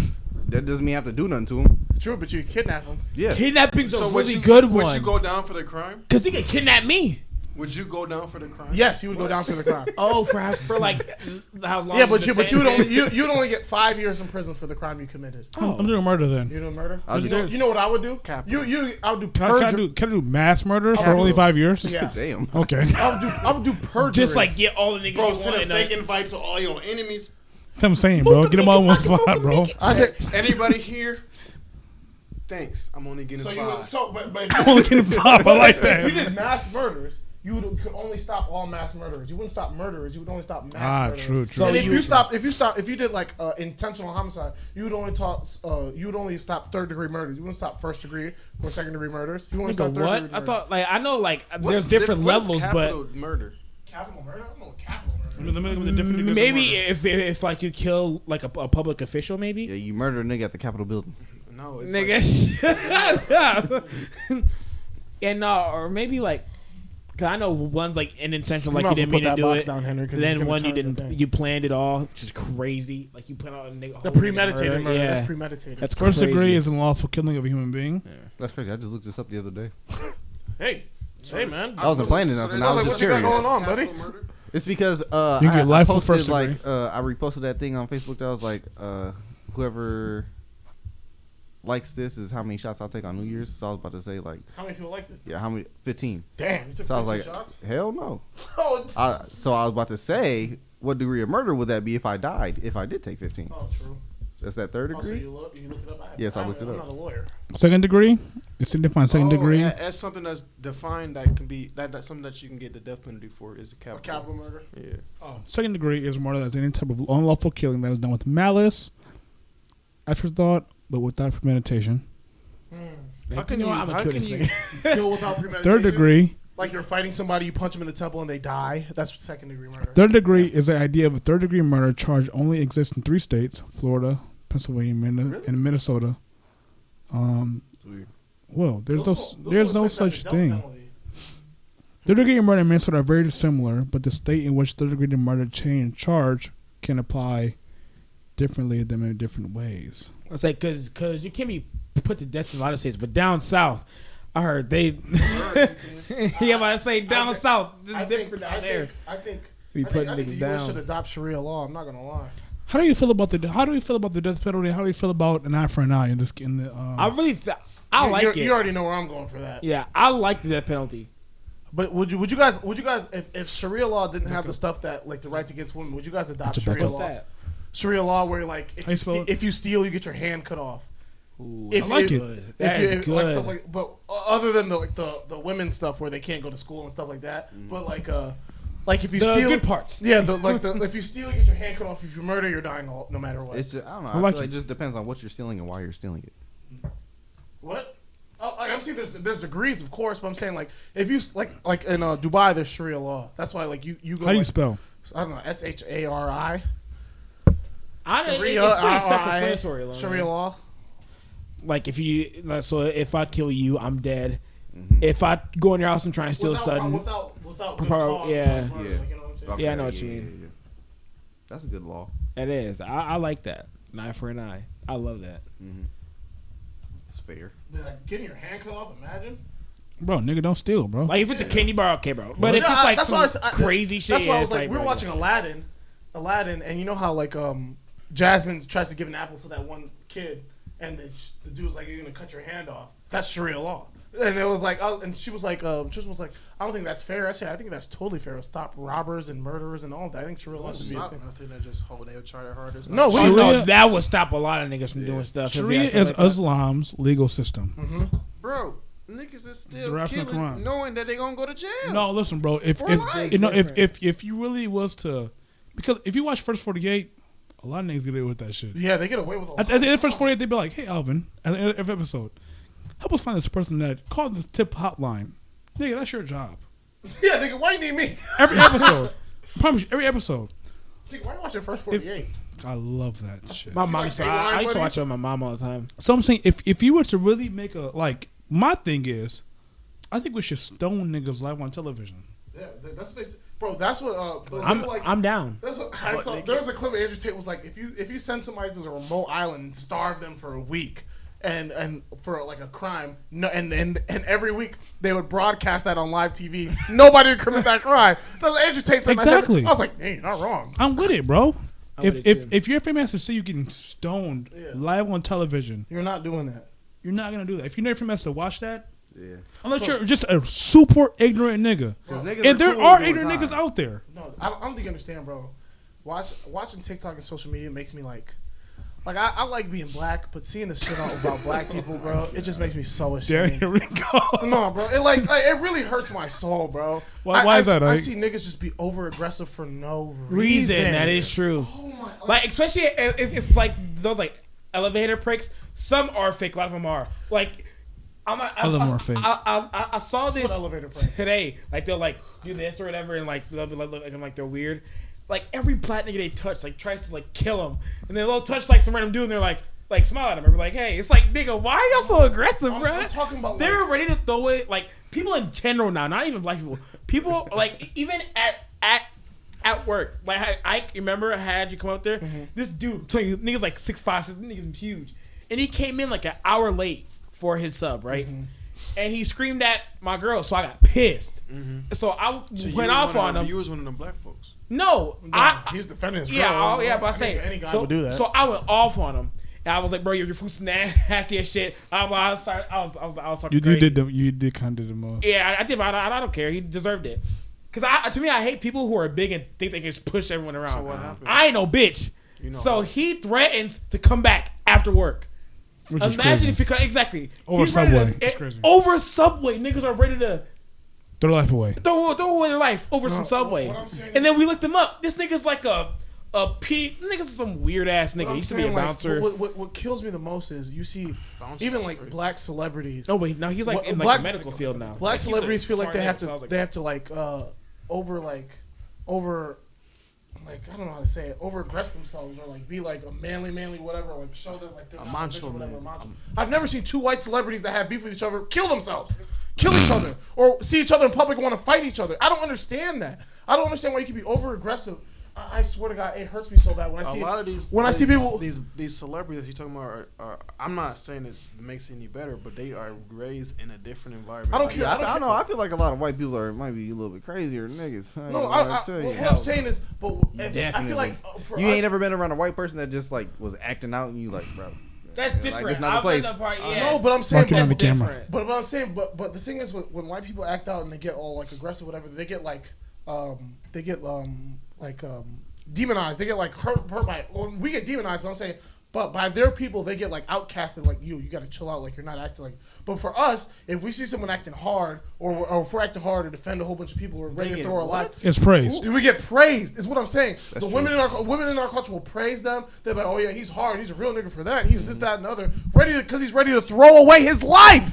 That doesn't mean you have to do nothing to him. It's true, but you kidnap them. Yeah. Kidnapping's a would really you, good would one. you go down for the crime? Because he can kidnap me. Would you go down for the crime? Yes, you would go down for the crime. Oh, for like how long? Yeah, but the you would sentence only is? you'd only get 5 years in prison for the crime you committed. I'm doing murder then. You doing murder? I'll do You know what I would do? Capital. I would do Can perjury. I do mass murder for Capital. only 5 years? Yeah. Damn. Okay. I would do perjury. Just like get all the niggas Bro, you send want a and, fake invite to all your enemies. That's what I'm saying, bro. Get them all in one spot, bro. Anybody here? Thanks. I'm only getting five. But I'm only getting 5. I like if you that. did mass murders, you could only stop all mass murderers. You wouldn't stop murderers. You would only stop mass murderers. True. So And you- if you did like intentional homicide, you would only stop third degree murders. You wouldn't stop first degree or second degree murders. You wouldn't stop Nigga, third what? degree I murders. thought like I know like What's there's different what is levels, capital but murder. Capital murder. I don't know what capital murder. Let me look at the different degrees of maybe murder. if like you kill like a public official, maybe. Yeah, you murder a nigga at the Capitol building. No, it's Nigga, shut up. And or maybe like, cause I know one's like unintentional, like you didn't mean to do it. Down, Henry, 'cause he's Then gonna one you turn the didn't, thing. you planned it all, which is crazy. Like you plan out a nigga. The whole nigga premeditated murder. Yeah, That's premeditated. that's First crazy. degree is unlawful killing of a human being. That's crazy. I just looked this up the other day. hey, man. I wasn't planning So nothing. there's I was like, just what you got curious. going on, buddy? capital murder. It's because You get life for posted first like degree. I reposted that thing on Facebook that was like whoever likes this is how many shots I'll take on New Year's. So I was about to say like How many people liked it? how many 15. Damn, you took So I was 15 like shots? hell no. Oh, So I was about to say what degree of murder would that be if I died if I did take 15? oh, true. That's that third Oh, so degree. you looked it up? Yes, I looked it I'm up. not a lawyer. Second degree. It's defined second degree. Yeah, that's something that's defined that can be that's something that you can get the death penalty for is a A capital. capital murder. Yeah. Second degree is murder as any type of unlawful killing that is done with malice, afterthought, but without premeditation. How can You you? know, I'm a How kill can this you? nigga. Kill without premeditation. Third degree. Like you're fighting somebody, you punch them in the temple, and they die. That's second degree murder. Third degree is the idea of a third degree murder charge only exists in 3 states: Florida, Pennsylvania, and Minnesota. Well, there's no such thing. Third degree murder and manslaughter are very similar, but the state in which third degree murder charge can apply differently than in different ways. I say because you can't be put to death in a lot of states, but down south, I heard they. Yeah, but I say down south, this is different down there. I think Be putting the niggas U.S. down. should adopt Sharia law. I'm not gonna lie. How do you feel about the death penalty? How do you feel about an eye for an eye in this? I really, I like it. You already know where I'm going for that. Yeah, I like the death penalty. But would you guys if Sharia law didn't have the stuff that like the rights against women, would you guys adopt Sharia What's law? that? Sharia law where like if you steal, you get your hand cut off. Ooh, If I like you- it. Good. That If is you, good. like stuff like, but other than the women stuff where they can't go to school and stuff like that, but like if you the steal, good parts. yeah, if you steal, you get your hand cut off. If you murder, you're dying no matter what. It's I don't know. I I like feel like it. it just depends on what you're stealing and why you're stealing it. What? I'm saying there's degrees, of course, but I'm saying like if you like in Dubai, there's Sharia law. That's why like you go. How do you like, spell? I don't know, SHARI. I Sharia, it's pretty RI, self-explanatory. Alone, Sharia law. Like if you, so if I kill you, I'm dead. If I go in your house and try and steal something, Without good Proper- cause, yeah. like, Yeah. like, you know what I'm saying? Yeah, I know what you mean. Yeah. That's a good law. that is. I like that. An eye for an eye. I love that. It's fair. Like, getting your hand cut off, imagine. Bro, nigga, don't steal, bro. Like if it's a candy bar, okay, bro. But if Yeah, it's like that's why some I- crazy shit, That's why I was it's like, we were bro, watching Aladdin, and you know how like Jasmine tries to give an apple to that one kid, and the dude was like, "You're gonna cut your hand off." That's Sharia law. And it was like, and she was like, Tristan was like, "I don't think that's fair." I said, "I think that's totally fair. It'll stop robbers and murderers and all that. I think Sharia law Well, should be a stop thing." nothing. They just hold. They'll try their hardest. No, not we- to- Oh, no, Sharia- that would stop a lot of niggas from doing stuff. if Sharia we is had something like Islam's legal system. bro. Niggas is still The Rational killing, Quran. knowing that they gonna go to jail. No, listen, bro. If For life. you know if you really was to, because if you watch First 48, a lot of niggas get away with that shit. Yeah, they get away with a lot. At the end of First 48, they'd be like, "Hey, Alvin," at the end of every episode, help us find this person that called the tip hotline. Nigga, that's your job. Yeah, nigga, why you need me? Every episode, I promise you, every episode. Nigga, why you watching First 48? I love that shit. My mom like, used to, hey, I used to buddy? watch it with my mom all the time. So I'm saying, if you were to really make a my thing is, I think we should stone niggas live on television. Yeah, that's what they say. Bro, that's what I'm down. That's what I saw. There was a clip of Andrew Tate was like, if you send somebody to a remote island and starve them for a week, and for like a crime, no, and every week they would broadcast that on live TV. Nobody would commit that crime. That's what Andrew Tate said. Exactly. I was like, hey, you're not wrong. I'm with it, bro. I'm If with it too. if your famous to see you getting stoned live on television, You're not doing that. you're not gonna do that. If you're never famous to watch that, Yeah. unless you're just a super ignorant nigga, 'Cause niggas and there cool are doing ignorant time. niggas out there. No, I don't think you understand, bro. watching TikTok and social media makes me like I like being black, but seeing the shit all about black people, bro, it just makes me so Yeah, ashamed. here we go. No, bro, it really hurts my soul, bro. Why is that, I Ike? see niggas just be over aggressive for no Reason that is true. Oh my, Like especially if like those like elevator pricks, some are fake. A lot of them are. Like A little more fake. I saw this What elevator prank? today. Like they'll like do this or whatever, and like they'll be like they're weird. Like every black nigga they touch like tries to like kill them, and then they'll touch like some random dude, and they're like smile at him and be like, hey, it's like nigga, why are y'all so aggressive, bro? I'm talking about They're ready to throw it. Like people in general now, not even black people. People like even at work. Like I remember I had you come up there. Mm-hmm. This dude, I'm telling you, nigga's like 6'5", this nigga's huge, and he came in like an hour late for his sub, right? Mm-hmm. And he screamed at my girl, so I got pissed. So I So you went was off one of on them- him. You was one of them black folks. No, he was defending his girl. yeah, but I I say think any guy so, would do that. So I went off on him, and I was like, "Bro, your food's nasty as shit." I was talking crazy. You did kind of do the most. Yeah, I did. But I don't care. He deserved it. Cause to me, I hate people who are big and think they can just push everyone around. So what happened? I ain't no bitch. You know So how- he threatens to come back after work. Which is Imagine crazy. if you could exactly Over He's ready to- Subway. It's crazy. Over Subway, niggas are ready to Throw their life away. throw away their life over some Subway. what I'm saying And then we looked him up. This nigga's like nigga's some weird ass nigga. What I'm He used to be a saying, like, bouncer. what kills me the most is you see Bouncers even is like crazy. black celebrities. No, wait, no, he's like What- in like black- the medical field now. Black Like, he's a celebrities feel like smart they have nigga, so I was over I don't know how to say it, over aggress themselves or like be like a manly whatever, like show that like they're A not macho bitch or whatever, man. macho. I've never seen two white celebrities that have beef with each other kill themselves, kill each other, or see each other in public and want to fight each other. I don't understand that. I don't understand why you can be over aggressive. I swear to God, it hurts me so bad when I see A lot of these when I see people. these celebrities you're talking about are I'm not saying it makes it any better, but they are raised in a different environment. I don't Like, care. Yeah, I don't know. I feel like a lot of white people might be a little bit crazier than niggas. I ain't No, gonna tell you. what I'm saying is, but I feel Definitely. like for You us, ain't ever been around a white person that just like was acting out and you like, bro. That's Like, different. it's not the I've place. been a part, yeah. no, but I'm saying Marking on that's the camera. different. But what I'm saying, but the thing is, when white people act out and they get all like aggressive, whatever, they get demonized. They get like hurt by. Well, we get demonized, but I'm saying, but by their people, they get like outcasted. Like you got to chill out. Like you're not acting like. But for us, if we see someone acting hard, or if we're acting hard to defend a whole bunch of people, we're ready to get throw our what? lives. It's praised. We get praised. Is what I'm saying. The true. women in our culture will praise them. They're like, oh yeah, he's hard. He's a real nigga for that. He's this, that, and the other. Because he's ready to throw away his life.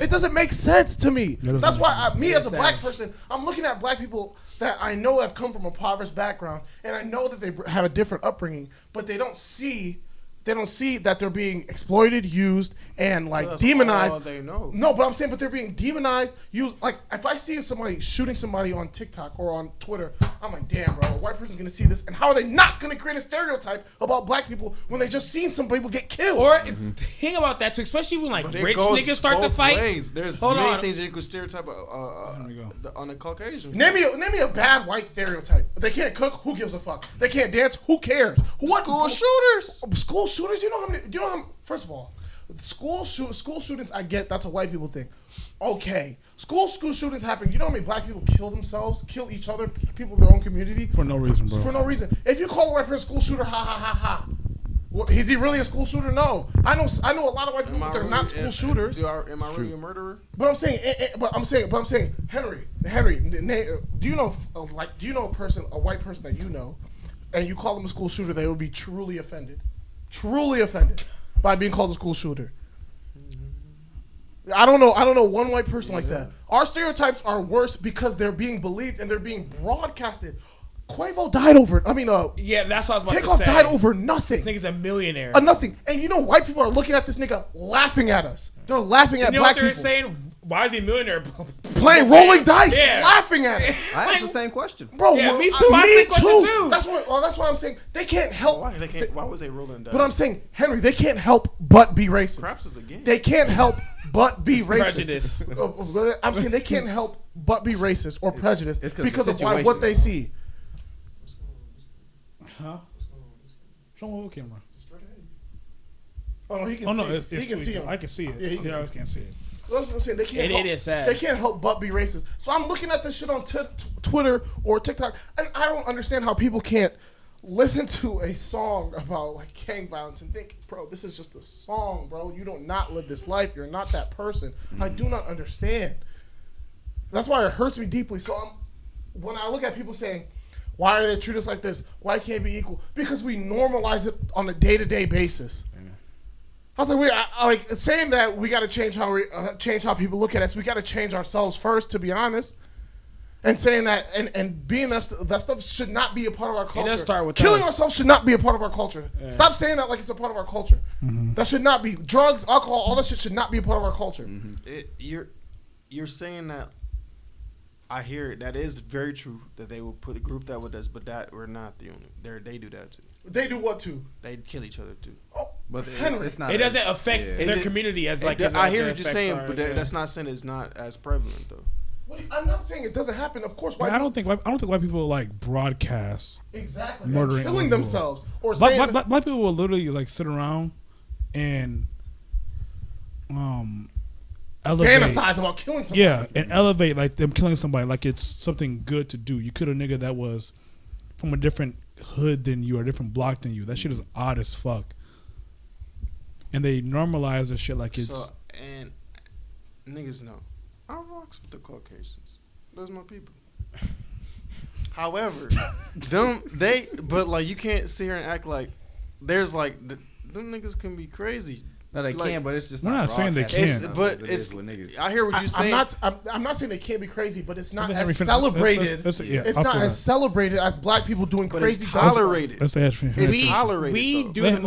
It doesn't make sense to me. doesn't That's make why sense. me as a It's black sad. person, I'm looking at black people that I know have come from a impoverished background, and I know that they have a different upbringing, but they don't see that they're being exploited, used, and like That's demonized. all they know. No, but I'm saying, but they're being demonized. Used like if I see somebody shooting somebody on TikTok or on Twitter, I'm like, damn, bro, a white person's gonna see this, and how are they not gonna create a stereotype about black people when they just seen some people get killed? Or think about that too, especially when like But it rich goes niggas start to both fight. ways. There's Hold many on. things that you could stereotype we go. on a Caucasian. Name me a bad white stereotype. They can't cook. Who gives a fuck? They can't dance. Who cares? What School shooters. School shooters? You know how many? You know how? First of all, school shootings. I get that's a white people thing. Okay, school shootings happen. You know how many black people kill themselves, kill each other, people in their own community For no reason, bro. for no reason. If you call a white person school shooter, ha ha ha ha. Well, is he really a school shooter? No. I know a lot of white people, but they're not school shooters. Am I really a murderer? But I'm saying, Henry, do you know a person, a white person that you know, and you call them a school shooter, they would be truly offended by being called a school shooter. I don't know one white person like that. Our stereotypes are worse because they're being believed and they're being broadcasted. Quavo died over it. I mean, Yeah, that's what I was about Takeoff to say. died over nothing. This nigga's a millionaire. Nothing. And you know, white people are looking at this nigga laughing at us. They're laughing at you know what black they're people. saying? Why is he a millionaire? Playing rolling dice, Yeah. laughing at us. I asked the same question. Bro, Yeah, well, me too. I asked that question too. That's why I'm saying they can't help. Why was they rolling dice? But I'm saying, Henry, they can't help but be racist. Craps is a game. They can't help but be racist. Prejudice. I'm saying they can't help but be racist or prejudiced it's 'cause because the of what situation. they see. Huh? Show me what camera. Oh no, he can Oh see. no, it. it's He can see him. I can see it. Yeah, he can I see just can't see it. That's what I'm saying. They can't. It help, is sad. They can't help but be racist. So I'm looking at this shit on Twitter or TikTok, and I don't understand how people can't listen to a song about like gang violence and think, bro, this is just a song, bro. You don't not live this life. You're not that person. I do not understand. That's why it hurts me deeply. So when I look at people saying, why are they treat us like this? Why can't it be equal? Because we normalize it on a day-to-day basis. I was like, like saying that we got to change how people look at us. We got to change ourselves first, to be honest. And saying that and being that stuff should not be a part of our culture. It does start with killing us. ourselves should not be a part of our culture. Yeah. Stop saying that like it's a part of our culture. Mm-hmm. That should not be. Drugs, alcohol, all that shit should not be a part of our culture. Mm-hmm. You're saying that. I hear it. That is very true that they will put a group that with us, but that we're not the only. They do that too. They do what too? They kill each other too. Oh, but Henry, it's not. It doesn't affect their community as like. I hear what you're saying, but that's not saying it's not as prevalent though. I'm not saying it doesn't happen. Of course, I don't think white people like broadcast exactly murdering, killing themselves, or black people will literally like sit around and elevate, fantasize about killing somebody. Yeah, and elevate like them killing somebody like it's something good to do. You kill a nigga that was from a different hood than you or a different block than you. That shit is odd as fuck. And they normalize this shit like it's. So, and niggas know. I rocks with the Caucasians. Those my people. However, but like you can't sit here and act like there's like them niggas can be crazy. No, they like, can, but it's just we're not saying they can. But it's I hear what you're saying. I'm not saying they can't be crazy, but it's not as celebrated. It's not as celebrated as black people doing crazy. It's tolerated. It's tolerated. We do. It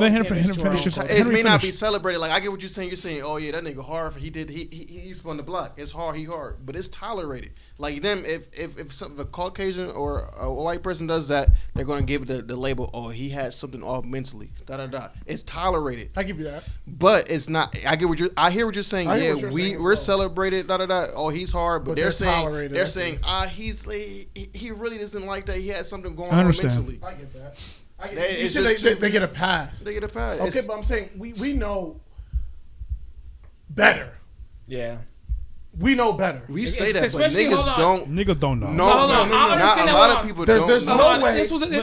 may not be celebrated. Like I get what you're saying. You're saying, oh yeah, that nigga hard. He spun the block. It's hard. He hard, but it's tolerated. Like them, if a Caucasian or a white person does that, they're gonna give it the label. Oh, he had something off mentally. It's tolerated. I give you that. But it's not. I hear what you're saying. Yeah, we're celebrated. Oh, he's hard. But they're saying he really doesn't like that. He had something going on mentally. I get that. They get a pass. They get a pass. Okay, but I'm saying we know better. Yeah. We know better. We say that, but niggas don't. Niggas don't know. No. Not a lot of people don't. There's no way. This is what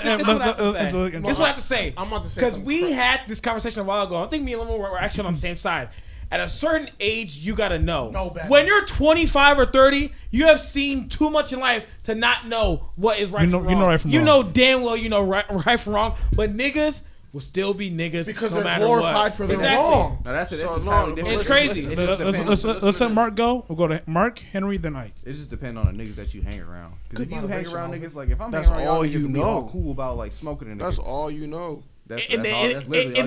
I have to say. I'm about to say because we had this conversation a while ago. I think me and Limo were actually on the same side. At a certain age, you gotta know. When you're 25 or 30, you have seen too much in life to not know what is right from wrong. You know right from wrong. You know damn well you know right from wrong. But niggas will still be niggas because no they're matter glorified what. for their wrong. No, that's it. So it's crazy. Let's let Mark go. We'll go to Mark, Henry, then Ike. It just depends on the niggas that you hang around. Because if you hang around niggas, like if I'm that's hanging around all y'all you niggas, know. be all cool about like smoking in the That's all you know. In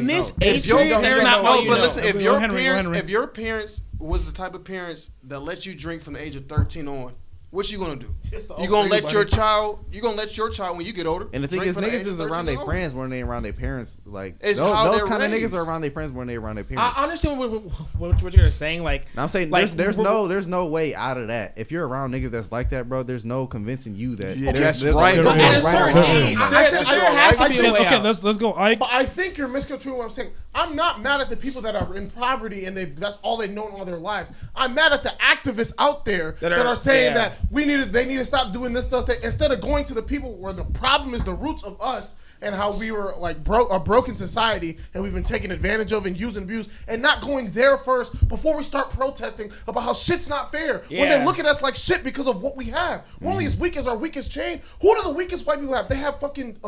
this age your period, that's not all you know. Listen, if your parents was the type of parents that let you drink from the age of 13 on, what you gonna do? You gonna let your child? You gonna let your child when you get older? And the thing is, niggas is around their friends more than they around their parents. Like those kind of niggas are around their friends more than they around their parents. I understand what you're saying. Like I'm saying, there's no way out of that. If you're around niggas that's like that, bro, there's no convincing you that. Yeah, that's right. But at a certain age, there has to be a way out. Let's go, Ike. But I think you're misconstruing what I'm saying. I'm not mad at the people that are in poverty and that's all they've known all their lives. I'm mad at the activists out there that are saying that they need to stop doing this stuff. Instead of going to the people where the problem is the roots of us and how we were like a broken society and we've been taken advantage of and used and abused, and not going there first before we start protesting about how shit's not fair. Yeah. When they look at us like shit because of what we have. We're only as weak as our weakest chain. Who do the weakest white people have? They have fucking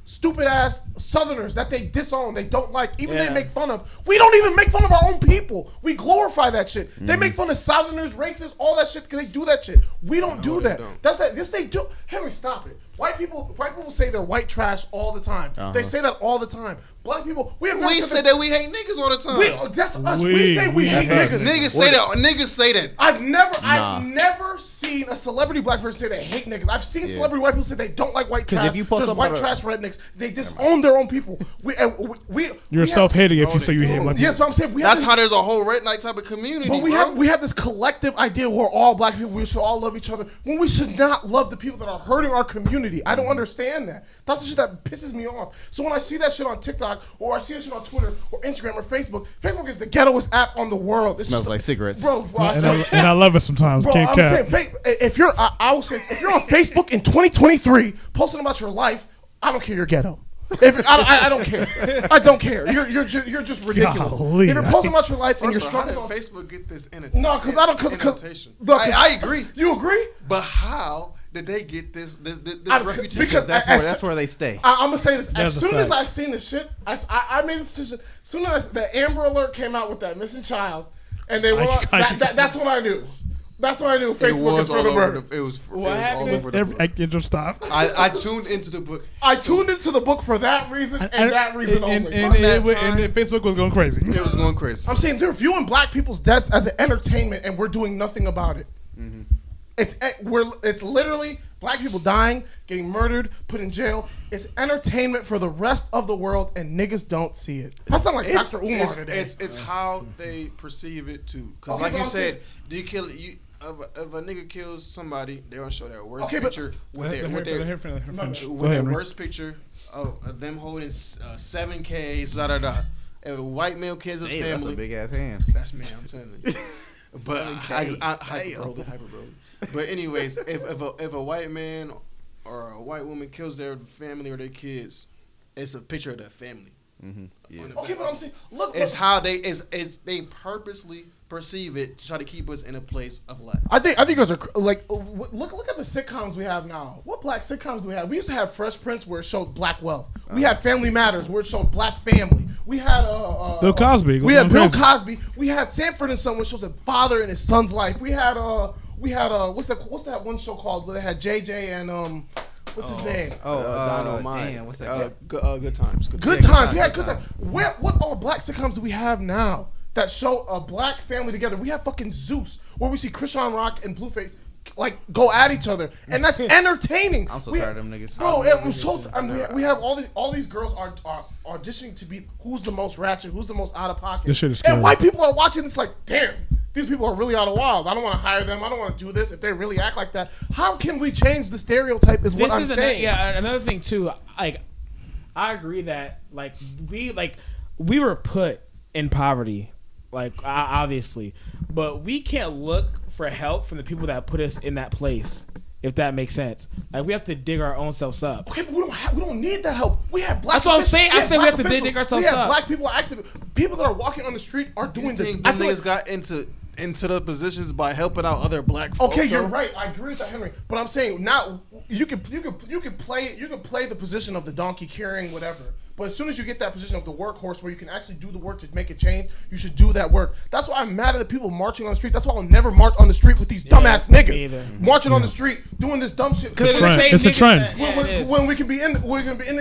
stupid ass Southerners that they disown, they don't like, even they make fun of. We don't even make fun of our own people. We glorify that shit. They make fun of Southerners, racists, all that shit because they do that shit. We don't do that. That's that. Yes, they do. Henry, stop it. White people say they're white trash all the time. They say that all the say that we hate niggas all the time. That's us. We say we hate niggas. Niggas say that. I've never seen a celebrity black person say they hate niggas. I've seen celebrity white people say they don't like white trash. Because white trash rednecks, they disown their own people. You're self-hating if you say you hate black people. Yes, but I'm saying that's how there's a whole redneck type of community. But we have this collective idea where all black people, we should all love each other, when we should not love the people that are hurting our community. I don't understand that. That's the shit that pisses me off. So when I see that shit on TikTok or I see that shit on Twitter or Instagram or Facebook is the ghettoest app on the world. It smells like cigarettes, bro. And I love it sometimes. Bro, Can't cap. Saying, if you're on Facebook in 2023 posting about your life, I don't care. You're ghetto. I don't care. I don't care. You're just ridiculous. Golly. If you're posting about your life and your First of all, how struggles did on Facebook get this No, because I don't. annotation? Look, I agree, You agree? but how did they get this reputation? Because That's where they stay. I'm gonna say this. That's As a soon as fact. I seen the shit, I made the decision. As soon as the Amber Alert came out with that missing child, and they went that's what I knew. That's what I knew. it Facebook was is for all the over birds. the. It was all happened? over the book. I can just stop. I tuned into the book. I tuned into the book for that reason and that reason only. And time- Facebook was going crazy. It was going crazy. I'm saying they're viewing black people's deaths as an entertainment, and we're doing nothing about it. It's literally black people dying, getting murdered, put in jail. It's entertainment for the rest of the world, and niggas don't see it. I sound like Dr. Umar today. It's how they perceive it too. Because Okay, like but you I'm said, saying- do you kill you? If a nigga kills somebody, they don't show that worst Okay, but- picture with Let her finish. Go their ahead, Henry. worst picture of them holding 7Ks. Da da da. If a white male kills his Hey, that's a family, big ass hand. that's me. I'm telling you. But I hyperbole. But anyways, if a white man or a white woman kills their family or their kids, it's a picture of their family. Yeah. Okay, but I'm saying, look. It's how they they purposely perceive it to try to keep us in a place of lack. I think you guys are like look at the sitcoms we have now. What black sitcoms do we have? We used to have Fresh Prince where it showed black wealth. We had Family Matters where it showed black family. We had Bill Cosby. We had Bill Crazy. Cosby. We had Sanford and Son, which shows a father and his son's life. We had what's that one show called where they had JJ and what's his name? Dynamite. damn, what's that? Good times. Good times. We had good times. What all black sitcoms do we have now that show a black family together? We have fucking Zeus, where we see Krishan Rock and Blueface like go at each other, and that's entertaining. I'm so tired of them niggas. Bro, I'm so. We have all these girls are auditioning to be who's the most ratchet, who's the most out of pocket. This shit is scary. And white people are watching this like, damn, these people are really out of wild. I don't want to hire them. I don't want to do this if they really act like that. How can we change the stereotype? Is what I'm saying. Another thing too. Like, I agree that we were put in poverty, obviously, but we can't look for help from the people that put us in that place. If that makes sense, like we have to dig our own selves up. Okay, but we don't need that help. We have black. That's what I'm saying. I said we black have to officials. dig ourselves We have up. black people active. People that are walking on the street are doing You the. think I them feel niggas got into the positions by helping out other black folk? Okay, you're though? right. I agree with that, Henry. But I'm saying now you can play the position of the donkey carrying whatever. But as soon as you get that position of the workhorse where you can actually do the work to make a change, you should do that work. That's why I'm mad at the people marching on the street. That's why I'll never march on the street with these dumbass me niggas either. marching on the street doing this dumb shit. Because trend. It's a trend. When we can be in the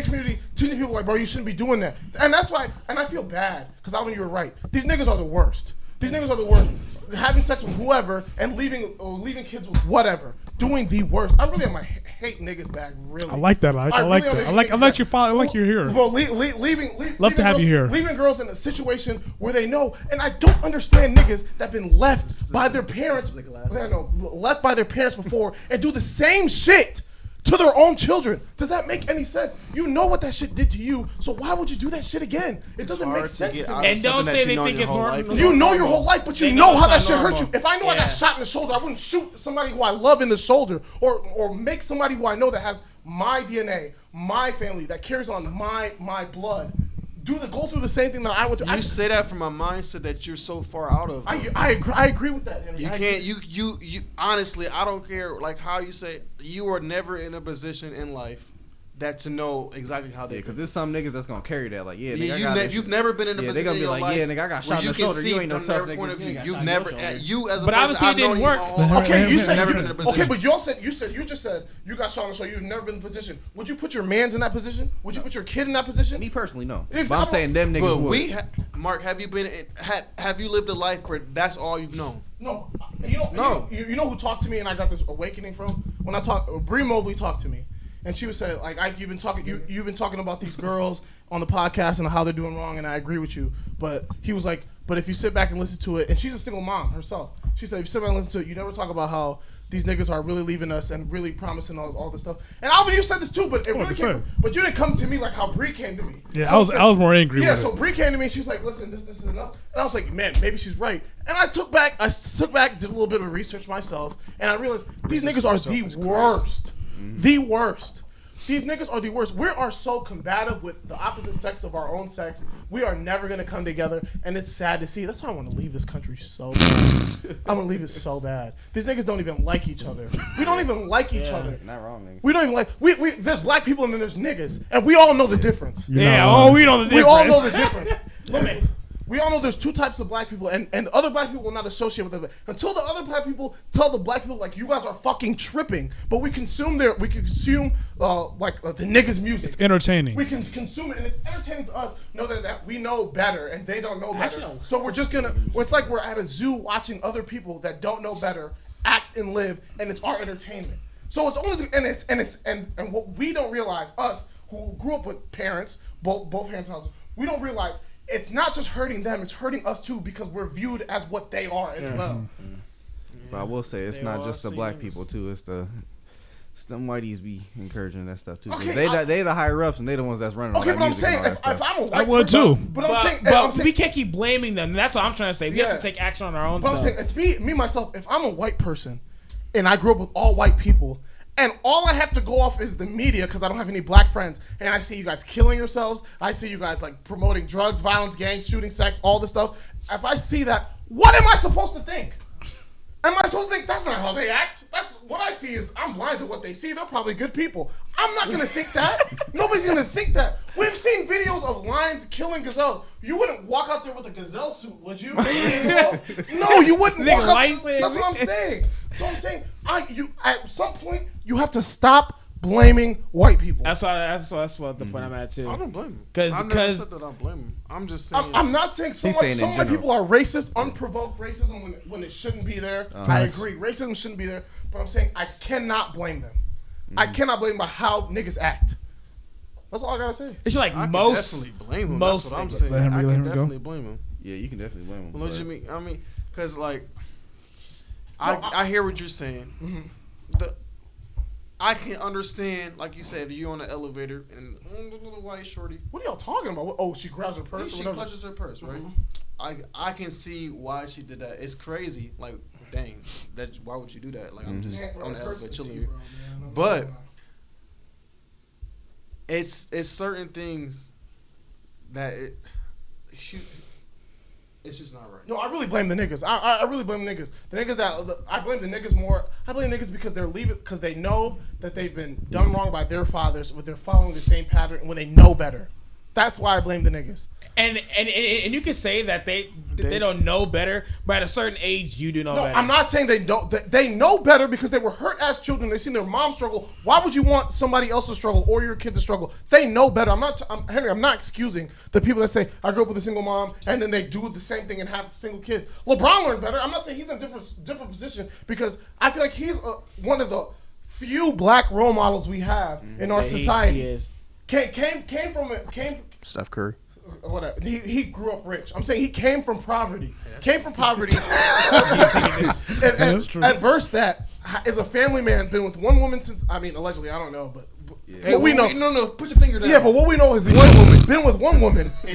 community teaching people like, bro, you shouldn't be doing that. And that's why, and I feel bad because I know you were right. These niggas are the worst. These niggas are the worst. Having sex with whoever and leaving kids with whatever. Doing the worst. I'm really on my hate niggas bag. Really. I like that. I like that. I like your father. I like you're here. Bro, leaving. Love to have you here. Leaving girls in a situation where they know, and I don't understand niggas that been left by their parents. Left by their parents before and do the same shit to their own children. Does that make any sense? You know what that shit did to you, so why would you do that shit again? It doesn't make hard to sense get to out me. of And don't something say that they you know think your it's whole normal. life. You know your whole life, but you They know know how it's that not shit hurt normal. you. If I knew I got Yeah. shot in the shoulder, I wouldn't shoot somebody who I love in the shoulder, or make somebody who I know that has my DNA, my family, that carries on my blood. Go through the same thing that I would do. You say that from a mindset that you're so far out of. I agree with that, Henry. You I can't. agree. You honestly, I don't care. Like how you say, you are never in a position in life that to know exactly how they. Yeah, because there's some niggas that's gonna carry that. Like, Yeah, nigga, I got this you've shit. never been in a Yeah, they position gonna in be your like, life yeah, nigga, I got shot where in you the can shoulder. see You ain't no from tough their nigga. point of You view. ain't got You've shot in never, your shoulder. you as a But person, obviously it I've known didn't you work. my whole life. Okay, you You've said never been in a position. Okay, but y'all said you just said you got shot on the show. You've never been in the position. Would you put your man's in that position? Would you put your kid in that position? Me personally, no. But I'm Exactly. saying them niggas But would. Mark, have you been? Have you lived a life where that's all you've known? No, No. You know who talked to me and I got this awakening from when I talked. Bree Mobley talked to me, and she was saying like, you've been talking about these girls on the podcast and how they're doing wrong, and I agree with you. But he was like, but if you sit back and listen to it, and she's a single mom herself. She said if you sit back and listen to it, you never talk about how these niggas are really leaving us and really promising all this stuff. And Alvin, you said this too, but it really came, but you didn't come to me like how Bree came to me. Yeah, So I was more angry. Yeah, with so it. Bree came to me and she's like, listen, this, and this. And I was like, man, maybe she's right. And I took back, did a little bit of research myself, and I realized these niggas are the worst. The worst. These niggas are the worst. We are so combative with the opposite sex of our own sex. We are never gonna come together, and it's sad to see. That's why I want to leave this country so bad. I want to leave it so bad. These niggas don't even like each other. We don't even like each other. Not wrong, nigga. We don't even like. We there's black people and then there's niggas, and we all know the difference. Yeah, oh, we know the difference. We all know the difference. Women. We all know there's two types of black people, and other black people will not associate with them until the other black people tell the black people like, you guys are fucking tripping. But we consume the niggas' music. It's entertaining. We can consume it, and it's entertaining to us. Know that we know better, and they don't know better. Actually, no. So we're just gonna. It's like we're at a zoo watching other people that don't know better act and live, and it's our entertainment. So it's only and what we don't realize, us who grew up with parents, both parents' houses, we don't realize. It's not just hurting them; it's hurting us too because we're viewed as what they are as well. But I will say it's They not all just the see black niggas. people too. It's them whiteys be encouraging that stuff too. 'Cause Okay, they the higher ups and they the ones that's running. Okay, all but that I'm music and saying all if that stuff. I'm a white I would person- too. But I'm saying, But we can't keep blaming them. That's what I'm trying to say. We have Yeah. to take action on our own But I'm self. saying, if me myself, if I'm a white person and I grew up with all white people, and all I have to go off is the media because I don't have any black friends, and I see you guys killing yourselves, I see you guys like promoting drugs, violence, gangs, shooting, sex, all this stuff. If I see that, what am I supposed to think? Am I supposed to think that's not how they act? That's what I see is I'm blind to what they see. They're probably good people. I'm not gonna think that. Nobody's gonna think that. We've seen videos of lions killing gazelles. You wouldn't walk out there with a gazelle suit, would you? No, you wouldn't Nigga, walk out life there. is- That's what I'm saying. So I'm saying, at some point you have to stop blaming white people. That's what the point I'm at too. I don't blame him. 'Cause- I never 'cause- said that I blame him. I'm just saying. I'm not saying some He's saying in white general. people are racist, unprovoked racism when it shouldn't be there. I Facts. agree, racism shouldn't be there. But I'm saying I cannot blame them. I cannot blame them by how niggas act. That's all I gotta say. It's like I can most. definitely blame him. most That's what I'm niggas. saying. Let him I go, let can him go. definitely blame him. Yeah, you can definitely blame them. Well, what but- you mean? I mean, because like, I hear what you're saying. I can understand, like you said, if you're on an elevator and the little white shorty, What are y'all talking about? Oh, she grabs her purse or she whatever. clutches her purse, right? I can see why she did that. It's crazy. Like, dang, why would you do that? Like, I'm just on the elevator chilling here. But it's certain things that it's just not right. No, I really blame the niggas. I really blame the niggas. The niggas I blame the niggas more. I blame niggas because they're leaving because they know that they've been done wrong by their fathers, but they're following the same pattern when they know better. That's why I blame the niggas. And you can say that they don't know better, but at a certain age you do know No, better. I'm not saying they don't. They know better because they were hurt as children. They seen their mom struggle. Why would you want somebody else to struggle or your kid to struggle? They know better. Henry. I'm not excusing the people that say I grew up with a single mom and then they do the same thing and have single kids. LeBron learned better. I'm not saying he's in a different position because I feel like he's one of the few black role models we have in our Yeah, society. he is. Came from Steph Curry. whatever. He grew up rich. I'm saying he came from poverty. Came from poverty. That's true. Adverse that is a family man, been with one woman since, I mean, allegedly, I don't know, but Hey, what we know. No, put your finger down. Yeah, but what we know is one woman, been with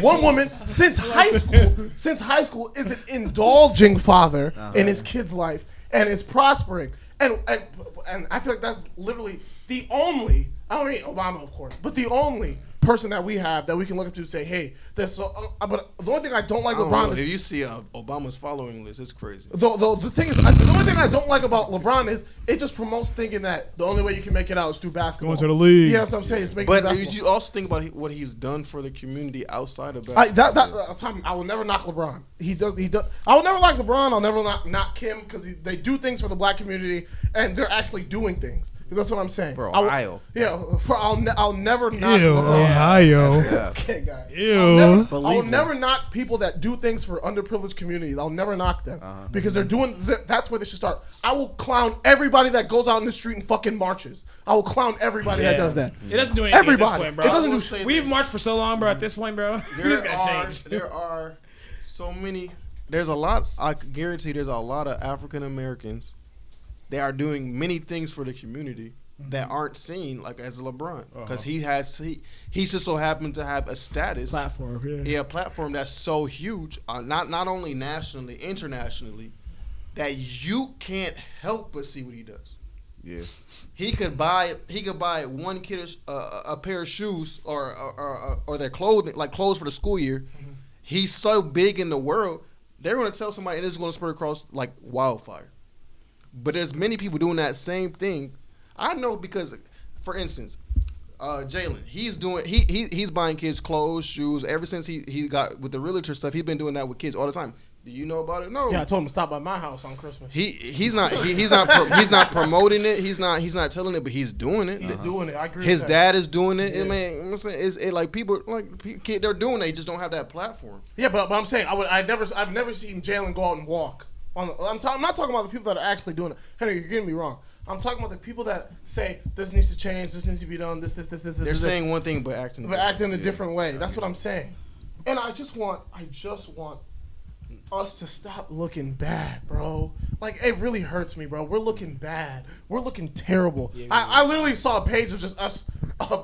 one woman since high school. Since high school is an indulging father in his kid's life and is prospering. And I feel like that's literally the only, I don't mean Obama, of course, but the only person that we have that we can look up to and say, hey, this. But the only thing I don't like I don't LeBron know. is If you see Obama's following list, it's crazy. the thing is, the only thing I don't like about LeBron is it just promotes thinking that the only way you can make it out is through basketball. Going to the league. Yeah, that's what I'm saying. It's making But basketball. you also think about what he's done for the community outside of I'm basketball. talking, I will never knock LeBron. He does. I will never like LeBron. I'll never knock Kim because they do things for the black community and they're actually doing things. That's what I'm saying. For I will- Ohio. I'll never knock Ew, LeBron. Ohio. Yeah. Okay, guys. Ew. I will Believe never knock people that do things for underprivileged communities. I'll never knock them because they're doing. That's where they should start. I will clown everybody that goes out in the street and fucking marches. I will clown everybody that does that. It doesn't do anything Everybody. at this point, bro. It doesn't I will do say We've this. marched for so long, bro. At this point, bro, it's gonna change. There are so many. There's a lot. I can guarantee there's a lot of African Americans that are doing many things for the community that aren't seen like as LeBron because he just so happened to have a status Platform. a platform that's so huge, not only nationally, internationally, that you can't help but see what he does. Yeah. He could buy one kid a pair of shoes or their clothing, like clothes for the school year. Mm-hmm. He's so big in the world, they're going to tell somebody and it's going to spread across like wildfire. But there's many people doing that same thing. I know because, for instance, Jalen, he's buying kids clothes, shoes. Ever since he got with the realtor stuff, he's been doing that with kids all the time. Do you know about it? No. Yeah, I told him to stop by my house on Christmas. He's not promoting it. He's not telling it, but he's doing it. He's doing it. I agree. His with dad is doing it. Yeah. I mean, I'm saying it's like people like they're doing it. They just don't have that platform. Yeah, but I'm saying I've never seen Jalen go out and walk. I'm not talking about the people that are actually doing it. Henry, you're getting me wrong. I'm talking about the people that say this needs to change, this needs to be done, this. They're saying one thing but acting a different way. That's what I'm saying. And I just want us to stop looking bad, bro. Like, it really hurts me, bro. We're looking bad. We're looking terrible. Yeah, I literally saw a page of just us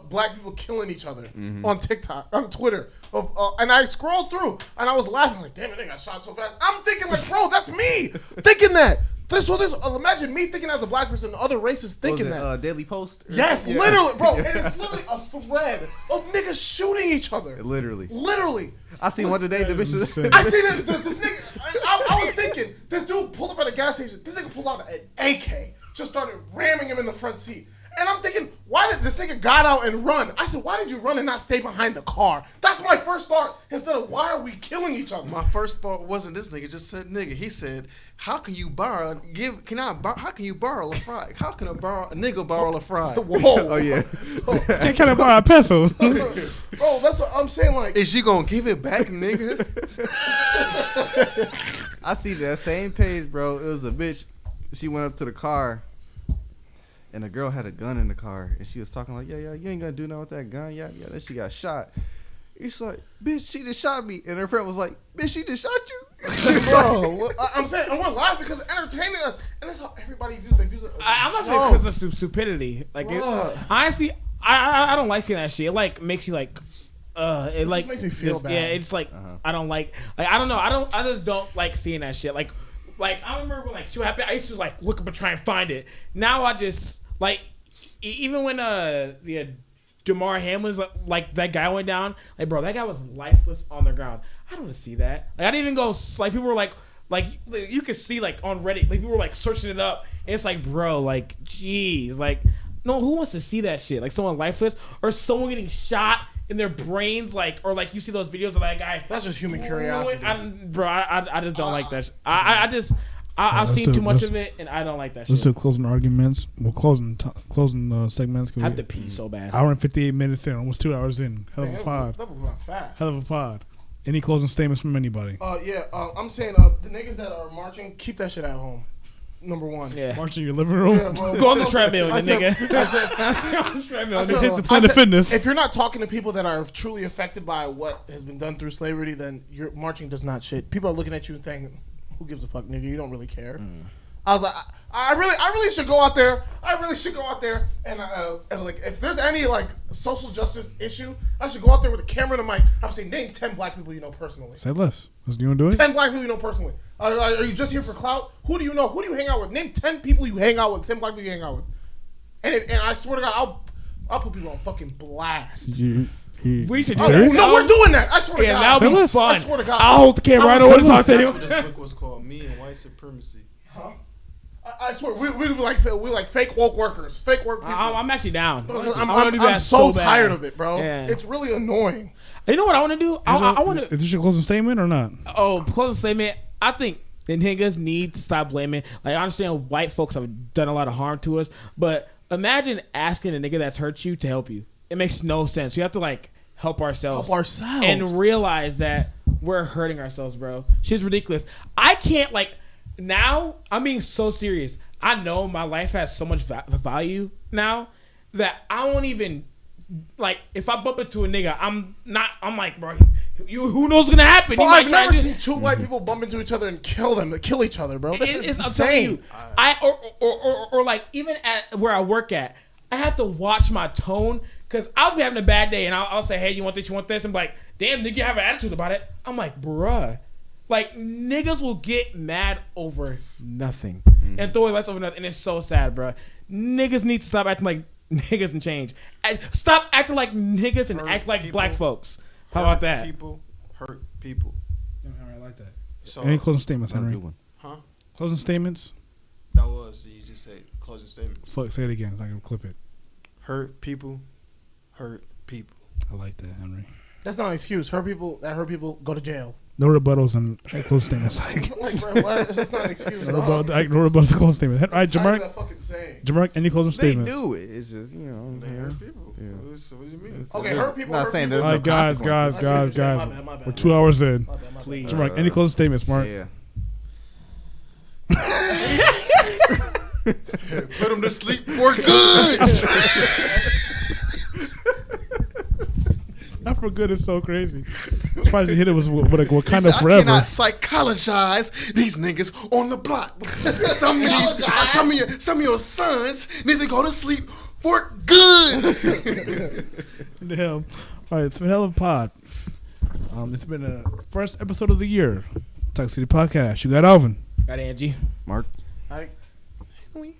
black people killing each other on TikTok, on Twitter. And I scrolled through, and I was laughing like, damn it, they got shot so fast. I'm thinking like, bro, that's me thinking that. Imagine me thinking as a black person and other races thinking that. Daily Post? Yes, Yeah. literally, bro. And it's literally a thread of niggas shooting each other. Literally. I seen one today. The bitch was I seen this nigga. I was thinking, this dude pulled up at a gas station. This nigga pulled out an AK, just started ramming him in the front seat. And I'm thinking, why did this nigga got out and run? I said, why did you run and not stay behind the car? That's my first thought. Instead of why are we killing each other? My first thought wasn't this nigga. Just said nigga. He said, how can you borrow? How can you borrow a fry? How can a nigga borrow a fry? Whoa. Oh yeah. Can I borrow a peso? Bro, that's what I'm saying. Like, Is you gonna give it back, nigga? I see that same page, bro. It was a bitch. She went up to the car, and the girl had a gun in the car, and she was talking like, yeah, you ain't gonna do nothing with that gun, yeah. Then she got shot. He's like, bitch, she just shot me, and her friend was like, bitch, she just shot you. bro, I'm saying, and we're laughing because it's entertaining us, and that's how everybody views it. I'm not saying because of stupidity. Like, honestly, I don't like seeing that shit. It like makes you like, it like just makes me feel bad. Yeah, it's like I don't like I don't know. I just don't like seeing that shit. Like I remember when like shit happened. I used to like look up and try and find it. Now I just like even when the Damar Hamlin's like that guy went down. Like, bro, that guy was lifeless on the ground. I don't want to see that. Like, I didn't even go like people were like you could see like on Reddit, like people were like searching it up, and it's like, bro, like, jeez, like, no, who wants to see that shit? Like someone lifeless or someone getting shot in their brains, like, or like you see those videos of that guy. That's just human curiosity. I just don't like that. I've seen too much of it, and I don't like that. Let's shit. do closing arguments. Well, closing segments. I have to pee so bad. Hour and 58 minutes in, almost 2 hours in. Hell of a pod. That was fast. Hell of a pod. Any closing statements from anybody? I'm saying the niggas that are marching, keep that shit at home. Number one. Yeah. March in your living room. Yeah, bro. Go on the treadmill, I said- nigga. I On the treadmill, I nigga. said- Hit the Planet Fitness. If you're not talking to people that are truly affected by what has been done through slavery, then your marching does not shit. People are looking at you and saying, "Who gives a fuck, nigga? You don't really care." I was like, I really should go out there. And like, if there's any like social justice issue, I should go out there with a camera and a mic. I'm saying, name 10 black people you know personally. Say less. You want to do it? 10 black people you know personally. Are you just here for clout? Who do you know? Who do you hang out with? Name 10 people you hang out with. 10 black people you hang out with. And I swear to God, I'll put people on fucking blast. We should Oh, do it. no, we're doing that. I swear to Yeah, God. that'll be I fun. swear to God. I'll hold the camera. I don't want to talk to That's you. what this book was called. Me and White Supremacy. Huh? I swear, we like fake woke workers, fake work people. I'm actually down. I'm so bad. tired of it, bro. Yeah. It's really annoying. You know what I want to do? I want to. Is this your closing statement or not? Oh, closing statement. I think the niggas need to stop blaming. Like, I understand white folks have done a lot of harm to us, but imagine asking a nigga that's hurt you to help you. It makes no sense. We have to like help ourselves. And realize that we're hurting ourselves, bro. Shit's ridiculous. I can't like. Now I'm being so serious. I know my life has so much value now that I won't even like if I bump into a nigga. I'm like, bro, who knows what's gonna happen? Bro, He might I've try never to- seen two white people bump into each other and kill each other, bro. This is I'm telling you, insane. or like even at where I work at, I have to watch my tone because I'll be having a bad day and I'll say, hey, you want this? You want this? I'm like, damn, nigga, you have an attitude about it. I'm like, bruh. Like, niggas will get mad over nothing. and throw away lights over nothing. And it's so sad, bro. Niggas need to stop acting like niggas and change. Stop acting like niggas and Hurt act like people. black folks. How about that? People hurt people. I like that. So, Any closing statements, That's a Henry? good one. huh? Closing statements? That was you just said closing statement. Say it again. So I can clip it. Hurt people. Hurt people. I like that, Henry. That's not an excuse. Hurt people go to jail. No rebuttals and closing statements. Like, bro, what? That's not an excuse. No dog. rebuttals and closing statements. All right, Tired of Jamark. that fucking saying. Jamark, any closing They statements? do it. It's just They hurt people. Yeah. So what do you mean? Okay, hurt people. Not hurt saying people. there's All right, guys. I see what you're saying. My bad, my bad, We're my 2 bad. hours in. My bad, my bad. Please. Jamark, any closing statements, Mark? Yeah. Put them to sleep for good. Not for good is so crazy. I'm surprised you hit it with like Wakanda He said, forever. I cannot psychologize these niggas on the block. Some of your sons need to go to sleep for good. Damn. All right, it's been a hell of a pod. It's been the first episode of the year. Talk City Podcast. You got Alvin. Got Angie. Mark. I- We